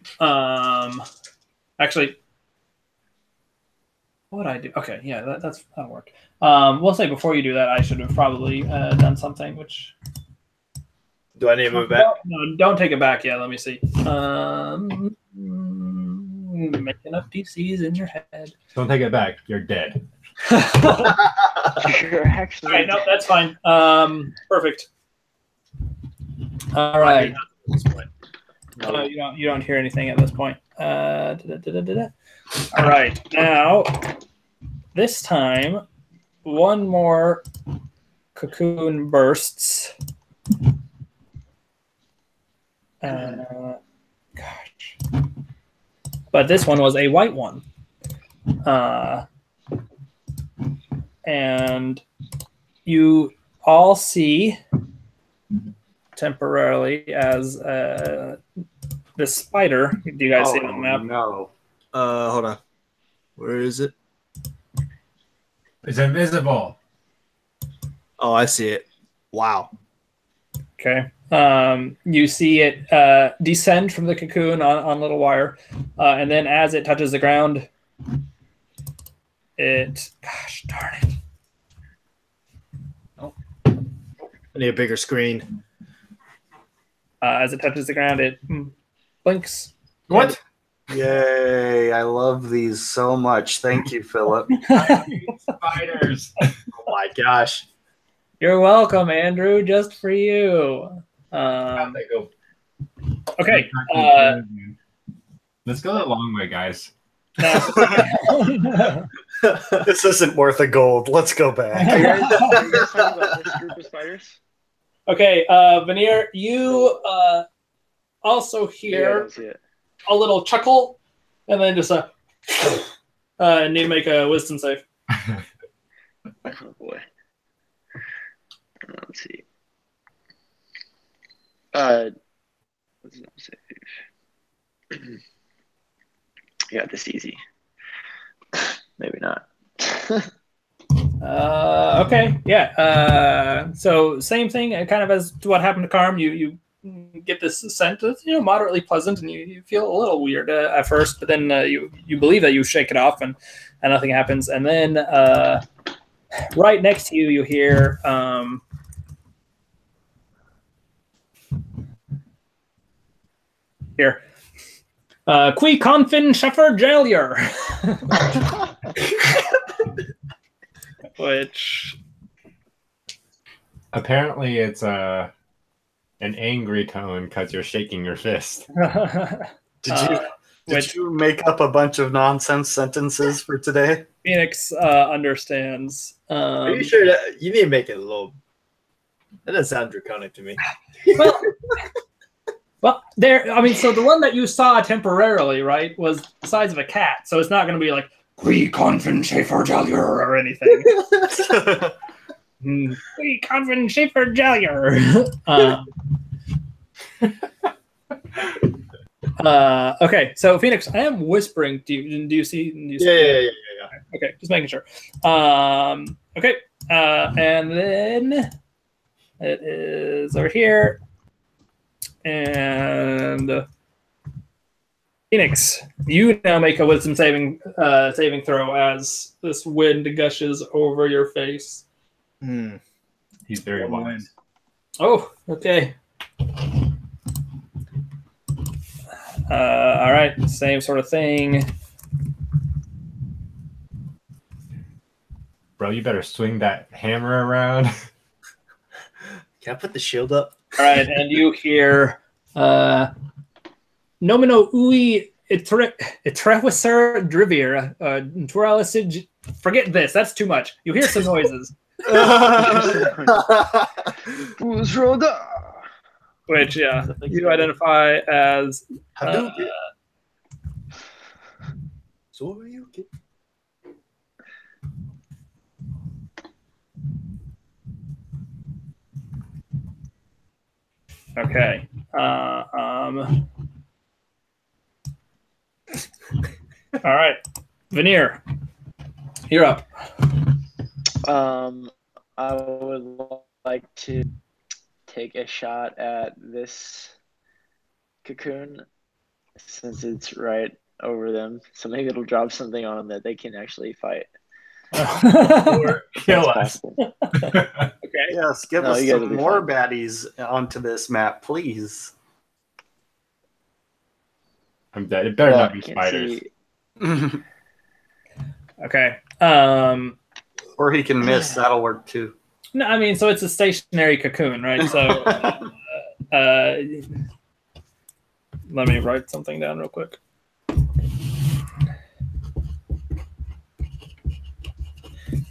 Actually, what would I do? Okay, yeah, that'll work. We'll say before you do that, I should have probably done something. Which do I need to move back? No, don't take it back yet. Let me see. Making up DCs in your head. Don't take it back. You're dead. You're actually. All right, no, that's fine. Perfect. All right. No, you don't hear anything at this point. All right, now this time, one more cocoon bursts. Gosh, but this one was a white one, and you all see temporarily as this spider. Do you guys see it on the map? No. Hold on. Where is it? It's invisible. Oh, I see it. Wow. Okay. You see it descend from the cocoon on little wire, and then as it touches the ground, gosh darn it. I need a bigger screen. As it touches the ground, it blinks. What? Yay, I love these so much. Thank you, Philip. Spiders. Oh my gosh. You're welcome, Andrew. Just for you. Okay. Let's go the long way, guys. This isn't worth a gold. Let's go back. Are you guys talking about this group of spiders? Okay, Veneer, you also Yeah, I hear don't see it. a little chuckle, and then just need to make a wisdom save. Oh boy. Let's see. Wisdom save. You got this easy. Maybe not. Okay, yeah. So same thing, kind of as to what happened to Carm. You get this scent that's moderately pleasant, and you feel a little weird at first, but then you believe that you shake it off, and nothing happens. And then right next to you, you hear here. Qui confin Sheffer Jailier. Which apparently it's an angry tone because you're shaking your fist. Did you make up a bunch of nonsense sentences for today? Phoenix understands. Are you sure that you need to make it a little? That doesn't sound draconic to me. Well, there. I mean, so the one that you saw temporarily, right, was the size of a cat. So it's not going to be like "Qui confin Schaefer Jallier" or anything. "Qui confin Schaefer Jallier." Okay, so Phoenix, I am whispering. Do you see? Yeah. Okay, just making sure. Okay, and then it is over here. And Phoenix, you now make a wisdom saving throw as this wind gushes over your face. He's very wise. Oh, okay. All right, same sort of thing. Bro, you better swing that hammer around. Can I put the shield up? All right, and you hear Nomino ui itrewisser drivir twiralisig. Forget this, that's too much. You hear some noises. Which, yeah, you identify as okay. All right, Veneer, you're up. I would like to take a shot at this cocoon since it's right over them. So maybe it'll drop something on them that they can actually fight. Or kill us. Okay. Yes, give us some more baddies onto this map, please. I'm dead. It better not be spiders. Okay. Or he can miss. That'll work too. No, I mean, so it's a stationary cocoon, right? So let me write something down real quick.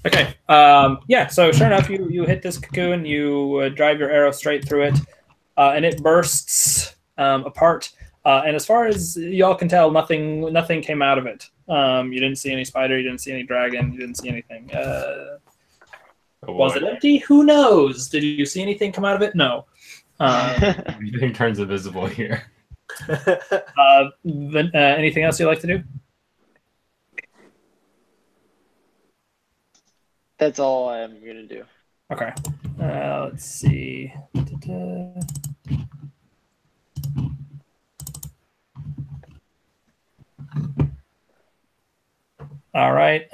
Okay. Yeah, so sure enough, you hit this cocoon, you drive your arrow straight through it, and it bursts apart. And as far as y'all can tell, nothing came out of it. You didn't see any spider, you didn't see any dragon, you didn't see anything. Was it empty? Who knows? Did you see anything come out of it? No. Everything turns invisible here. Anything else you'd like to do? That's all I'm going to do. Okay. Let's see. All right.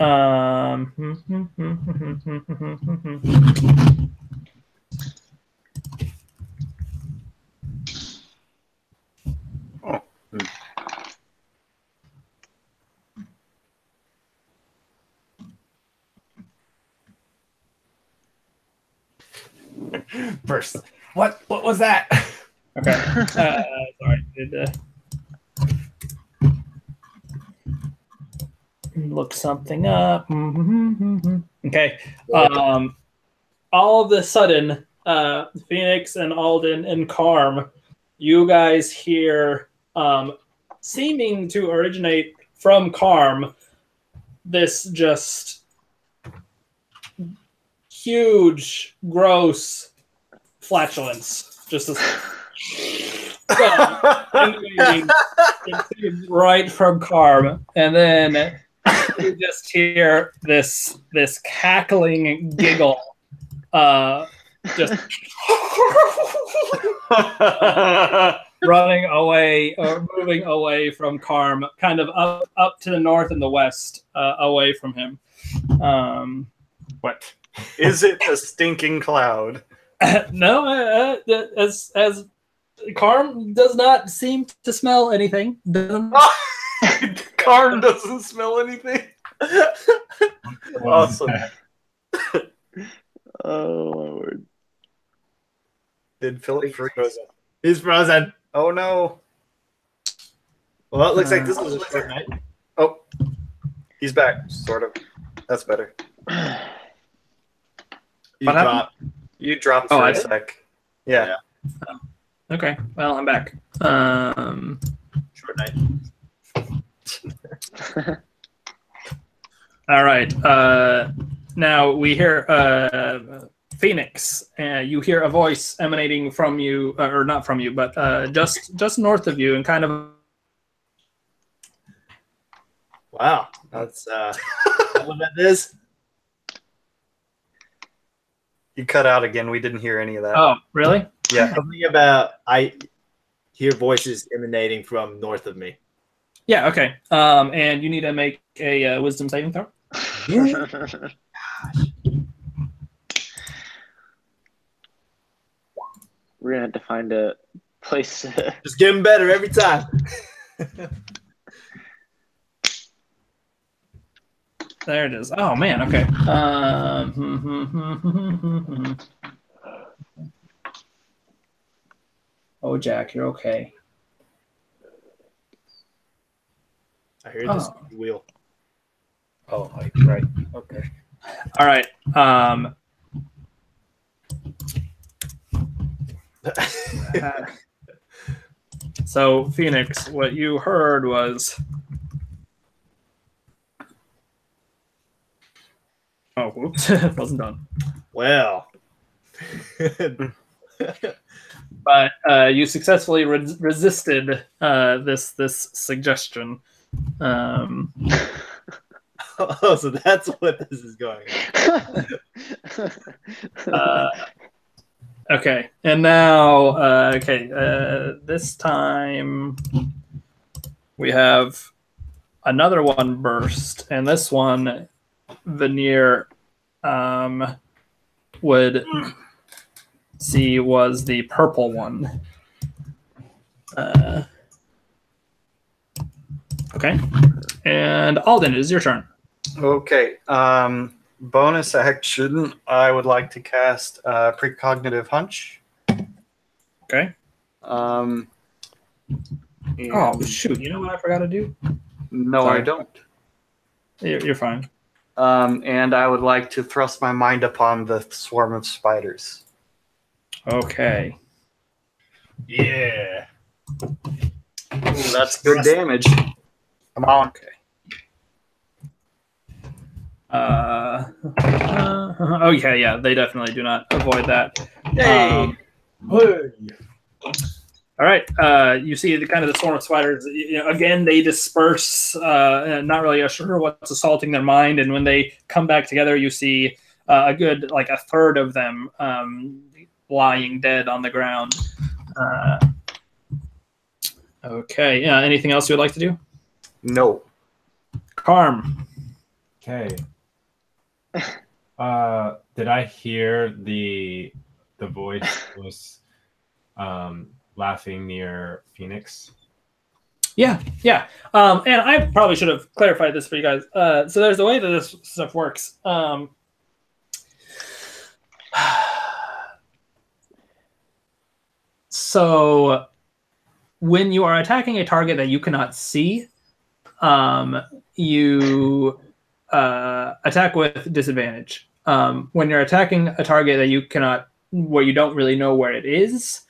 First, what was that? Okay. Sorry. Look something up. Okay. All of a sudden, Phoenix and Alden and Carm, you guys hear, seeming to originate from Carm, this just huge, gross flatulence. Just this. right from Carm, and then you just hear this cackling giggle, just running away or moving away from Carm, kind of up to the north and the west, away from him. What? Is it a stinking cloud? No, as Carm does not seem to smell anything. Carm doesn't smell anything. Awesome. Oh my word. Did Philip freeze? Frozen. He's frozen. Oh no. Well, it looks like this was a short night. Oh, he's back, sort of. That's better. You dropped. You dropped for a sec. Yeah. Okay, well, I'm back. Short night. All right. Now we hear Phoenix. You hear a voice emanating from you, or not from you, but just north of you, and kind of. Wow, that's what that is. You cut out again. We didn't hear any of that. Oh, really? Yeah. Something about I hear voices emanating from north of me. Yeah. Okay. And you need to make a wisdom saving throw. We're gonna have to find a place. Just getting better every time. There it is. Oh man. Okay. Oh, Jack, you're okay. I hear this wheel. Oh, right. Okay. All right. So, Phoenix, what you heard was. Oh, whoops. Wasn't done. Well. But you successfully resisted this suggestion. Oh, so that's what this is going on. Okay, and now, this time we have another one burst, and this one, Veneer would see was the purple one. Okay, and Alden, it is your turn. Okay. Bonus action, I would like to cast Precognitive Hunch. Okay. And- Oh, shoot. You know what I forgot to do? No, Sorry. I don't. You're fine. And I would like to thrust my mind upon the swarm of spiders. Okay. Yeah. Ooh, that's good damage. Come on. Okay. Oh yeah, they definitely do not avoid that. Hey. All right, you see the kind of the swarm of spiders. Again, they disperse, not really sure what's assaulting their mind, and when they come back together, you see a good a third of them lying dead on the ground. Okay, yeah. Anything else you would like to do? No. Carm. Okay. Did I hear the voice was laughing near Phoenix? Yeah. And I probably should have clarified this for you guys. So there's the way that this stuff works. So when you are attacking a target that you cannot see, you attack with disadvantage. When you're attacking a target that you cannot, where you don't really know where it is,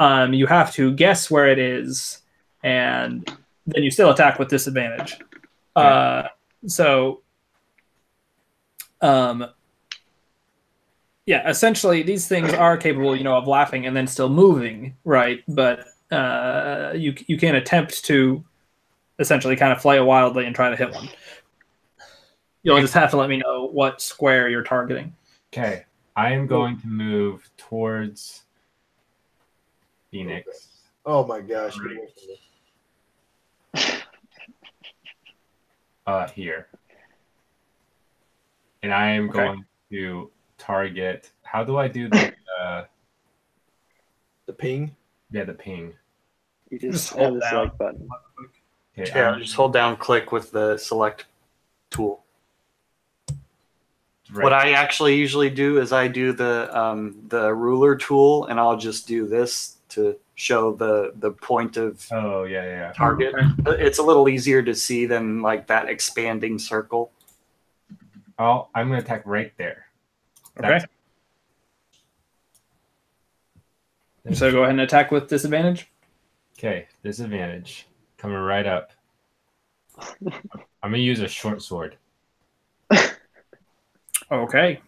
you have to guess where it is, and then you still attack with disadvantage. Yeah, essentially these things are capable, of laughing and then still moving, right? But you can attempt to essentially kind of flail wildly and try to hit one. You'll just have to let me know what square you're targeting. Okay, I am going to move towards Phoenix. Oh my gosh. Here. And I am going to target. How do I do the ping? Yeah, the ping. You just have the select button. Okay, Yeah, just hold down click with the select tool. right. What I actually usually do is I do the ruler tool, and I'll just do this to show the point of target. Okay. It's a little easier to see than like that expanding circle. Oh, I'm going to attack right there. Okay. So go ahead and attack with disadvantage. Okay, disadvantage. Coming right up. I'm going to use a short sword. Okay.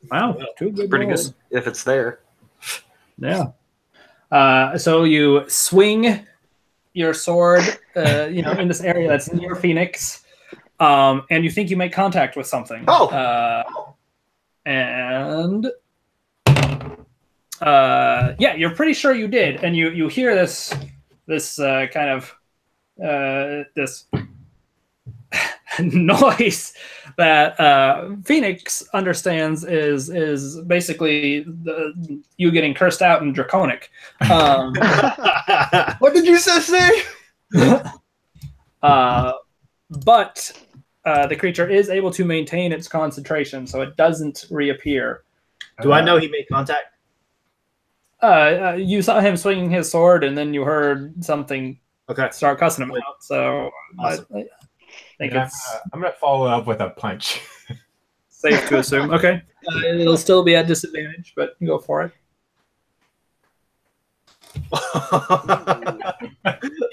Wow, two good Pretty rolls. good if it's there. Yeah. So you swing your sword, in this area that's near Phoenix, and you think you make contact with something. And you're pretty sure you did, and you hear this kind of this noise that Phoenix understands is basically you getting cursed out in Draconic. What did you say? But the creature is able to maintain its concentration, so it doesn't reappear. Do I know he made contact? You saw him swinging his sword, and then you heard something start cussing him out. So Awesome. I think I'm going to follow up with a punch. safe to assume. Okay. It'll still be at disadvantage, but go for it.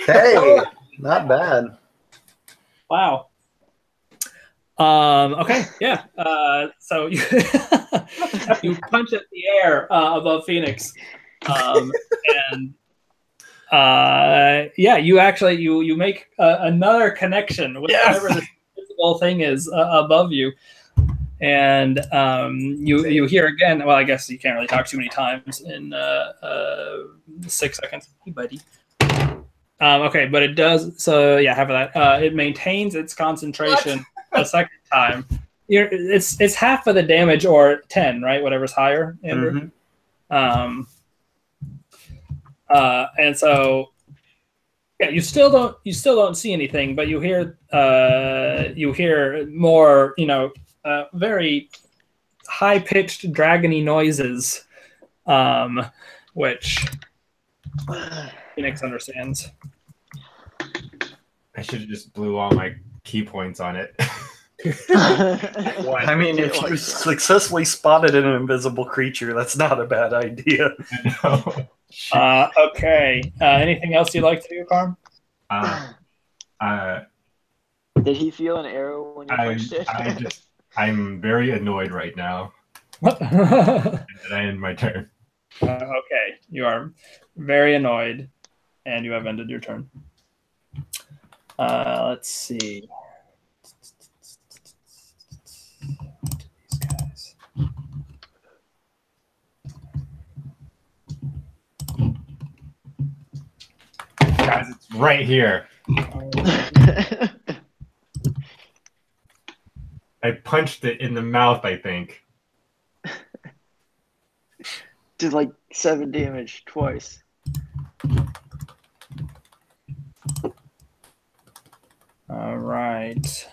Hey, not bad. Wow. Okay. Yeah. So you you punch at the air above Phoenix, and you actually you make another connection with whatever this invisible thing is above you, and you hear again. Well, I guess you can't really talk too many times in 6 seconds. Hey, buddy. Okay, but it does. So yeah, have that. It maintains its concentration a second time. It's half of the damage, or 10, right? Whatever's higher, Andrew. Mm-hmm. And so you still don't see anything, but you hear more, very high pitched dragony noises, which Phoenix understands. I should have just blew all my key points on it. I mean, if you successfully spotted an invisible creature, that's not a bad idea. Okay. Anything else you'd like to do, Carm? Did he feel an arrow when you punched it? I'm very annoyed right now. And I end my turn. Okay. You are very annoyed, and you have ended your turn. Let's see. These guys. Guys, it's right here. I punched it in the mouth, I think. Did like 7 damage twice. All right.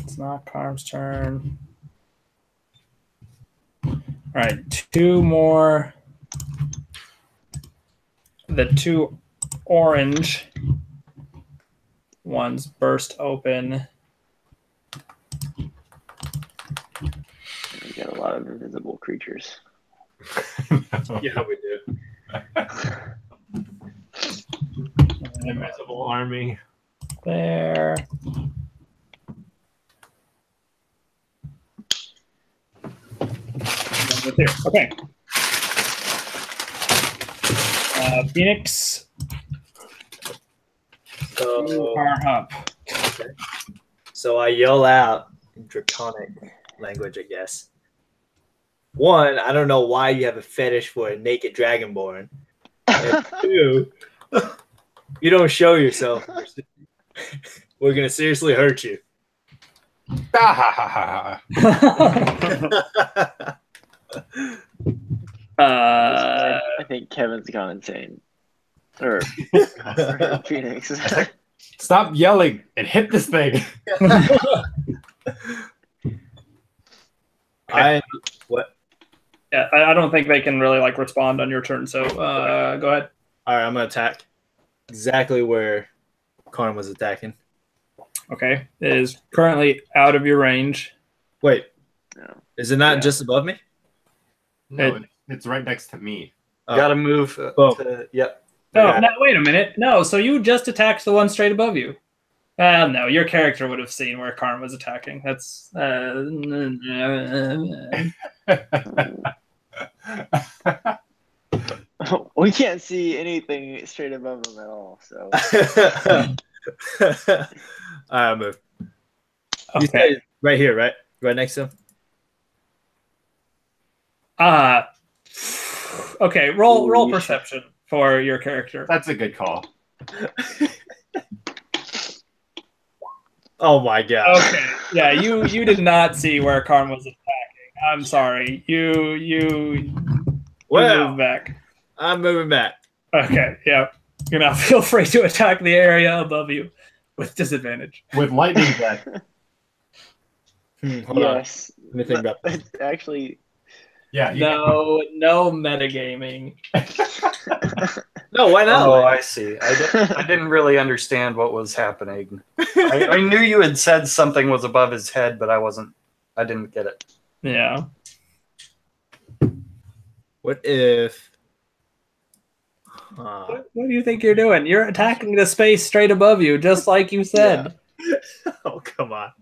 It's not Carm's turn. All right, 2 more. The 2 orange ones burst open. We got a lot of invisible creatures. Yeah, we do. Invisible army. There. It's here. Okay. Phoenix, you are up. Okay. So I yell out in Draconic language, I guess. One, I don't know why you have a fetish for a naked Dragonborn. And two, you don't show yourself. We're gonna seriously hurt you. I think Kevin's gone insane. Or Phoenix. Stop yelling and hit this thing. What? Yeah, I don't think they can really like respond on your turn. So go ahead. All right, I'm gonna attack exactly where Karn was attacking. Okay, it is currently out of your range. Wait, No. is it not just above me? No, it's right next to me. Gotta move. Yep. Oh, no, wait a minute. No, so you just attacked the one straight above you. No, your character would have seen where Karn was attacking. That's We can't see anything straight above him at all. So All right, I'll move. You said okay. right here, right? Right next to him? Okay, roll Ooh, perception for your character. That's a good call. Oh my god. Okay, yeah, you did not see where Karn was attacking. I'm sorry. You Well, move back. I'm moving back. Okay, yeah. You know, feel free to attack the area above you with disadvantage. With lightning breath. Hold on. yes, Let me think about that. it's actually Yeah. No metagaming. No, why not? Oh, I see. I didn't really understand what was happening. I knew you had said something was above his head, but I didn't get it. Yeah. What if? What do you think you're doing? You're attacking the space straight above you, just like you said. Oh, come on.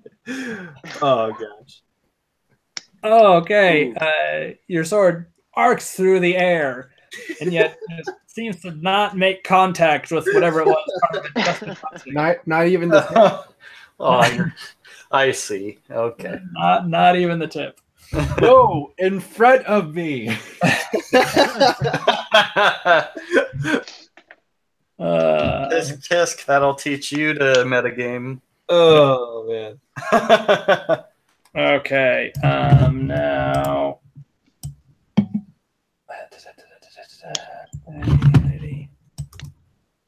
Oh gosh. Oh, okay. Your sword arcs through the air, and yet it seems to not make contact with whatever it was. Not even the Oh, I see. Okay. Not even the tip. no in front of me. Tisk, that'll teach you to metagame. Oh man. Okay. Now.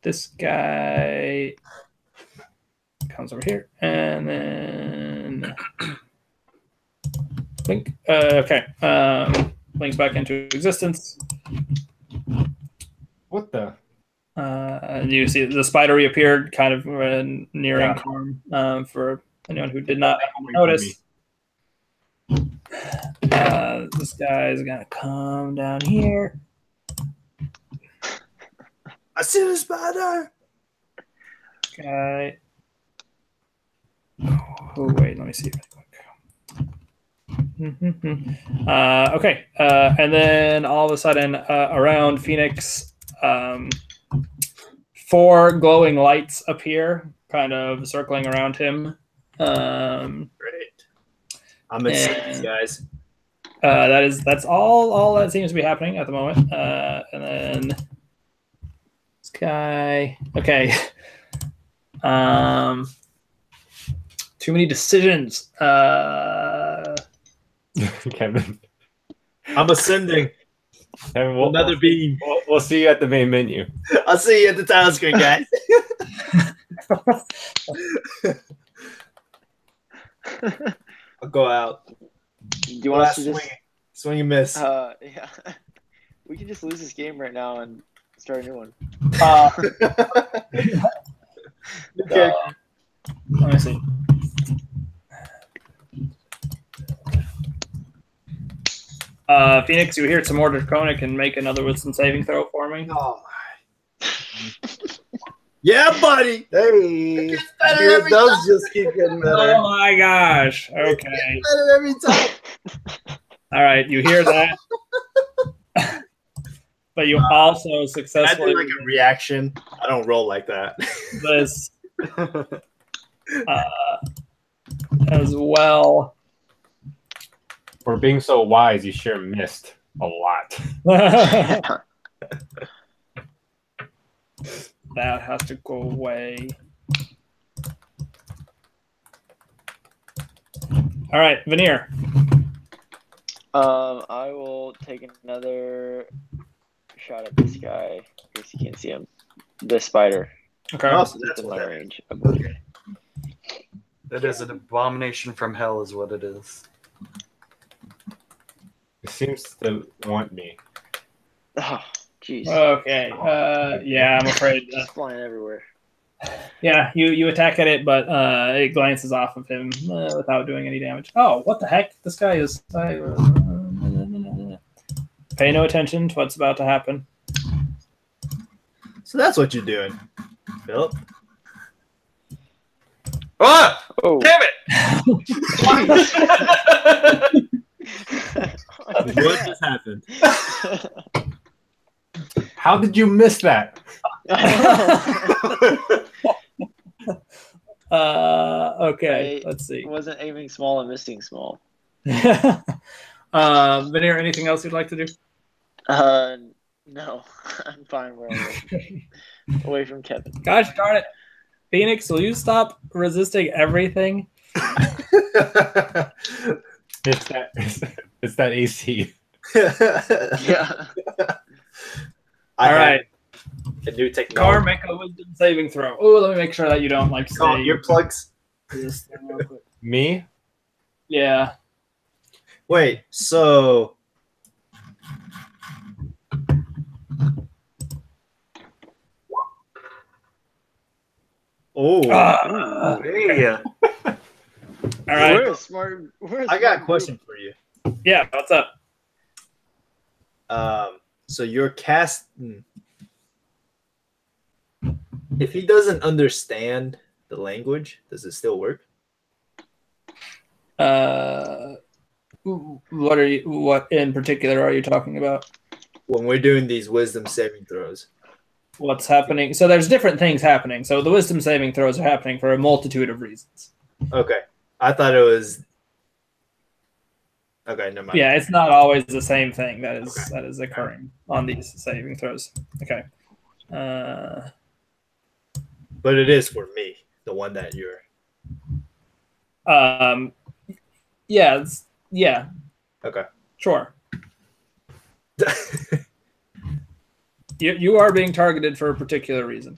This guy comes over here, and then blink. Okay. Blinks back into existence. What the? And you see the spider reappeared, kind of nearing Karn. For anyone who did not notice, this guy is gonna come down here. I see the spider. Guy. Oh wait, let me see really quick. Okay, and then all of a sudden, around Phoenix, 4 glowing lights appear, kind of circling around him. Great. I'm excited, guys. That's all that seems to be happening at the moment. And then this guy. Okay. Too many decisions. Kevin. I'm ascending. Kevin, Another beam. We'll see you at the main menu. I'll see you at the title screen, guys. I'll go out. Do you want us to just swing and miss? yeah. We can just lose this game right now and start a new one. Okay. Let me see. Phoenix, you hear some more draconic and make another wisdom saving throw for me. Oh. Yeah, buddy. Hey, better every it does time. just keep getting better. Oh my gosh. Okay. Better every time. All right, you hear that, but you also Can I successfully do like a reaction? I don't roll like that. this as well. For being so wise, you sure missed a lot. That has to go away. All right, Veneer. I will take another shot at this guy. In case you can't see him. The spider. Okay. Oh, so It's that's in what my that range, I believe. That is an abomination from hell, is what it is. It seems to want me. Oh, jeez. Okay. Yeah, I'm afraid. Just flying everywhere. Yeah, you attack at it, but it glances off of him without doing any damage. Oh, what the heck? This guy is. Pay no attention to what's about to happen. So that's what you're doing, Philip. Ah! Oh, Damn it! What just happened? How did you miss that? Okay, let's see. Wasn't aiming small and missing small. Veneer, anything else you'd like to do? No, I'm fine where I am. Away from Kevin. Gosh darn it. Phoenix, will you stop resisting everything? It's that AC. Yeah. All right. A new Car, technology. make a wisdom saving throw. Oh, let me make sure that you don't like Oh, say earplugs. this thing real quick. Me? Yeah. Wait, so oh, Hey, All right. We're a smart. I got a question for you. Yeah, what's up? So your cast, if he doesn't understand the language, does it still work? What in particular are you talking about? When we're doing these wisdom saving throws. What's happening? So there's different things happening. So the wisdom saving throws are happening for a multitude of reasons. Okay. I thought it was okay, never mind. Yeah, it's not always the same thing that is occurring on these saving throws. Okay. But it is for me, the one that you're Yeah. Yeah. okay. Sure. You are being targeted for a particular reason.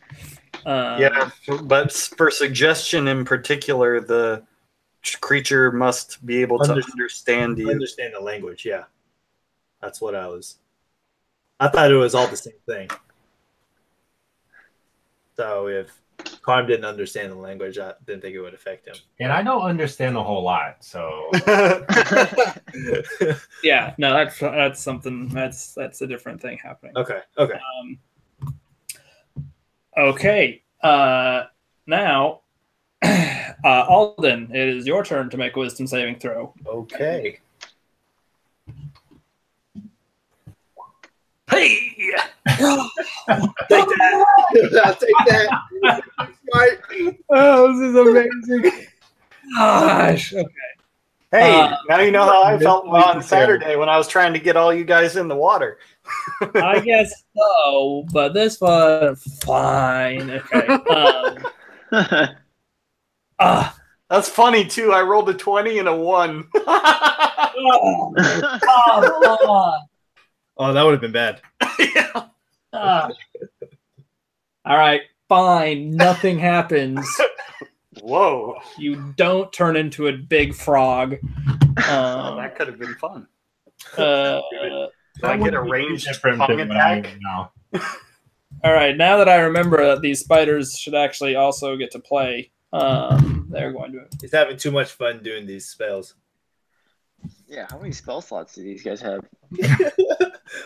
yeah, but for suggestion in particular, the creature must be able to understand you. Understand the language, yeah. That's what I thought it was all the same thing. So if Carm didn't understand the language, I didn't think it would affect him. And I don't understand a whole lot, so Yeah, no, that's something that's a different thing happening. Okay. Okay. Now, Alden, it is your turn to make a wisdom saving throw. Okay. Hey! Take that. I'll take that. Smart. Oh, this is amazing. Gosh. Okay. Hey, now you know how I this felt was on the Saturday when I was trying to get all you guys in the water. I guess so, but this was fine. Okay. That's funny too. I rolled a 20 and a 1. Oh, come on. Oh, that would have been bad. Yeah. All right, fine. Nothing happens. Whoa. You don't turn into a big frog. That could have been fun. Uh, Did I get a ranged different tongue than what I attack? am now. all right, now that I remember that these spiders should actually also get to play, they're going to. He's having too much fun doing these spells. Yeah, how many spell slots do these guys have?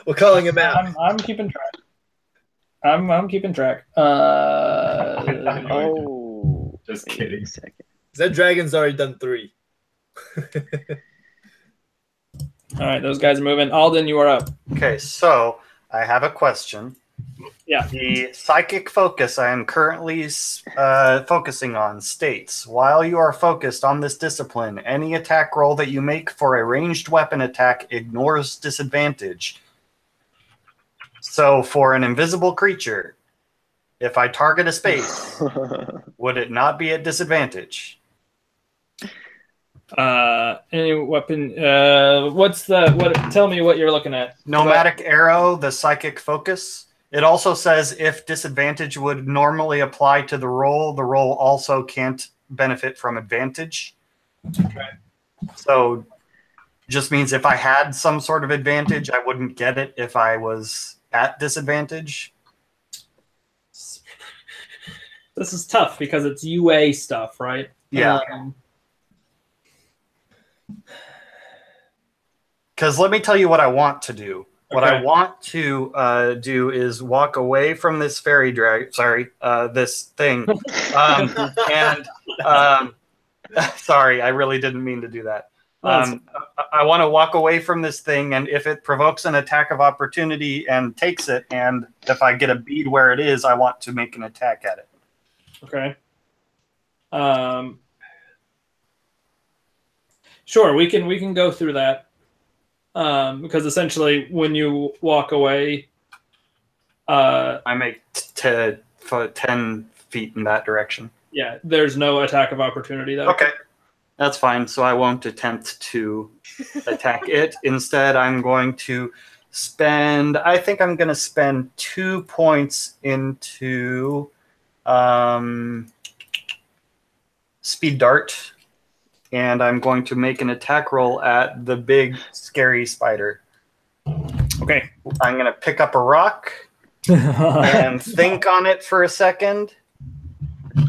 We're calling him out. I'm keeping track. I'm keeping track. Oh, Just wait kidding. a second. That dragon's already done 3. All right, those guys are moving. Alden, you are up. Okay, so I have a question. Yeah. The psychic focus I am currently focusing on states, while you are focused on this discipline, any attack roll that you make for a ranged weapon attack ignores disadvantage. So for an invisible creature, if I target a space, would it not be at disadvantage? Any weapon? Tell me what you're looking at. Nomadic arrow, the psychic focus. It also says if disadvantage would normally apply to the roll also can't benefit from advantage. Okay. So just means if I had some sort of advantage, I wouldn't get it if I was at disadvantage. This is tough because it's UA stuff, right? Yeah. Because let me tell you what I want to do. What I want to do is walk away from this fairy drag. Sorry, this thing. Sorry, I really didn't mean to do that. I want to walk away from this thing, and if it provokes an attack of opportunity and takes it, and if I get a bead where it is, I want to make an attack at it. Okay. Sure, we can go through that. Because essentially, when you walk away, I make 10 feet in that direction. Yeah, there's no attack of opportunity though. Okay, that's fine. So I won't attempt to attack it. Instead, I'm going to spend. I think I'm going to spend 2 points into speed dart. And I'm going to make an attack roll at the big, scary spider. Okay. I'm going to pick up a rock and think on it for a second.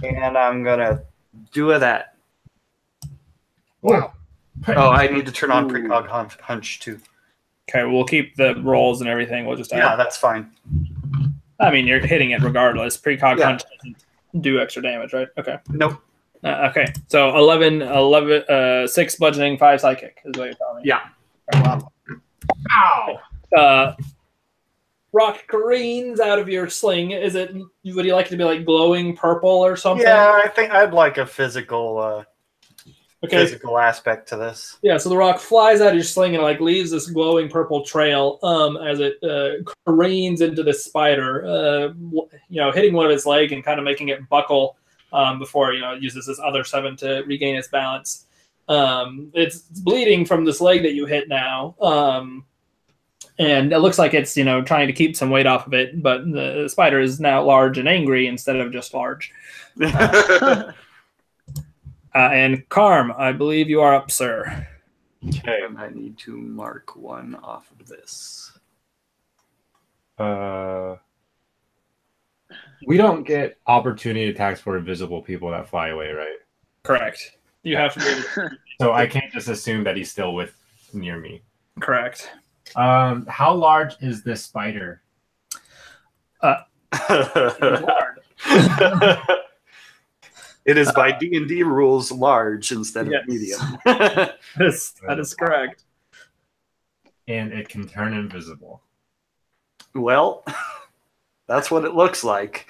And I'm going to do that. Wow. Oh, I need to turn on precog hunch too. Okay, we'll keep the rolls and everything. We'll just add. Yeah, that's fine. I mean, you're hitting it regardless. Precog hunch doesn't do extra damage, right? Okay. Nope. Okay, so 11, 6 bludgeoning, 5 psychic is what you're telling me. Yeah. Wow. Ow! Rock careens out of your sling. Would you like it to be like glowing purple or something? Yeah, I think I'd like a physical aspect to this. Yeah, so the rock flies out of your sling and like leaves this glowing purple trail as it careens into the spider, hitting one of its leg and kind of making it buckle. Before it uses this other 7 to regain its balance. It's bleeding from this leg that you hit now, and it looks like it's trying to keep some weight off of it. But the spider is now large and angry instead of just large. And Carm, I believe you are up, sir. Okay, I need to mark 1 off of this. We don't get opportunity attacks for invisible people that fly away, right? Correct. You have to be able to... So I can't just assume that he's still near me. Correct. How large is this spider? Large. It is by D&D rules large instead of medium. That is correct. And it can turn invisible. Well, that's what it looks like.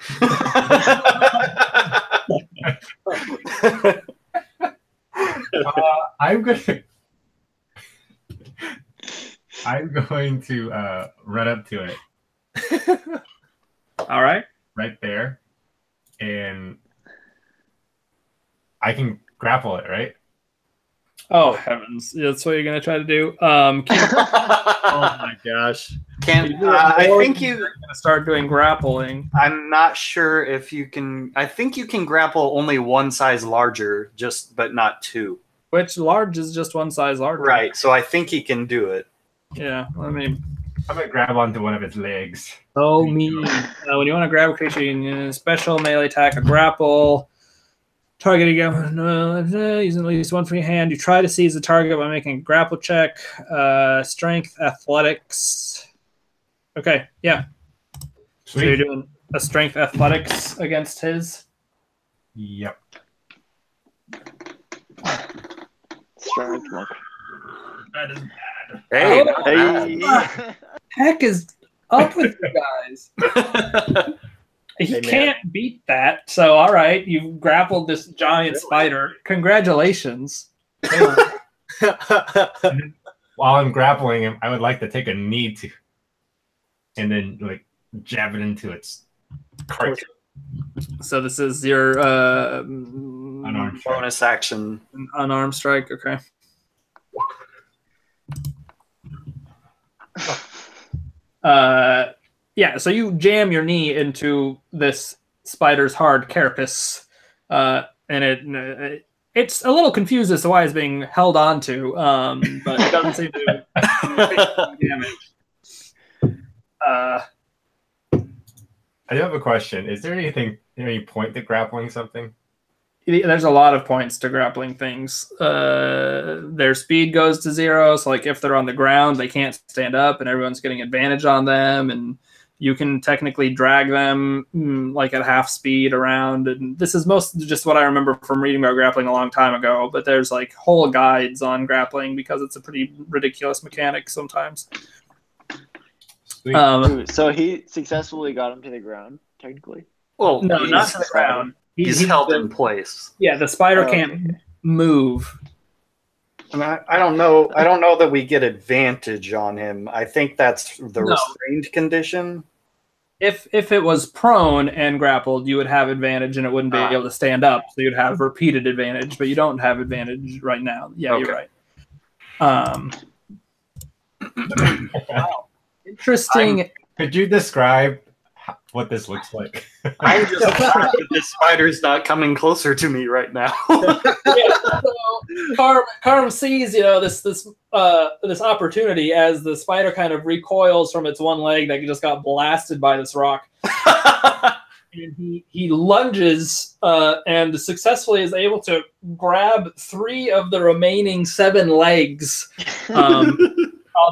I'm going to run up to it. All right. Right there. And I can grapple it, right? Oh, heavens. That's what you're going to try to do? Oh, my gosh. I think you're going to start doing grappling. I'm not sure if you can... I think you can grapple only 1 size larger, but not 2. Which large is just 1 size larger. Right, so I think he can do it. Yeah, I mean... I'm going to grab onto one of its legs. So mean. When you want to grab a creature, you can special melee attack, a grapple... Target again, using at least 1 free hand. You try to seize the target by making a grapple check. Strength, athletics. Okay, yeah. Sweet. So you're doing a strength athletics against his? Yep. Strength, look. That is bad. Hey, Oh, Hey. heck is up with you guys? He Hey, man. can't beat that. So, all right, you've grappled this giant spider. Congratulations. While I'm grappling him, I would like to take a knee to, and then like jab it into its carcass. So this is your Unarmed strike. bonus action. unarmed strike. Okay. Yeah. So you jam your knee into this spider's hard carapace, and it's a little confused as to why it's being held on to, but it doesn't seem to do damage. I do have a question. Is there any point to grappling something? There's a lot of points to grappling things. Their speed goes to 0, so like if they're on the ground, they can't stand up, and everyone's getting advantage on them. And you can technically drag them like at half speed around. And this is most just what I remember from reading about grappling a long time ago. But there's like whole guides on grappling because it's a pretty ridiculous mechanic sometimes. Sweet. So he successfully got him to the ground, technically. Well, No, he's, not to the ground. he's held in place. Yeah, the spider Oh, can't okay. move. And I don't know. I don't know that we get advantage on him. I think that's the No. restrained condition. If it was prone and grappled, you would have advantage and it wouldn't be able to stand up, so you'd have repeated advantage, but you don't have advantage right now. Yeah, Okay. you're right. Wow. Interesting. Could you describe what this looks like? I'm just glad that this spider's not coming closer to me right now. Yeah, so Carm sees, this opportunity as the spider kind of recoils from its one leg that just got blasted by this rock. And he lunges and successfully is able to grab 3 of the remaining 7 legs on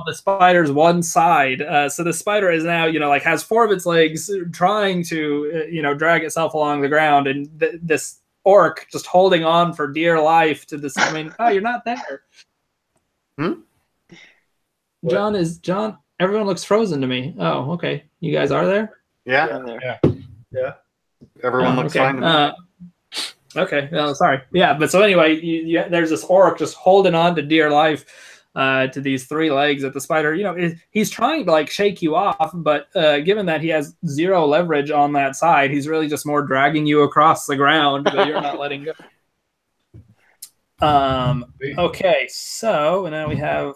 the spider's one side. So the spider is now, has 4 of its legs trying to, drag itself along the ground, and this orc just holding on for dear life to this. Oh, you're not there. John. Everyone looks frozen to me. Oh, okay. You guys are there? Yeah, Down there. everyone looks okay. fine to me. Okay. No, sorry. Yeah, but so anyway, there's this orc just holding on to dear life to these 3 legs that the spider, he's trying to like shake you off, but given that he has 0 leverage on that side, he's really just more dragging you across the ground, but you're not letting go. Okay, so now we have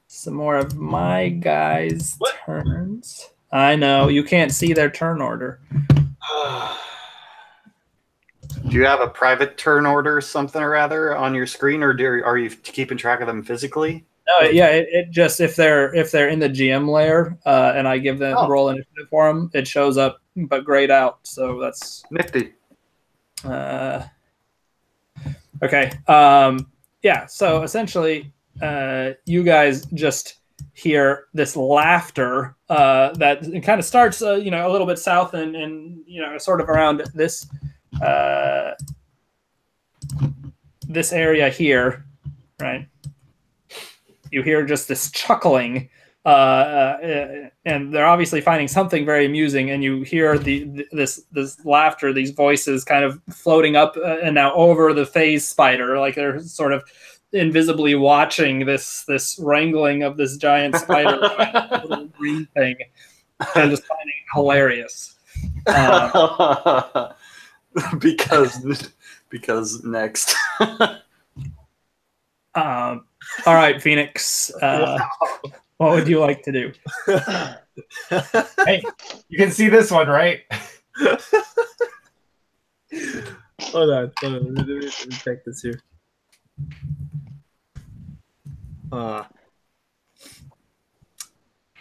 some more of my guys' turns. I know you can't see their turn order. Do you have a private turn order, something or other, on your screen, or are you keeping track of them physically? No, yeah, it just if they're in the GM layer and I give them roll initiative for them, it shows up but grayed out. So that's Nifty. okay. Yeah. So essentially, you guys just hear this laughter that kind of starts, a little bit south and sort of around this this area here, right? You hear just this chuckling, and they're obviously finding something very amusing. And you hear this laughter, these voices kind of floating up and now over the phase spider, like they're sort of invisibly watching this wrangling of this giant spider little green thing, and just finding it hilarious. Because next. All right, Phoenix. What would you like to do? Hey, you can see this one, right? Hold on. Let me check this here. What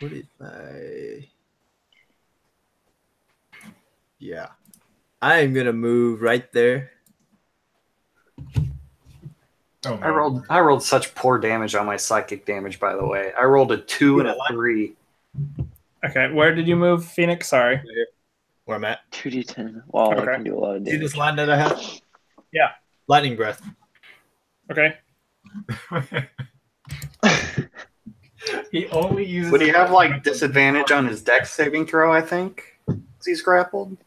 if I? Yeah, I am gonna move right there. Oh, I rolled such poor damage on my psychic damage, by the way. I rolled a 2 and a 3. Okay, where did you move, Phoenix? Sorry. Where I'm at. 2d10. Wow, Okay. I can do a lot of See damage. this line that I have? Yeah. Lightning breath. Okay. He only uses. Would he have like disadvantage on his dex saving throw? I think, 'cause he's grappled.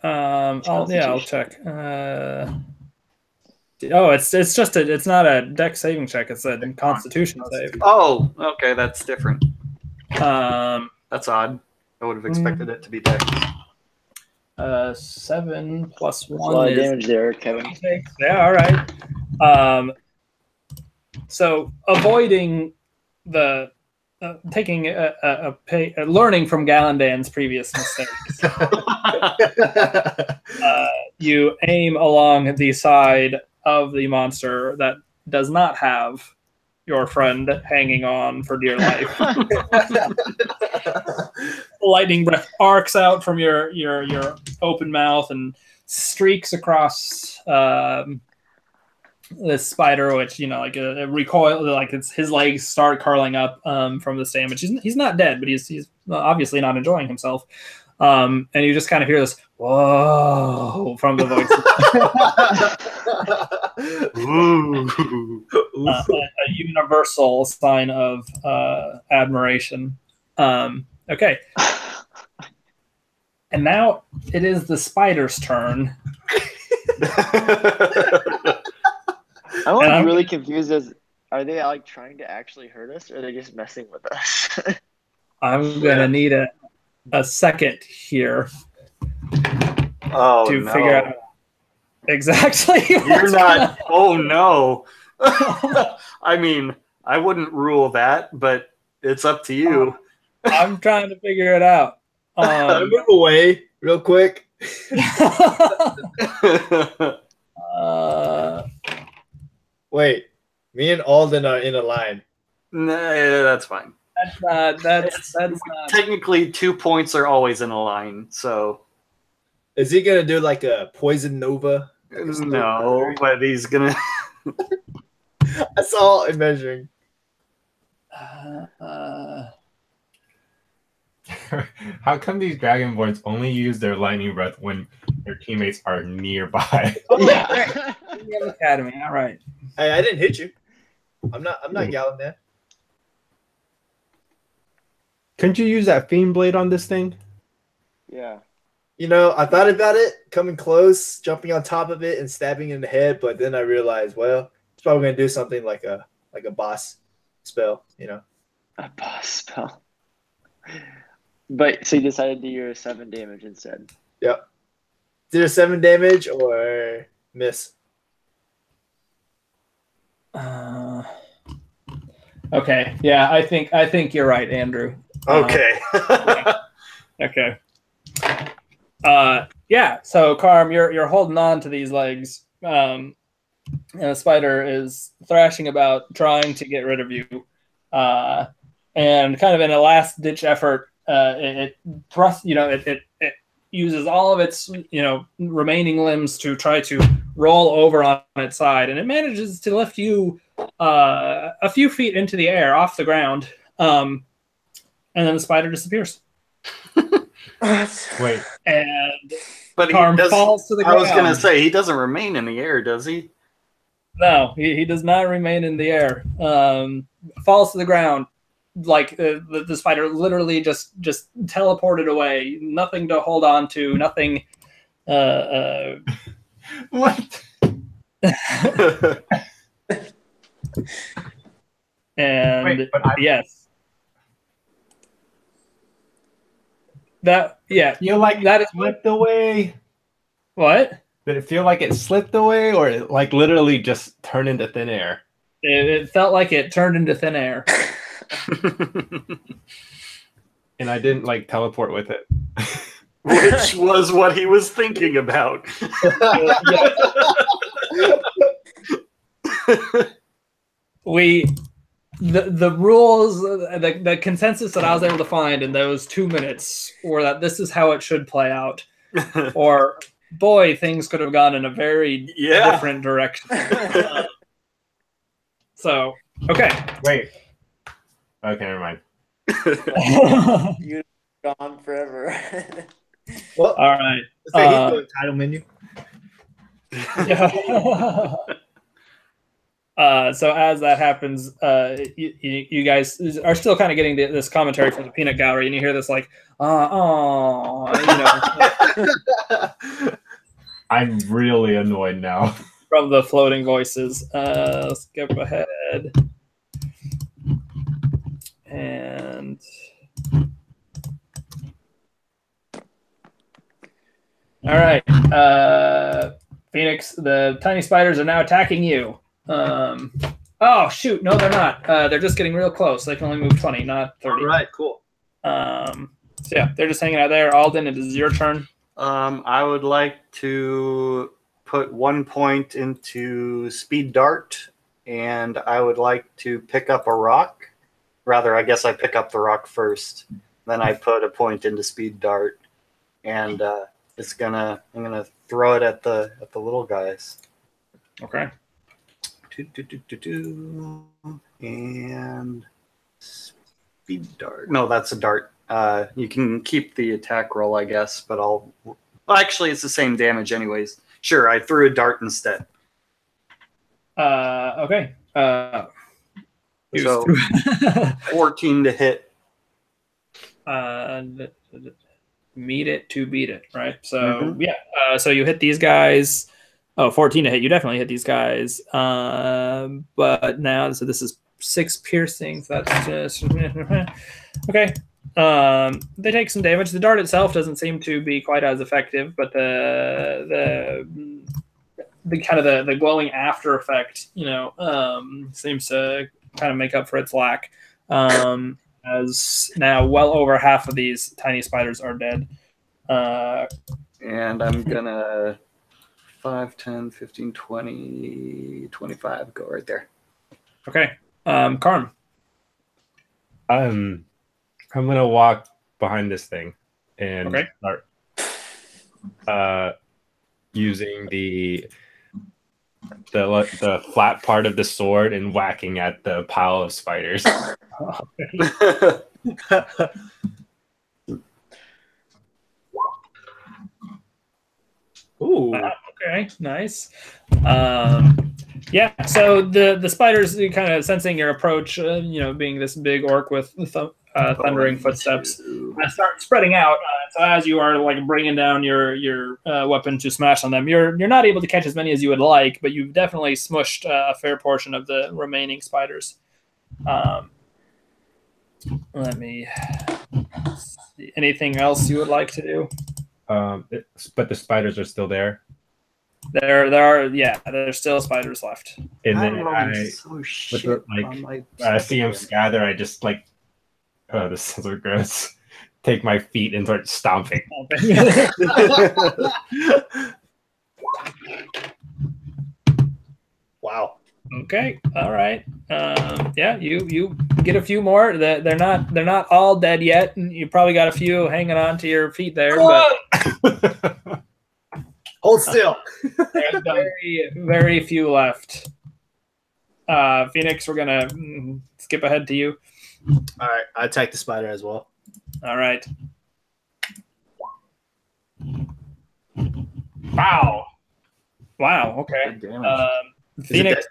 I'll check. It's not a dex saving check. It's a Constitution save. Oh, okay, that's different. Um, That's odd. I would have expected it to be dex. 7 plus A lot 1 of is damage there, Kevin. yeah. All right. So avoiding the taking learning from Galandan's previous mistakes, you aim along the side of the monster that does not have your friend hanging on for dear life. Lightning breath arcs out from your open mouth and streaks across this spider, which like a recoil, like his legs start curling up from this damage. He's not dead, but he's obviously not enjoying himself. And you just kind of hear this "whoa" from the voice. A universal sign of admiration. Okay. And now it is the spider's turn. I'm like really confused as are they like trying to actually hurt us or are they just messing with us? I'm gonna need a second here Oh, to no. figure out exactly. You're not. Oh no. I mean, I wouldn't rule that, but it's up to you. I'm trying to figure it out. Move away real quick. Wait, me and Alden are in a line. Nah, that's fine. That's not. Technically, 2 points are always in a line, so. Is he gonna do like a poison nova? No, but he's gonna. That's all I'm measuring. How come these Dragonborns only use their lightning breath when their teammates are nearby? Yeah. Academy. All right. Hey, I didn't hit you. I'm not yelling there. Couldn't you use that Fiend Blade on this thing? Yeah. I thought about it, coming close, jumping on top of it, and stabbing in the head, but then I realized, well, it's probably gonna do something like a boss spell, A boss spell. But so you decided to do your 7 damage instead. Yep. Did a 7 damage or miss? Okay. Yeah, I think you're right, Andrew. Okay. Okay. Yeah. So Carm, you're holding on to these legs. And the spider is thrashing about, trying to get rid of you. And kind of in a last ditch effort, it thrusts. It uses all of its remaining limbs to try to roll over on its side, and it manages to lift you a few feet into the air off the ground. And then the spider disappears. Wait. And But Carm falls to the ground. I was gonna say he doesn't remain in the air, does he? No, he does not remain in the air. Falls to the ground, like the spider literally just teleported away. Nothing to hold on to. Nothing. What? And Wait, yes. That feel like that is slipped away. what? Did it feel like it slipped away, or it like literally just turned into thin air? It felt like it turned into thin air. And I didn't like teleport with it. Which was what he was thinking about. The rules, the consensus that I was able to find in those 2 minutes were that this is how it should play out. Or, boy, things could have gone in a very different direction. So, okay. Wait. Okay, never mind. You're gone forever. Well, All right. let's say he's doing title menu. So as that happens, you guys are still kind of getting this commentary from the peanut gallery, and you hear this like, oh, I'm really annoyed now. from the floating voices. Let's skip ahead. And all right, Phoenix, the tiny spiders are now attacking you. Oh shoot, no, they're not. They're just getting real close. They can only move 20, not 30. All right, cool. So yeah, they're just hanging out there. Alden, it is your turn. I would like to put 1 point into speed dart, and I would like to pick up a rock. Rather, I guess I pick up the rock first, then I put a point into speed dart, and I'm gonna throw it at the little guys. Okay. And speed dart. No, that's a dart. You can keep the attack roll, I guess, but well, actually, it's the same damage anyways. Sure, I threw a dart instead. Okay. So 14 to hit. Meet it to beat it, right? So yeah. So you hit these guys. Oh, 14 to hit. You definitely hit these guys. But now, so this is 6 piercing. So that's just okay. They take some damage. The dart itself doesn't seem to be quite as effective, but the kind of the glowing after effect, seems to kind of make up for its lack. As now well over half of these tiny spiders are dead. And I'm gonna 5, 10, 15, 20, 25 go right there. Okay. Karm. I'm gonna walk behind this thing and start using the flat part of the sword and whacking at the pile of spiders. Ooh. Okay, nice. Yeah, so the spiders, kind of sensing your approach, being this big orc with thundering footsteps, start spreading out. So as you are like bringing down your weapon to smash on them, you're not able to catch as many as you would like, but you've definitely smushed a fair portion of the remaining spiders. Let me see. Anything else you would like to do? But the spiders are still there. There's still spiders left. And then I see them scatter. I just like, oh, this is so gross. Take my feet and start stomping. Wow. Okay. All right. Yeah, you get a few more. They're not all dead yet, and you probably got a few hanging on to your feet there. But hold still. There's very, very few left. Phoenix, we're gonna skip ahead to you. All right, I attack the spider as well. All right. Wow. Okay. Phoenix,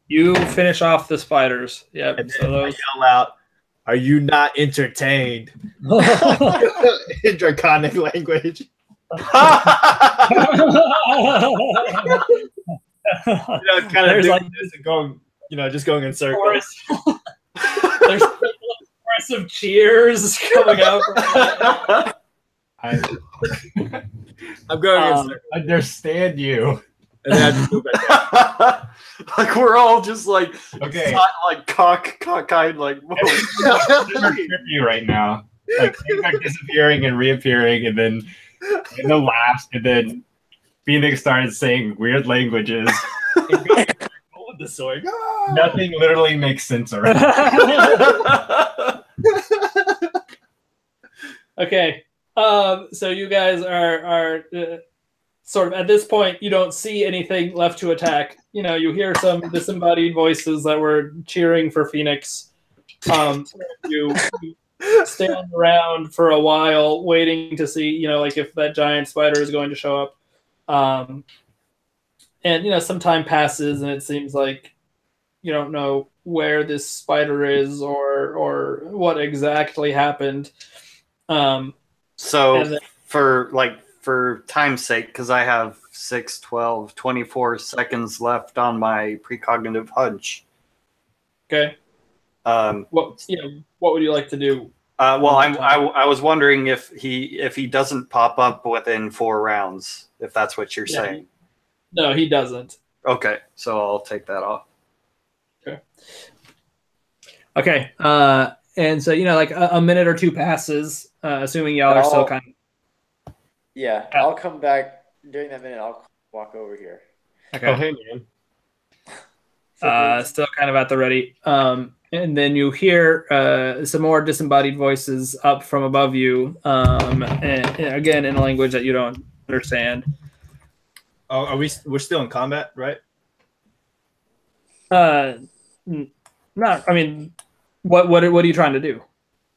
you finish off the spiders. Yep. And so those... I yell out, "Are you not entertained?" In draconic language. Kind of like this and going, just going in circles. There's a chorus of cheers coming out. I'm going in circles. Understand you. And then I just go back down. Like we're all just like cockeyed, like trippy right now. Like things are disappearing and reappearing, and then in the laughs, and then Phoenix started saying weird languages. With the sword. Nothing literally makes sense around. Okay. So you guys are sort of at this point, you don't see anything left to attack. You hear some disembodied voices that were cheering for Phoenix. You stand around for a while, waiting to see, like if that giant spider is going to show up. And some time passes, and it seems like you don't know where this spider is or what exactly happened. So and then- for time's sake, because I have 6, 12, 24 seconds left on my precognitive hunch. Okay. What would you like to do? Well, I was wondering if he doesn't pop up within 4 rounds, if that's what you're saying. No, he doesn't. Okay, so I'll take that off. Okay. And so like a minute or two passes, assuming y'all are still kind of. Yeah, I'll come back during that minute. I'll walk over here. Okay. Oh, hey, man. Still kind of at the ready. And then you hear some more disembodied voices up from above you, and again in a language that you don't understand. Oh, we're still in combat, right? Not. I mean, what are you trying to do?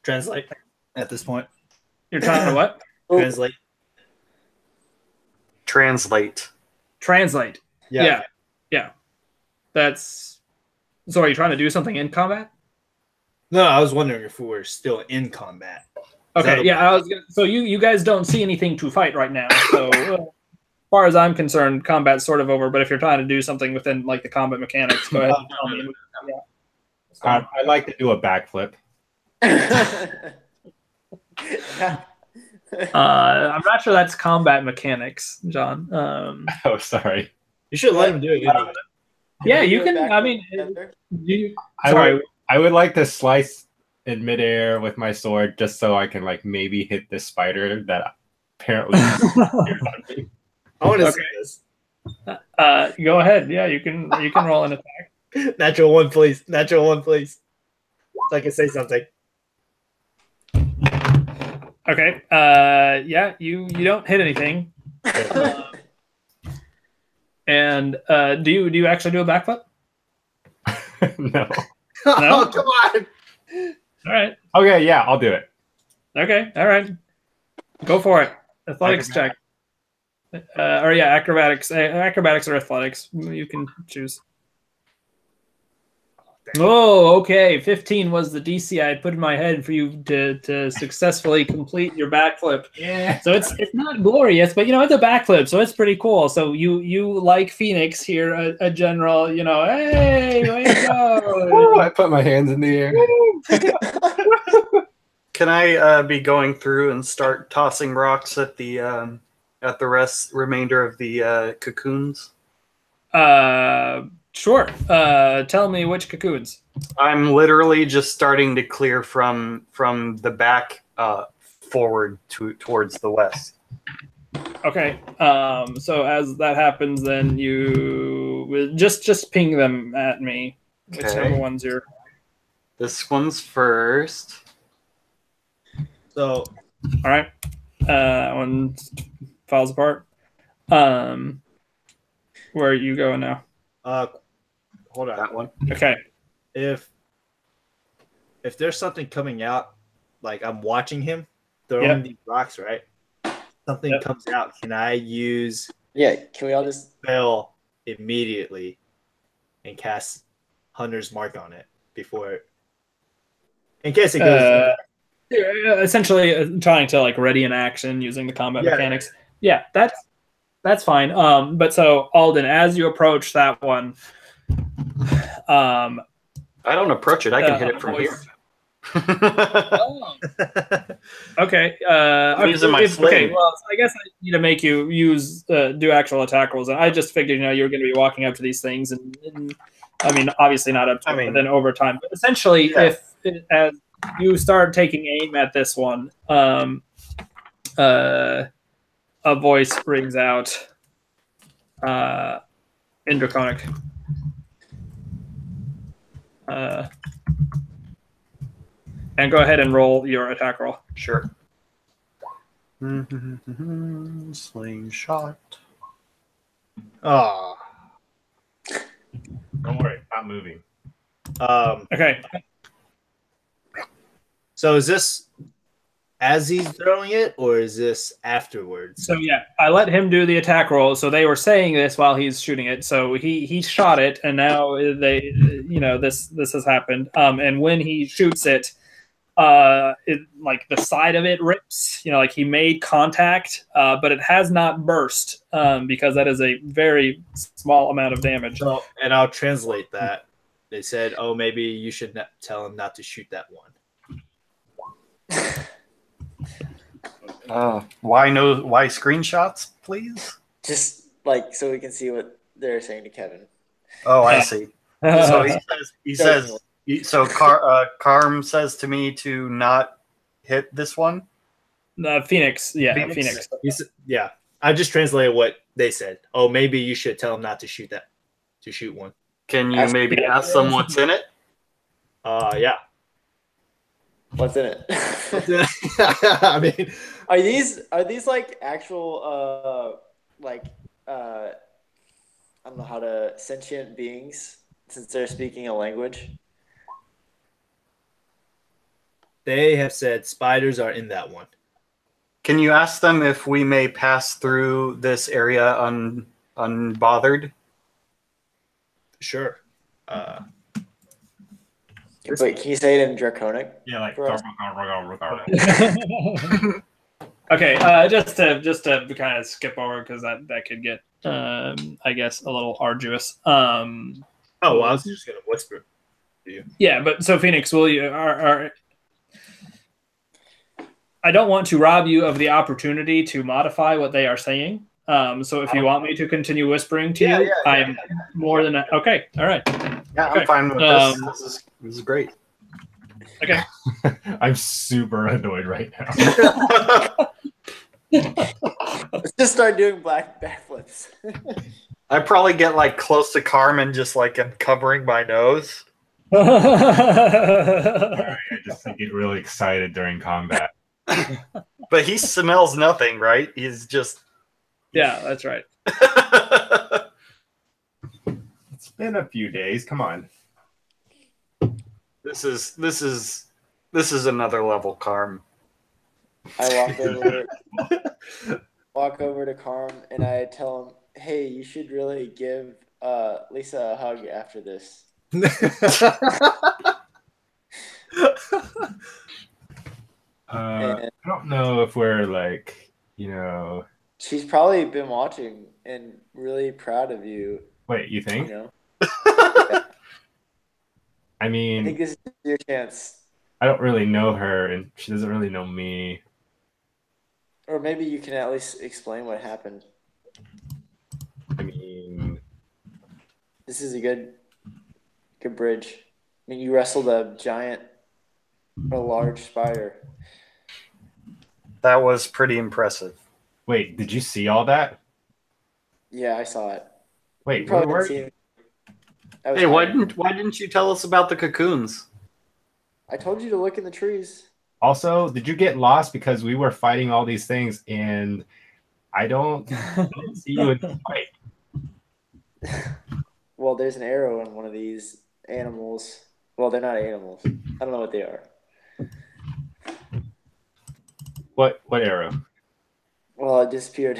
Translate at this point. You're trying to what? Translate. Translate. Yeah. That's. So, are you trying to do something in combat? No, I was wondering if we were still in combat. Okay, yeah. So you guys don't see anything to fight right now. So, as far as I'm concerned, combat's sort of over. But if you're trying to do something within like the combat mechanics, go ahead and tell me. Yeah. I'd like to do a backflip. I'm not sure that's combat mechanics, John. Oh, sorry. You should let him do it. Anyway. Yeah, you can. I mean, I would like to slice in midair with my sword just so I can like maybe hit this spider that apparently. I want to see this. Go ahead. Yeah, you can roll an attack. Natural 1, please. Natural 1, please. So I can say something. Okay. Yeah, you don't hit anything. And do you actually do a backflip? No. Oh, come on. All right. Okay, yeah, I'll do it. Okay. All right. Go for it. Athletics check. Or yeah, acrobatics. Acrobatics or athletics. You can choose. Oh, okay. 15 was the DC I had put in my head for you to successfully complete your backflip. Yeah. So it's not glorious, but it's a backflip, so it's pretty cool. So you like Phoenix here, a general, hey, way to go. I put my hands in the air. Can I be going through and start tossing rocks at the remainder of the cocoons? Sure. Tell me which cocoons. I'm literally just starting to clear from the back forward towards the west. Okay. So as that happens, then you just ping them at me. Okay. Whichever ones you're. This one's first. So, all right. One falls apart. Where are you going now? Hold on. That one. Okay. If there's something coming out, like I'm watching him throwing these rocks, right? Something comes out. Can I use? Yeah. Can we all just spell immediately and cast Hunter's Mark on it before, in case it goes? Essentially, trying to like ready an action using the combat mechanics. Yeah, that's fine. But so Alden, as you approach that one, I don't approach it. I can hit it from here. Okay. I'm using my sling. Okay. Well, I guess I need to make you do actual attack rolls. And I just figured, you're going to be walking up to these things, and I mean, obviously not up to it, but then over time. But essentially, as you start taking aim at this one, a voice rings out in Draconic. And go ahead and roll your attack roll. Sure. Slingshot. Oh. Don't worry, not moving. Okay. So is this as he's throwing it, or is this afterwards? So yeah, I let him do the attack roll. So they were saying this while he's shooting it. So he shot it, and now they, this has happened. And when he shoots it, like the side of it rips. Like he made contact, but it has not burst because that is a very small amount of damage. So, and I'll translate that. They said, "Oh, maybe you should tell him not to shoot that one." Why screenshots, please? Just like so we can see what they're saying to Kevin. Oh, I see. So he says, Carm says to me to not hit this one. Phoenix, yeah, Phoenix. Yeah, I just translated what they said. Oh, maybe you should tell him not to shoot one. Can you maybe ask them what's in it? Yeah. What's in it? I mean, are these like actual I don't know how to sentient beings since they're speaking a language? They have said spiders are in that one. Can you ask them if we may pass through this area unbothered? Sure. Wait, can you say it in Draconic? Yeah, like. Okay, just to kind of skip over because that could get I guess a little arduous. I was just gonna whisper to you. Yeah, but so Phoenix, will you? I don't want to rob you of the opportunity to modify what they are saying. So if you want me to continue whispering to you, I'm more than okay. All right. Yeah, okay. I'm fine with this. This is great. Okay. I'm super annoyed right now. Let's just start doing backflips. I probably get like close to Carmen, just like I'm covering my nose. Sorry, I just get really excited during combat. But he smells nothing, right? He's just. Yeah, that's right. It's been a few days. Come on. This is another level, Carm. I walk over to Carm and I tell him, "Hey, you should really give Lisa a hug after this." I don't know if we're like, She's probably been watching and really proud of you. Wait, you think? I mean, I think this is your chance. I don't really know her, and she doesn't really know me. Or maybe you can at least explain what happened. I mean, this is a good bridge. I mean, you wrestled a large spider. That was pretty impressive. Wait, did you see all that? Yeah, I saw it. Wait, where were you? Hey, why didn't you tell us about the cocoons? I told you to look in the trees. Also, did you get lost because we were fighting all these things and I don't see you in the fight? Well, there's an arrow in one of these animals. Well, they're not animals. I don't know what they are. What arrow? Well, it disappeared.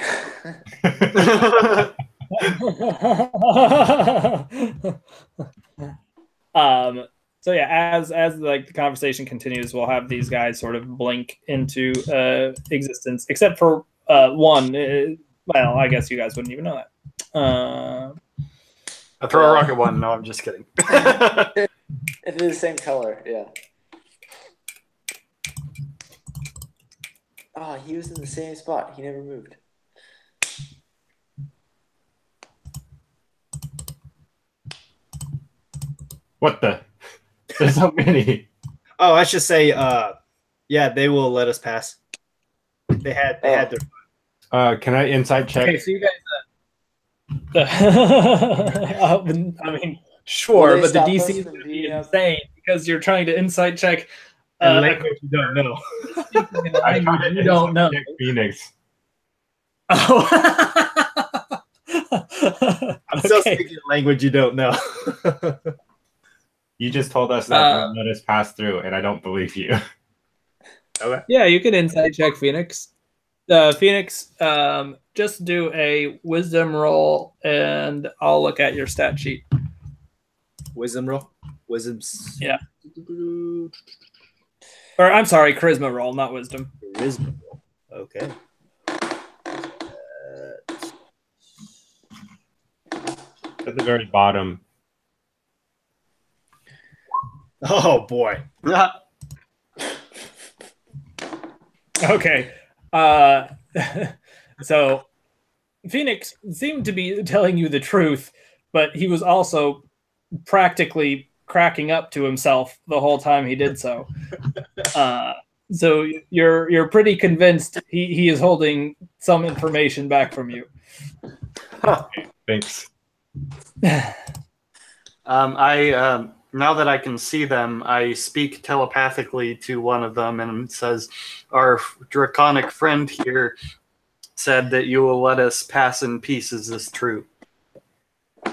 So yeah, as like the conversation continues, we'll have these guys sort of blink into existence, except for one. Well, I guess you guys wouldn't even know that. I throw a rocket one. No, I'm just kidding. It is the same color, yeah. Oh, he was in the same spot. He never moved. What the? There's so many. Oh, I should say, yeah, they will let us pass. They had their. Can I inside check? Okay, so you guys. I mean, sure, but the DC is going to be insane because you're trying to insight check. Language you don't know. You don't know. Phoenix. Oh. I'm still speaking a language you don't know. You just told us that you let us pass through, and I don't believe you. Okay. Yeah, you can insight check Phoenix. Phoenix, just do a wisdom roll, and I'll look at your stat sheet. Wisdom roll. Wisdom's. Yeah. Or I'm sorry, charisma roll, not wisdom. Charisma roll. Okay. At the very bottom. Oh boy. Okay. So Phoenix seemed to be telling you the truth, but he was also practically cracking up to himself the whole time he did so. So you're pretty convinced he is holding some information back from you. Thanks. Now that I can see them, I speak telepathically to one of them and says, "Our draconic friend here said that you will let us pass in peace. Is this true?"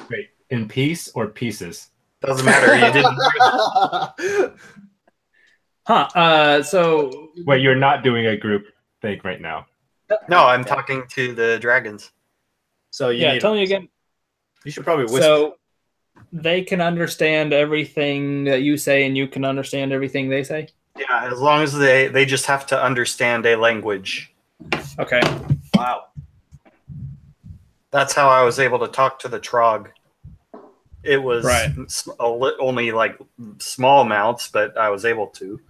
Wait, in peace or pieces? Doesn't matter. You didn't. So Wait, you're not doing a group thing right now. No, I'm talking to the dragons. So you yeah, need, tell me again. you should probably whisper. So they can understand everything that you say, and you can understand everything they say. Yeah, as long as they just have to understand a language. Okay. Wow. That's how I was able to talk to the Trog. It was Right. only like small amounts, but I was able to.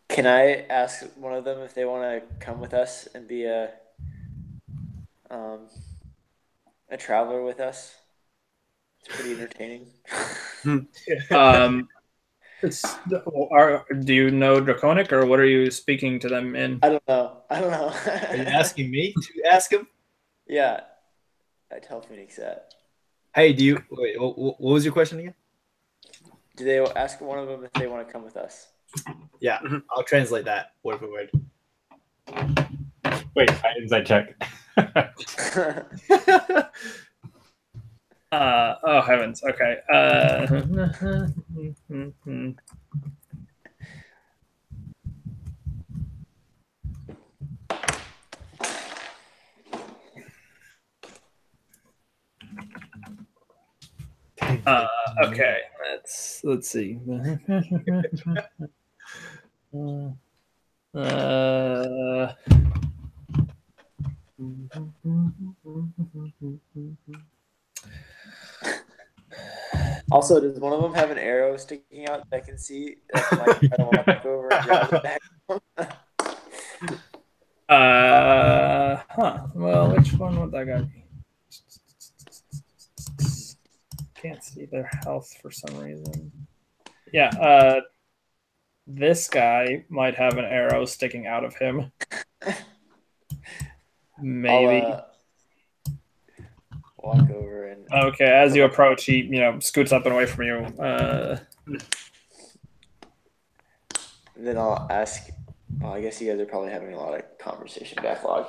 Can I ask one of them if they want to come with us and be a traveler with us? It's pretty entertaining. Do you know Draconic, or what are you speaking to them in? I don't know. Are you asking me to ask him? Yeah, I tell Phoenix that. Hey, do you wait? What was your question again? Do they ask one of them if they want to come with us? Yeah, I'll translate that word for word. Wait, insight check. Oh heavens. Okay. Okay. Let's see. Also, does one of them have an arrow sticking out that I can see? That I don't want to look over and grab it back. Well, which one would that guy be? Can't see their health for some reason. Yeah, this guy might have an arrow sticking out of him. Maybe. I'll, walk over and Okay, as you approach, he scoots up and away from you. then I'll ask. Well, I guess you guys are probably having a lot of conversation backlog.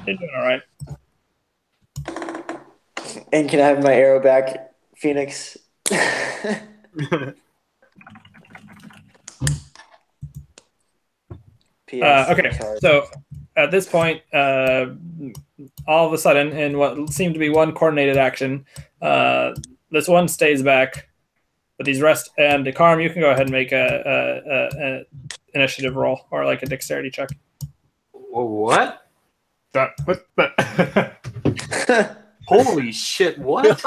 You're doing all right. And can I have my arrow back, Phoenix? PS, Okay, sorry. so at this point, all of a sudden, in what seemed to be one coordinated action, this one stays back, but these rest. And Karm, you can go ahead and make a initiative roll or like a dexterity check. What? What the? Holy shit! What?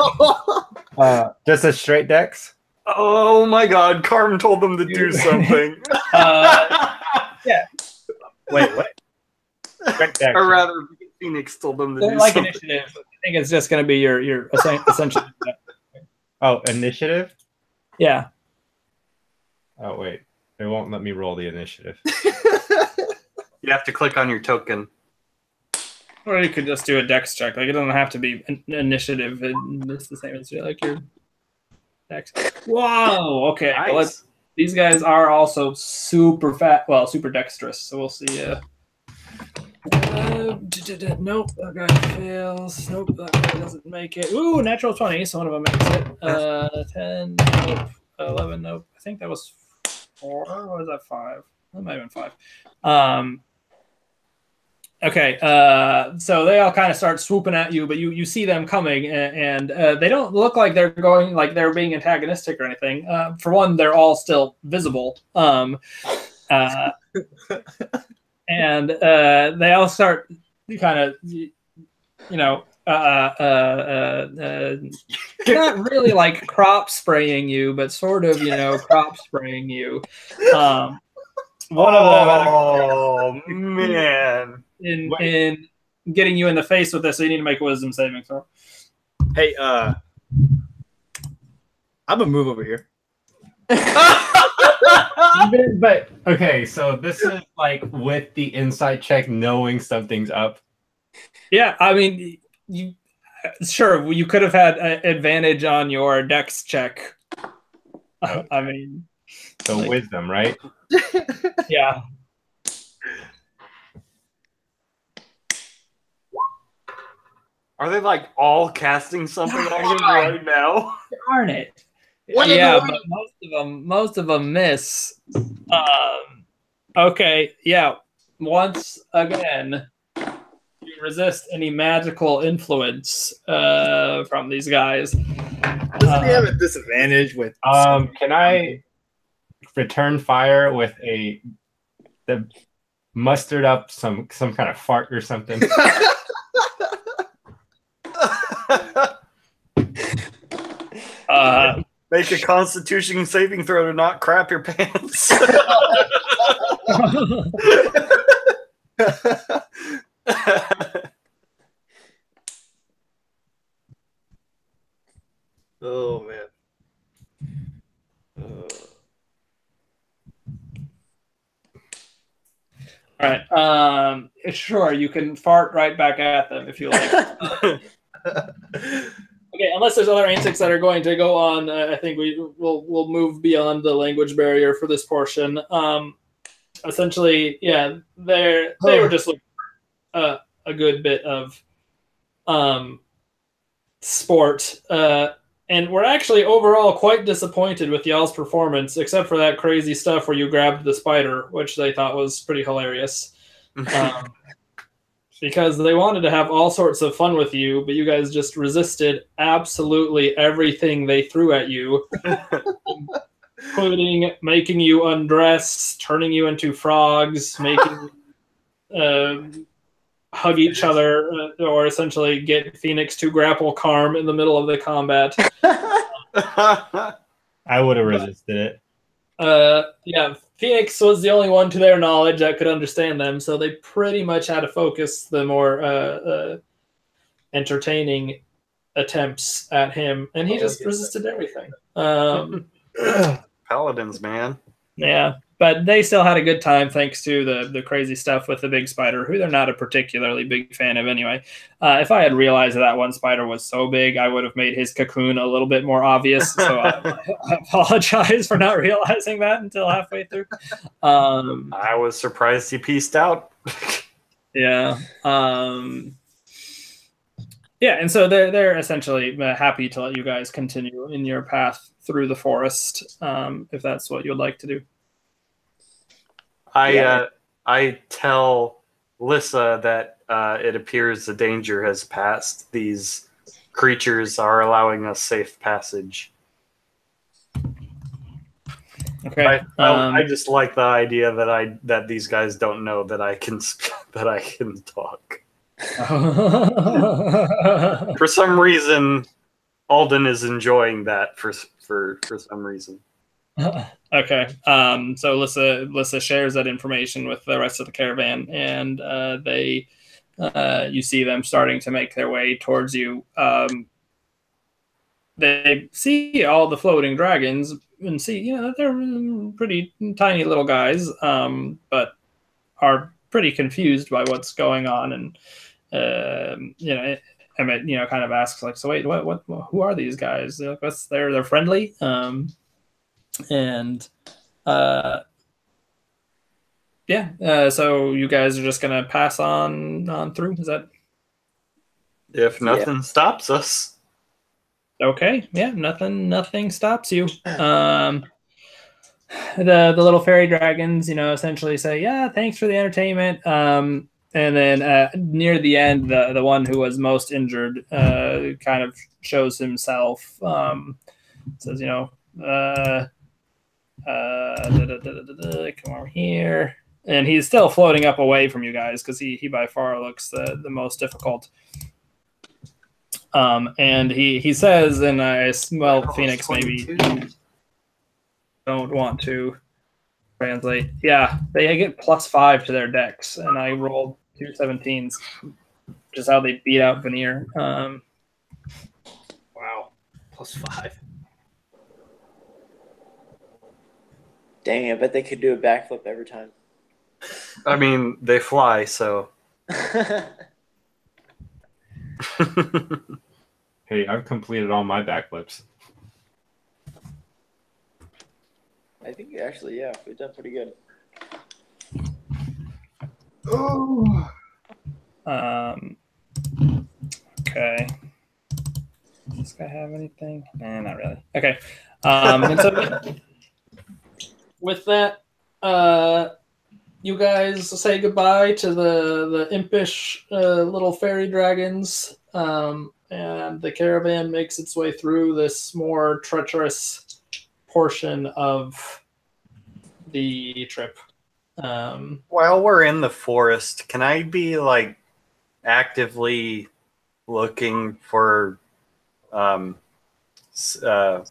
Just a straight dex? Oh my God! Carmen told them to do something. Yeah. Wait, what? Straight dex. Or rather, Phoenix told them to do Like something. initiative. I think it's just going to be your essential. Oh, initiative? Yeah. Oh, wait. It won't let me roll the initiative. You have to click on your token. Or you could just do a dex check. Like it doesn't have to be an initiative. It's the same as like your dex. Whoa. Okay. Nice. Well, these guys are also super fat. Well, super dexterous. So we'll see. Nope, that guy fails. Nope, that guy doesn't make it. Ooh, natural 20. So one of them makes it. 10. Nope. 11. Nope. I think that was 4. Or was that 5? That might have been 5. Okay, so they all kind of start swooping at you, but you see them coming, and they don't look like they're going like they're being antagonistic or anything. For one, they're all still visible, and they all start kind of, not really like crop spraying you, but sort of, crop spraying you. One of them, oh man. In getting you in the face with this, so you need to make a wisdom saving throw. Hey, I'm gonna move over here. But okay, so this is like with the inside check, knowing something's up. Yeah, I mean, you could have had advantage on your dex check. I mean, so like, wisdom, right? Yeah. Are they like all casting something on him right now? Darn it! Yeah, but most of them miss. Okay, yeah. Once again, you resist any magical influence from these guys. Doesn't he have a disadvantage with? Can I return fire with the mustered up some kind of fart or something? Make a Constitution saving throw to not crap your pants. Oh man. All right. Sure, you can fart right back at them if you like. Okay, unless there's other antics that are going to go on, I think we'll move beyond the language barrier for this portion. Essentially, yeah, they were just looking for a good bit of sport, and we're actually overall quite disappointed with y'all's performance, except for that crazy stuff where you grabbed the spider, which they thought was pretty hilarious. Because they wanted to have all sorts of fun with you, but you guys just resisted absolutely everything they threw at you, including making you undress, turning you into frogs, making hug each other, or essentially get Phoenix to grapple Karm in the middle of the combat. I would have resisted it. Yeah, Phoenix was the only one to their knowledge that could understand them, so they pretty much had to focus the more entertaining attempts at him, and he just resisted everything. Paladins, man. Yeah, but they still had a good time thanks to the crazy stuff with the big spider, who they're not a particularly big fan of anyway. If I had realized that one spider was so big, I would have made his cocoon a little bit more obvious. So I apologize for not realizing that until halfway through. I was surprised he pieced out. Yeah. Yeah, and so they're essentially happy to let you guys continue in your path through the forest, if that's what you'd like to do. I tell Lissa that it appears the danger has passed. These creatures are allowing us safe passage. Okay. I just like the idea that these guys don't know that I can talk. For some reason, Alden is enjoying that for some reason. Okay. So Lissa shares that information with the rest of the caravan, and you see them starting to make their way towards you. They see all the floating dragons and see, they're pretty tiny little guys, but are pretty confused by what's going on. And, Emmett, kind of asks like, so wait, what, who are these guys? They're friendly. So you guys are just going to pass on through. Is that? If nothing stops us. Okay, yeah, nothing stops you. The little fairy dragons, essentially say, "Yeah, thanks for the entertainment." And then near the end, the one who was most injured kind of shows himself. Says, come over here, and he's still floating up away from you guys because he by far looks the most difficult. And he says, and Phoenix maybe don't want to translate. Yeah, they get +5 to their dex, and I rolled 2 17s, which is how they beat out Veneer. Wow, +5. Dang, I bet they could do a backflip every time. I mean, they fly, so. Hey, I've completed all my backflips. I think actually, yeah, we've done pretty good. Oh. Okay. Does this guy have anything? Nah, not really. Okay. And so with that, you guys say goodbye to the impish little fairy dragons, and the caravan makes its way through this more treacherous portion of the trip. While we're in the forest, can I be like actively looking for just a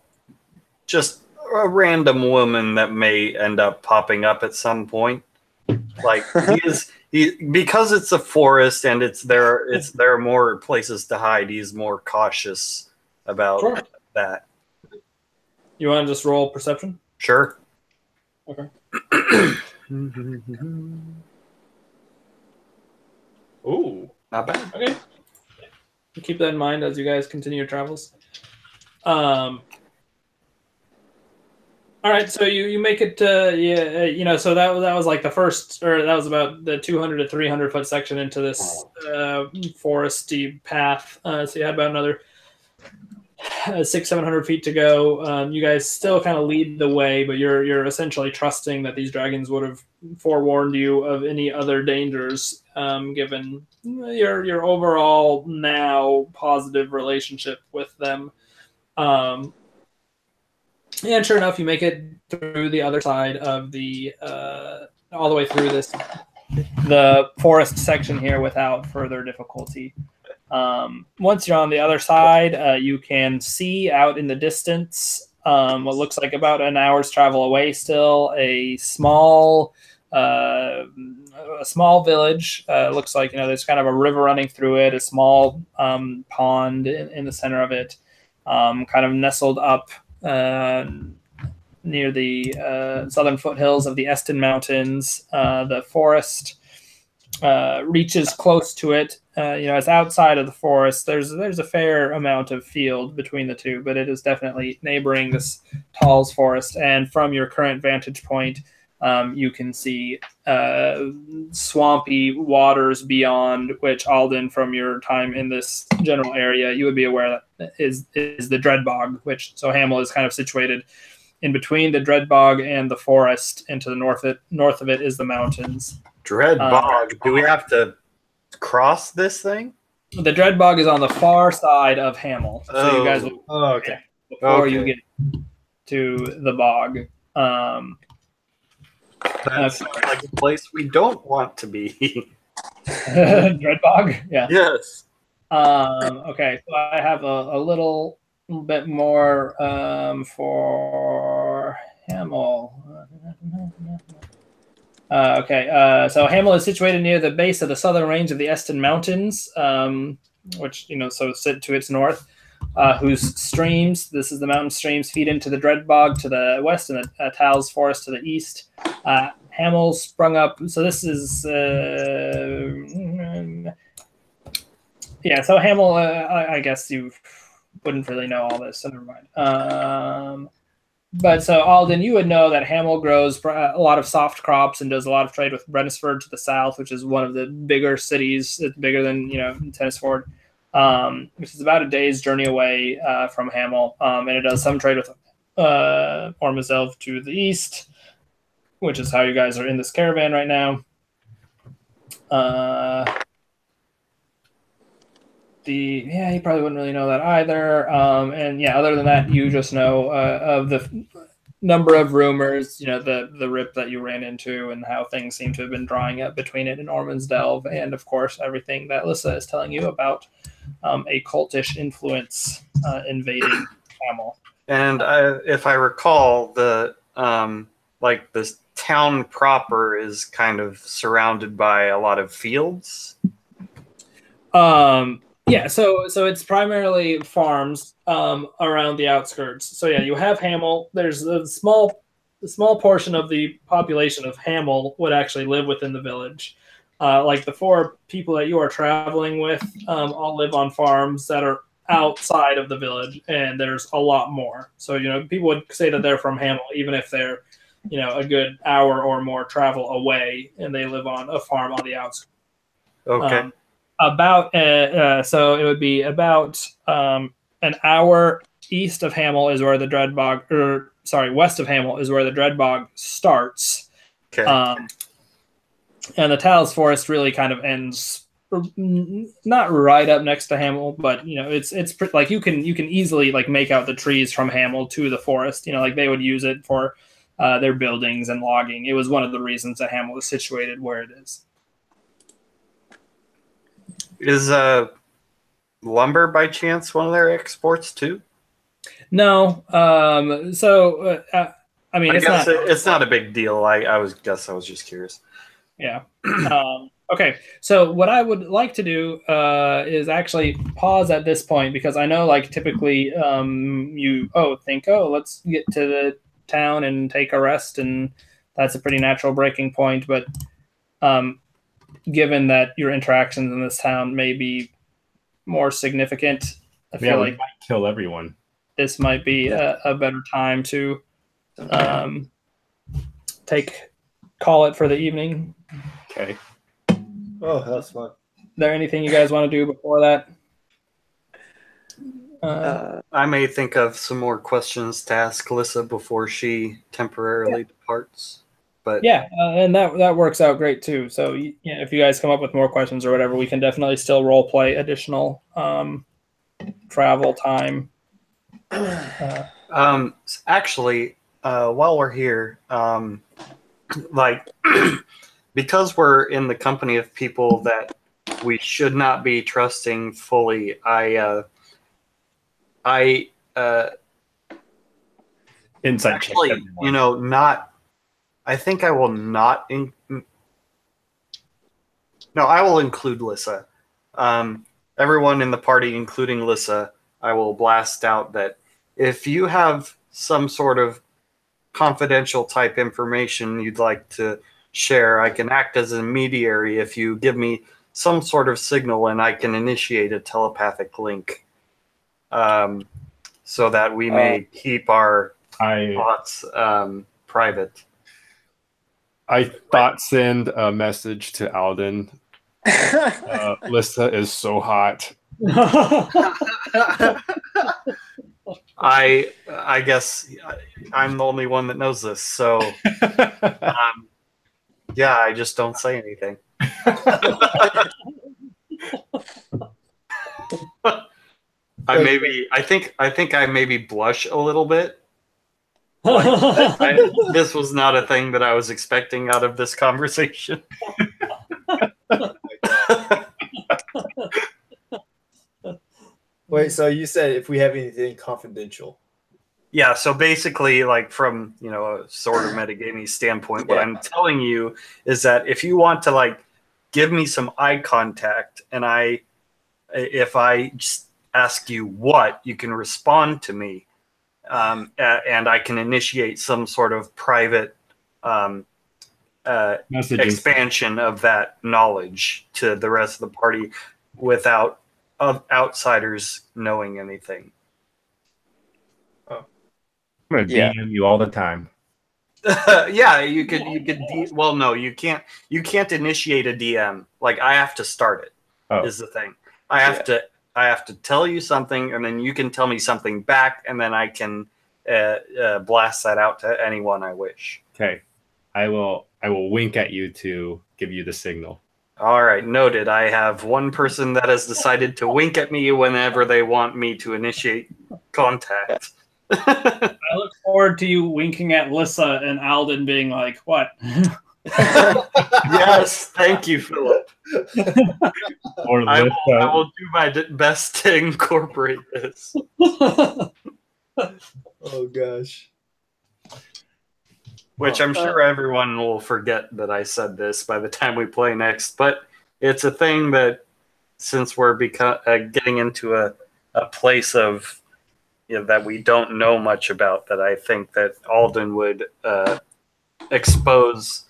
random woman that may end up popping up at some point? Like because it's a forest and there are more places to hide. He's more cautious about that. You want to just roll perception? Sure. Okay. Ooh, not bad. Okay. Keep that in mind as you guys continue your travels. All right, so you make it, so that was like the first, or that was about the 200 to 300 foot section into this foresty path. So you had about another 600-700 feet to go. You guys still kind of lead the way, but you're essentially trusting that these dragons would have forewarned you of any other dangers, given your overall now positive relationship with them. And sure enough, you make it through the other side of the all the way through the forest section here without further difficulty. Once you're on the other side, you can see out in the distance what looks like about an hour's travel away still a small village. Looks like there's kind of a river running through it, a small pond in the center of it, kind of nestled up near the southern foothills of the Eston Mountains. The forest reaches close to it. It's outside of the forest. There's a fair amount of field between the two, but it is definitely neighboring this Talls forest. And from your current vantage point, you can see swampy waters beyond, which Alden, from your time in this general area, you would be aware that is the Dreadbog, so Hamel is kind of situated in between the Dreadbog and the forest, and to the north of it is the mountains. Dreadbog. Do we have to cross this thing? The Dreadbog is on the far side of Hamel, so you guys will okay before you get to the bog. That sounds like a place we don't want to be. Dreadbog? Yeah. Yes. Okay, so I have a little bit more for Hamel. So Hamel is situated near the base of the southern range of the Eston Mountains, which, so sit to its north, whose streams, this is the mountain streams, feed into the Dreadbog to the west and the Talls Forest to the east. Hamel sprung up, so this is, so Hamel, I guess you wouldn't really know all this, so never mind. But so Alden, you would know that Hamel grows a lot of soft crops and does a lot of trade with Brennisford to the south, which is one of the bigger cities. It's bigger than Tennisford. which is about a day's journey away from Hamel, and it does some trade with Ormazelv to the east, which is how you guys are in this caravan right now. You probably wouldn't really know that either. And yeah, other than that, you just know of the number of rumors, the rip that you ran into and how things seem to have been drawing up between it and Ormond's Delve, and of course everything that Lissa is telling you about a cultish influence invading Hamel. And if I recall, the this town proper is kind of surrounded by a lot of fields. Yeah, so it's primarily farms around the outskirts. So yeah, you have Hamel. There's a small portion of the population of Hamel would actually live within the village. Like the 4 people that you are traveling with all live on farms that are outside of the village, and there's a lot more. So people would say that they're from Hamel, even if they're a good hour or more travel away, and they live on a farm on the outskirts. Okay. So it would be about an hour east of Hamel is where the Dreadbog, west of Hamel is where the Dreadbog starts. Okay. And the Talos Forest really kind of ends not right up next to Hamel, but it's like you can easily like make out the trees from Hamel to the forest. Like they would use it for their buildings and logging. It was one of the reasons that Hamel is situated where it is. Is lumber by chance one of their exports too? No. I mean, it's not a big deal. I was just curious. Yeah. Okay. So what I would like to do is actually pause at this point, because I know like typically let's get to the town and take a rest, and that's a pretty natural breaking point. But given that your interactions in this town may be more significant, I feel like might kill everyone. This might be a better time to call it for the evening. Okay. Oh, that's fun. Is there anything you guys want to do before that? I may think of some more questions to ask Lissa before she temporarily departs. But yeah, and that works out great too. So if you guys come up with more questions or whatever, we can definitely still role play additional travel time. Actually, while we're here, because we're in the company of people that we should not be trusting fully, Insight actually, check. I think I will not. I will include Lissa. Everyone in the party, including Lissa, I will blast out that if you have some sort of confidential type information you'd like to share, I can act as an intermediary if you give me some sort of signal, and I can initiate a telepathic link, so that we may keep our thoughts private. I thought send a message to Alden. Lissa is so hot. I guess I'm the only one that knows this, so yeah, I just don't say anything. I think I maybe blush a little bit. This was not a thing that I was expecting out of this conversation. Wait, so you said if we have anything confidential? Yeah, so basically, like from a sort of metagaming standpoint, what I'm telling you is that if you want to give me some eye contact, and if I just ask you what, you can respond to me. And I can initiate some sort of private expansion of that knowledge to the rest of the party without outsiders knowing anything. I'm gonna DM you all the time. Yeah, you could. Well, no, you can't. You can't initiate a DM. I have to start it. Is the thing. I have to I have to tell you something, and then you can tell me something back, and then I can blast that out to anyone I wish. Okay. I will wink at you to give you the signal. All right, noted. I have one person that has decided to wink at me whenever they want me to initiate contact. I look forward to you winking at Lissa and Alden being like, "What?" Yes, thank you, Philip. Or I will do my best to incorporate this. Oh gosh. Which I'm sure everyone will forget that I said this by the time we play next. But it's a thing that, since we're getting into a place of that we don't know much about, that I think that Alden would expose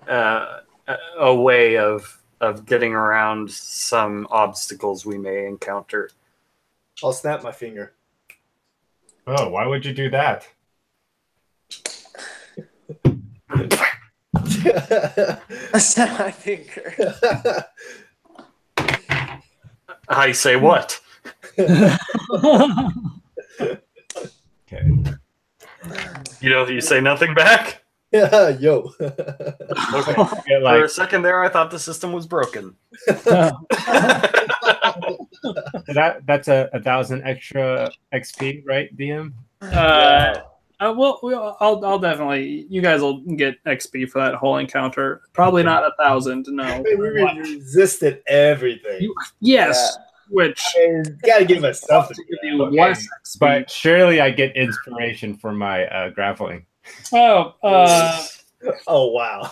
a way of getting around some obstacles we may encounter. I'll snap my finger. Oh, why would you do that? I think. I say what? Okay. You say nothing back? Yeah, yo. Okay. Yeah, For like a second there, I thought the system was broken. that's 1,000 extra XP, right, DM? Well, I'll definitely. You guys will get XP for that whole encounter. Probably not 1,000. No. We resisted everything. Yes, which Gotta give us something. give you Okay. less XP. But surely I get inspiration for my grappling. Oh, Oh wow.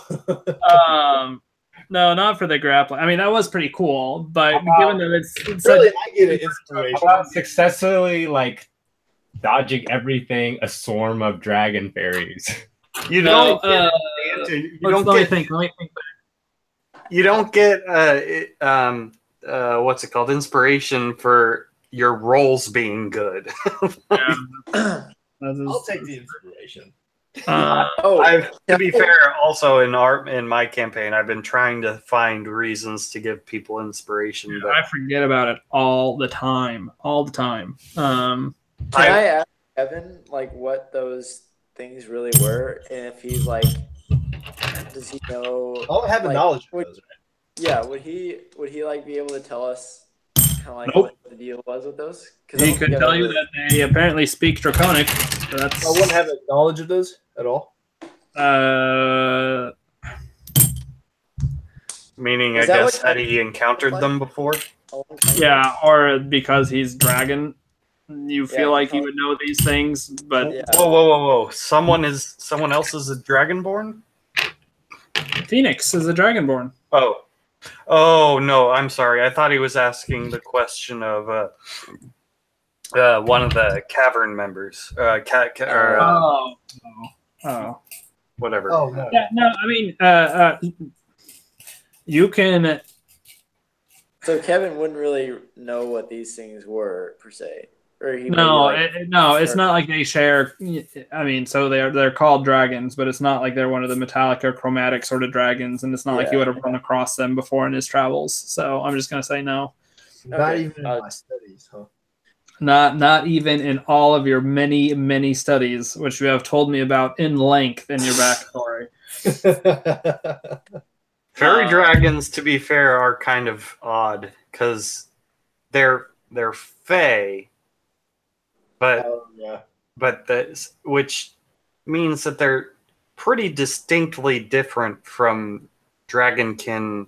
no, not for the grappling. I mean, that was pretty cool, but given that it's Really, such, I get an inspiration. About successfully dodging everything, a swarm of dragon fairies. You no, don't let me think. you don't get what's it called, inspiration for your rolls being good. Yeah. I'll take the inspiration. To be fair, also in my campaign, I've been trying to find reasons to give people inspiration. But I forget about it all the time. Can I ask Kevin what those things really were, and if he's does he know? I'll have a knowledge of those. Yeah, would he be able to tell us kind of Nope. what the deal was with those? He could tell you that they apparently speak Draconic. So that's I wouldn't have a knowledge of those at all. meaning, Is I that guess, what- had he encountered them before? yeah, or because he's dragon, you feel Yeah, like you would know these things, but Yeah. Whoa! Someone else is a dragonborn? Phoenix is a dragonborn. Oh no! I'm sorry. I thought he was asking the question of one of the cavern members, Oh. whatever. Oh no. Yeah, no, I mean, you can. So Kevin wouldn't really know what these things were per se, or he No, maybe, no, it's not like they share. I mean, so they're called dragons, but it's not like they're one of the metallic or chromatic sort of dragons, and it's not like Yeah. he would have run across them before in his travels. So I'm just gonna say no. Not Okay, even in my studies, huh? Not even in all of your many studies, which you have told me about in length in your backstory. Fairy dragons, to be fair, are kind of odd because they're fey, but yeah. which means that they're pretty distinctly different from dragonkin.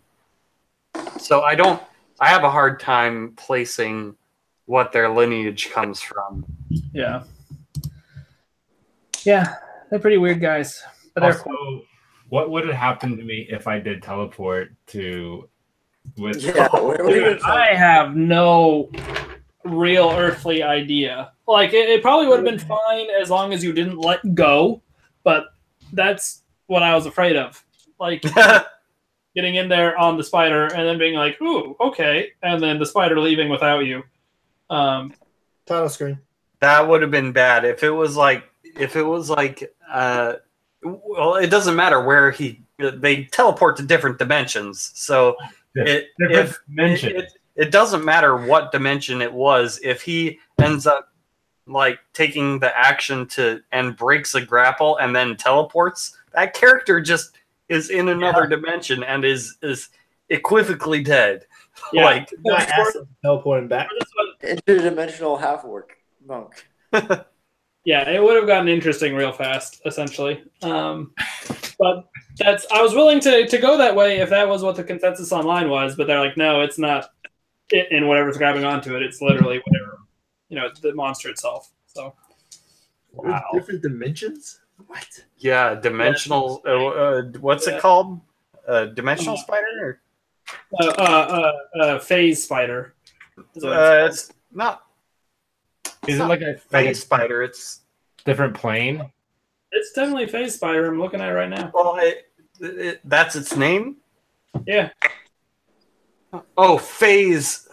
So I have a hard time placing what their lineage comes from. Yeah, they're pretty weird guys, but they're Also, what would have happened to me if I did teleport to with Yeah, Dude, I have no real earthly idea. It probably would have been fine as long as you didn't let go, but that's what I was afraid of. Getting in there on the spider and then being like, ooh, okay, and then the spider leaving without you. Title screen. That would have been bad if it was like well, it doesn't matter where they teleport to different dimensions. So different dimensions. it doesn't matter what dimension it was. If he ends up like taking the action and breaks a grapple and then teleports, that character just is in another dimension and is equivocally dead. Yeah. Like, I asked him to teleport him back. Interdimensional half-orc monk. Yeah, it would have gotten interesting real fast, essentially. But I was willing to go that way if that was what the consensus online was, but they're like, no, it's not it and whatever's grabbing onto it. It's literally whatever, it's the monster itself. So, wow. Different dimensions? What? yeah, dimensional. What's it called? Dimensional spider? Phase spider. It's not. Is it like a Phase spider. It's different plane? It's definitely phase spider. I'm looking at it right now. well, that's its name. Yeah. Oh, phase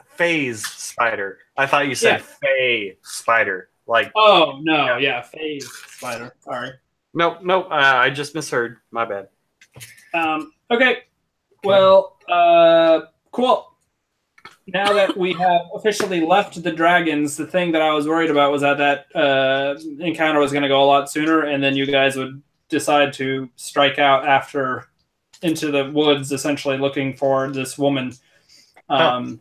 spider. I thought you said Fey spider. Like, Oh no, yeah, phase spider. Sorry. nope. I just misheard. My bad. Okay. Well, cool. Now that we have officially left the dragons, the thing that I was worried about was that encounter was going to go a lot sooner, and then you guys would decide to strike out into the woods, essentially looking for this woman. But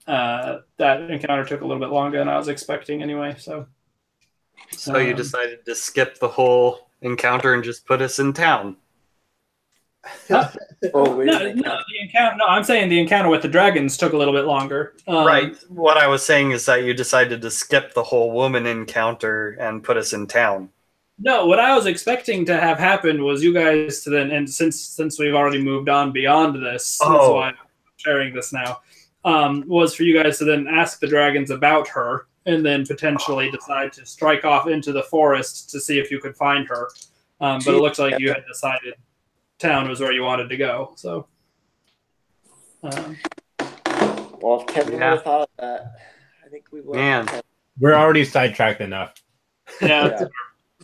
that encounter took a little bit longer than I was expecting anyway. So you decided to skip the whole encounter and just put us in town. Oh, wait. No, I'm saying the encounter with the dragons took a little bit longer. Right. What I was saying is that you decided to skip the whole woman encounter and put us in town. No, what I was expecting to have happened was you guys to then, and since we've already moved on beyond this, that's why I'm sharing this now, was for you guys to then ask the dragons about her and then potentially decide to strike off into the forest to see if you could find her. But it looks like you had decided town was where you wanted to go. So, Well, if Kevin would have thought of that, I think we would. Man. We're already sidetracked enough. yeah.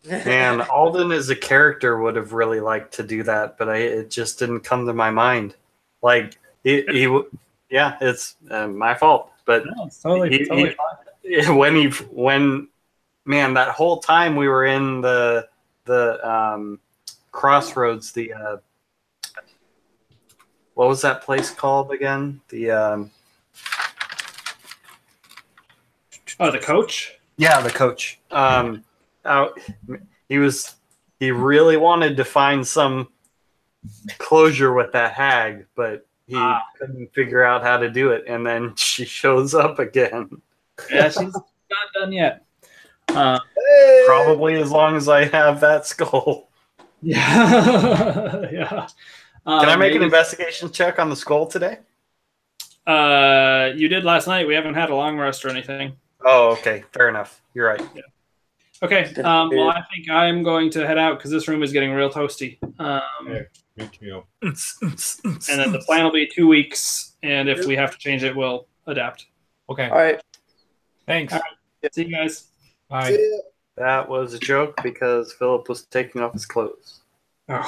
And Alden as a character would have really liked to do that, but it just didn't come to my mind. Like, it's my fault. But No, it's totally fine. when that whole time we were in the crossroads, what was that place called again? The coach. Yeah, the coach. He really wanted to find some closure with that hag, but he couldn't figure out how to do it, and then she shows up again. Yeah, she's not done yet. Probably as long as I have that skull. Yeah. Yeah. Can I make an investigation check on the skull today? You did last night. We haven't had a long rest or anything. Oh, okay. Fair enough. You're right. Yeah. Okay. Well, I think I'm going to head out because this room is getting real toasty. Me too. And then the plan will be 2 weeks, and if we have to change it, we'll adapt. Okay. All right. Thanks. All right. See you guys. Bye. That was a joke because Philip was taking off his clothes. Oh.